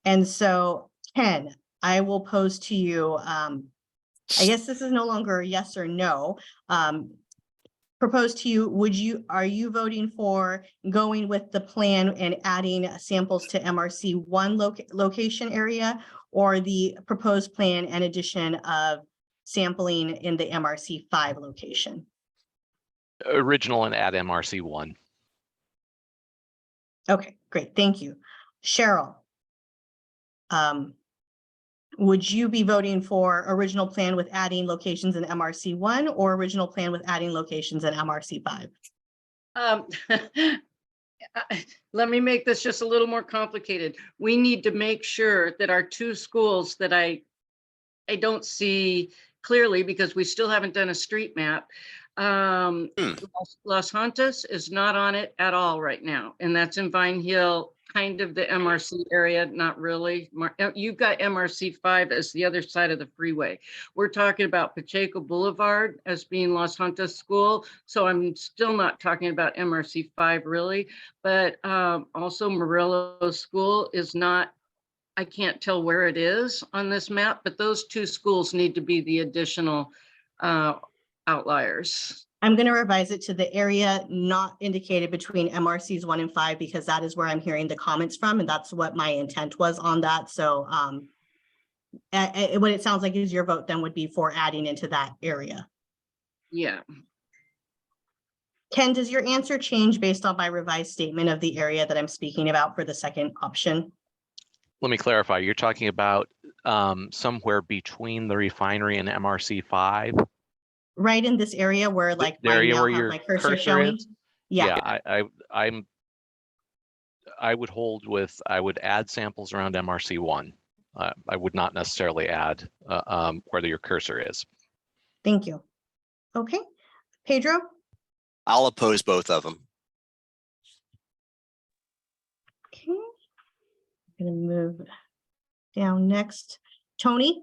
[SPEAKER 8] And so Ken, I will pose to you, I guess this is no longer a yes or no. Propose to you, are you voting for going with the plan and adding samples to MRC 1 location area, or the proposed plan and addition of sampling in the MRC 5 location?
[SPEAKER 22] Original and add MRC 1.
[SPEAKER 8] Okay, great, thank you. Cheryl, would you be voting for original plan with adding locations in MRC 1 or original plan with adding locations in MRC 5?
[SPEAKER 4] Let me make this just a little more complicated. We need to make sure that our two schools that I don't see clearly because we still haven't done a street map. Los Hontas is not on it at all right now, and that's in Vine Hill, kind of the MRC area, not really. You've got MRC 5 as the other side of the freeway. We're talking about Pacheco Boulevard as being Los Hontas School, so I'm still not talking about MRC 5 really, but also Murillo School is not, I can't tell where it is on this map, but those two schools need to be the additional outliers.
[SPEAKER 8] I'm going to revise it to the area not indicated between MRCs 1 and 5, because that is where I'm hearing the comments from, and that's what my intent was on that. So what it sounds like is your vote then would be for adding into that area.
[SPEAKER 4] Yeah.
[SPEAKER 8] Ken, does your answer change based on my revised statement of the area that I'm speaking about for the second option?
[SPEAKER 22] Let me clarify. You're talking about somewhere between the refinery and MRC 5?
[SPEAKER 8] Right in this area where like
[SPEAKER 22] the area where
[SPEAKER 8] have
[SPEAKER 22] your
[SPEAKER 8] my cursor showing.
[SPEAKER 22] is?
[SPEAKER 8] Yeah.
[SPEAKER 22] I would add samples around MRC 1. I would not necessarily add where your cursor is.
[SPEAKER 8] Thank you. Okay, Pedro?
[SPEAKER 1] I'll oppose both of them.
[SPEAKER 8] Okay, I'm gonna move down next. Tony?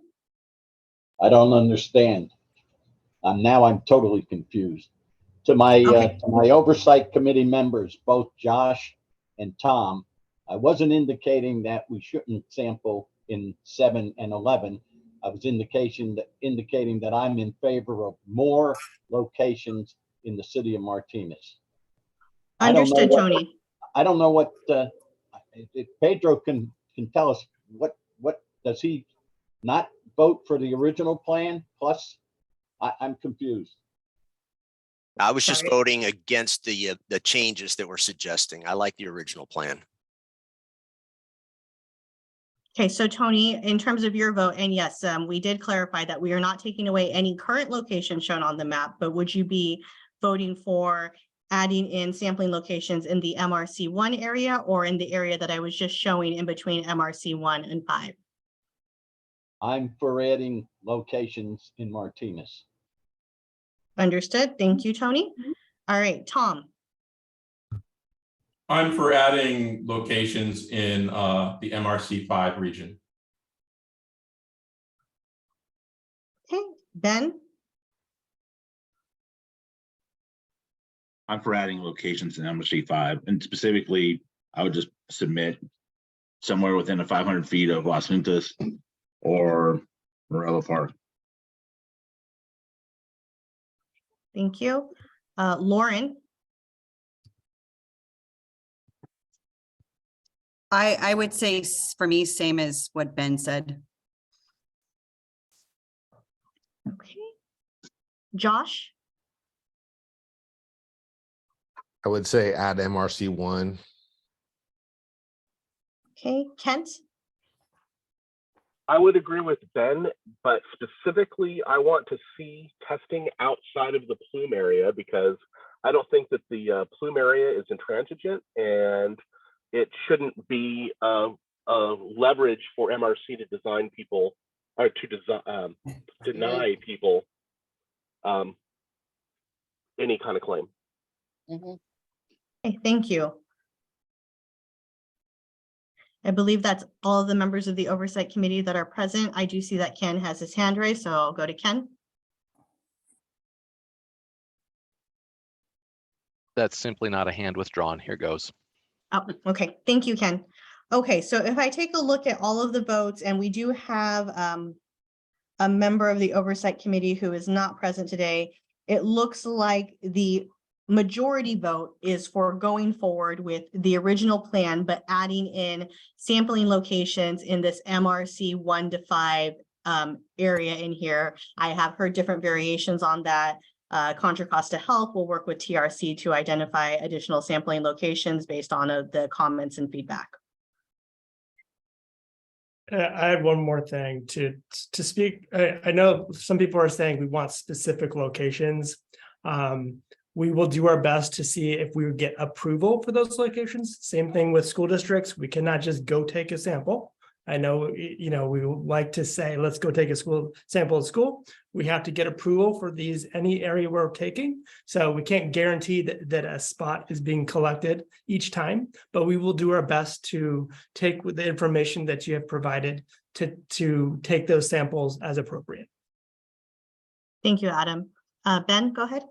[SPEAKER 7] I don't understand. Now I'm totally confused. To my oversight committee members, both Josh and Tom, I wasn't indicating that we shouldn't sample in 7 and 11. I was indicating that I'm in favor of more locations in the city of Martinez.
[SPEAKER 8] Understood, Tony.
[SPEAKER 7] I don't know what, if Pedro can tell us what does he not vote for the original plan? Plus, I'm confused.
[SPEAKER 1] I was just
[SPEAKER 8] Sorry.
[SPEAKER 1] voting against the changes that we're suggesting. I like the original plan.
[SPEAKER 8] Okay, so Tony, in terms of your vote, and yes, we did clarify that we are not taking away any current location shown on the map, but would you be voting for adding in sampling locations in the MRC1 area or in the area that I was just showing in between MRC1 and 5?
[SPEAKER 7] I'm for adding locations in Martinez.
[SPEAKER 8] Understood. Thank you, Tony. All right, Tom.
[SPEAKER 5] I'm for adding locations in the MRC5 region.
[SPEAKER 8] Okay, Ben.
[SPEAKER 9] I'm for adding locations in MRC5, and specifically, I would just submit somewhere within 500 feet of Las Juntas or Morello Park.
[SPEAKER 8] Thank you. Lauren.
[SPEAKER 14] I would say for me, same as what Ben said.
[SPEAKER 8] Okay. Josh.
[SPEAKER 2] I would say add MRC1.
[SPEAKER 8] Okay, Kent.
[SPEAKER 23] I would agree with Ben, but specifically, I want to see testing outside of the plume area because I don't think that the plume area is intransigent and it shouldn't be a leverage for MRC to design people or to deny people any kind of claim.
[SPEAKER 8] Okay, thank you. I believe that's all of the members of the Oversight Committee that are present. I do see that Ken has his hand raised, so I'll go to Ken.
[SPEAKER 22] That's simply not a hand withdrawn. Here goes.
[SPEAKER 8] Oh, okay. Thank you, Ken. Okay, so if I take a look at all of the votes, and we do have a member of the Oversight Committee who is not present today, it looks like the majority vote is for going forward with the original plan, but adding in sampling locations in this MRC 1 to 5 area in here. I have heard different variations on that. Contra Costa Health will work with TRC to identify additional sampling locations based on the comments and feedback.
[SPEAKER 13] I had one more thing to speak. I know some people are saying we want specific locations. We will do our best to see if we would get approval for those locations. Same thing with school districts. We cannot just go take a sample. I know, we would like to say, let's go take a sample at school. We have to get approval for any area we're taking. So we can't guarantee that a spot is being collected each time, but we will do our best to take with the information that you have provided to take those samples as appropriate.
[SPEAKER 8] Thank you, Adam. Ben, go ahead.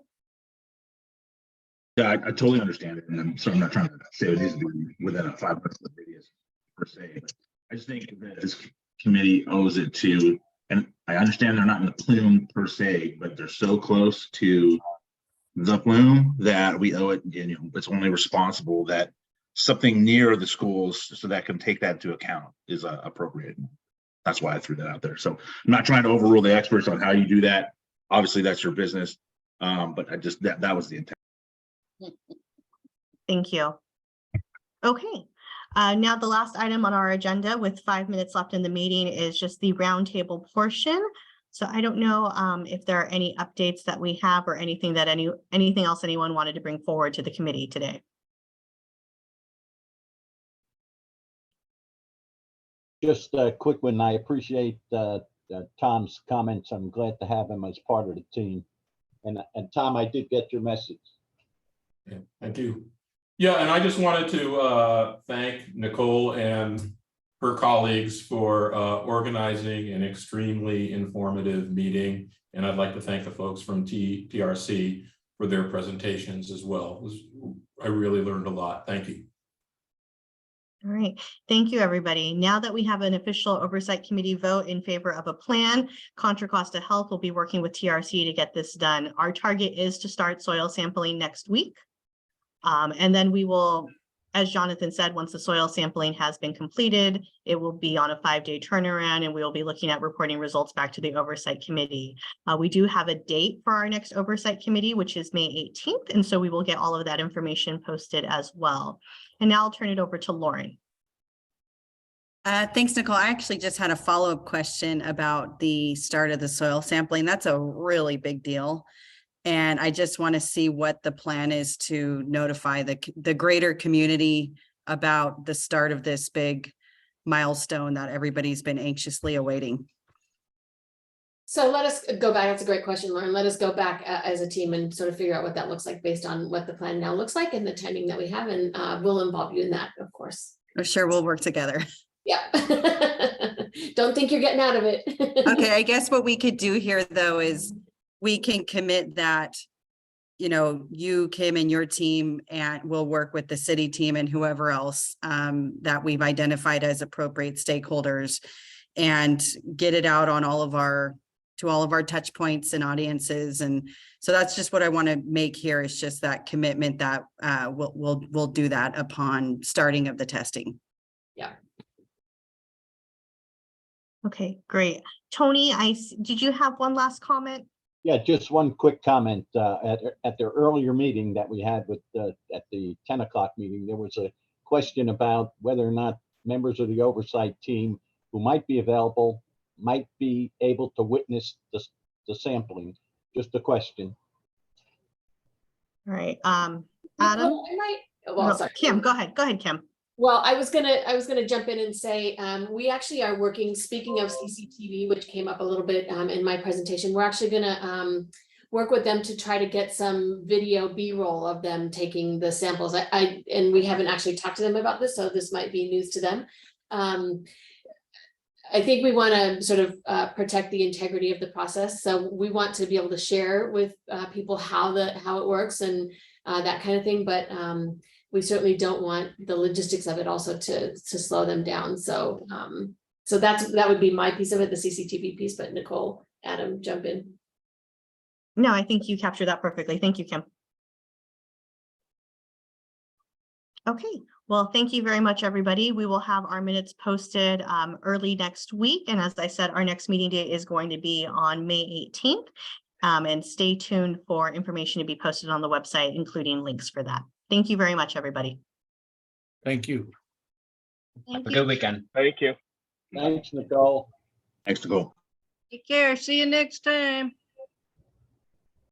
[SPEAKER 9] Yeah, I totally understand it, and I'm not trying to say it needs to be within a 5 foot radius per se, but I just think that this committee owes it to, and I understand they're not in the plume per se, but they're so close to the plume that we owe it, and it's only responsible that something near the schools so that can take that into account is appropriate. That's why I threw that out there. So I'm not trying to overrule the experts on how you do that. Obviously, that's your business, but I just that was the intent.
[SPEAKER 8] Thank you. Okay. Now the last item on our agenda with 5 minutes left in the meeting is just the roundtable portion. So I don't know if there are any updates that we have or anything else anyone wanted to bring forward to the committee today.
[SPEAKER 7] Just a quick one. I appreciate Tom's comments. I'm glad to have him as part of the team. And Tom, I did get your message.
[SPEAKER 5] Yeah, thank you. Yeah, and I just wanted to thank Nicole and her colleagues for organizing an extremely informative meeting. And I'd like to thank the folks from TRC for their presentations as well. I really learned a lot. Thank you.
[SPEAKER 8] All right, thank you, everybody. Now that we have an official oversight committee vote in favor of a plan, Contra Costa Health will be working with TRC to get this done. Our target is to start soil sampling next week. And then we will, as Jonathan said, once the soil sampling has been completed, it will be on a 5-day turnaround, and we will be looking at reporting results back to the oversight committee. We do have a date for our next oversight committee, which is May 18th. And so we will get all of that information posted as well. And now I'll turn it over to Lauren.
[SPEAKER 14] Thanks, Nicole. I actually just had a follow-up question about the start of the soil sampling. That's a really big deal. And I just want to see what the plan is to notify the greater community about the start of this big milestone that everybody's been anxiously awaiting.
[SPEAKER 12] So let us go back. That's a great question, Lauren. Let us go back as a team and sort of figure out what that looks like based on what the plan now looks like and the timing that we have. And we'll involve you in that, of course.
[SPEAKER 14] I'm sure we'll work together.
[SPEAKER 12] Yeah. Don't think you're getting out of it.
[SPEAKER 14] Okay, I guess what we could do here, though, is we can commit that, you know, you, Kim, and your team, and we'll work with the city team and whoever else that we've identified as appropriate stakeholders, and get it out on all of our touch points and audiences. And so that's just what I want to make here, is just that commitment that we'll do that upon starting of the testing.
[SPEAKER 12] Yeah.
[SPEAKER 8] Okay, great. Tony, did you have one last comment?
[SPEAKER 7] Yeah, just one quick comment. At the earlier meeting that we had with at the 10 o'clock meeting, there was a question about whether or not members of the oversight team who might be available might be able to witness the sampling. Just a question.
[SPEAKER 8] All right, Adam.
[SPEAKER 12] Sorry.
[SPEAKER 8] Kim, go ahead. Go ahead, Kim.
[SPEAKER 12] Well, I was gonna jump in and say, we actually are working, speaking of CCTV, which came up a little bit in my presentation, we're actually gonna work with them to try to get some video B-roll of them taking the samples. And we haven't actually talked to them about this, so this might be news to them. I think we want to sort of protect the integrity of the process. So we want to be able to share with people how it works and that kind of thing. But we certainly don't want the logistics of it also to slow them down. So so that would be my piece of it, the CCTV piece. But Nicole, Adam, jump in.
[SPEAKER 8] No, I think you captured that perfectly. Thank you, Kim. Okay, well, thank you very much, everybody. We will have our minutes posted early next week. And as I said, our next meeting date is going to be on May 18th. And stay tuned for information to be posted on the website, including links for that. Thank you very much, everybody.
[SPEAKER 10] Thank you.
[SPEAKER 3] Have a good weekend.
[SPEAKER 23] Thank you.
[SPEAKER 7] Thanks, Nicole.
[SPEAKER 9] Thanks, Nicole.
[SPEAKER 4] Take care. See you next time.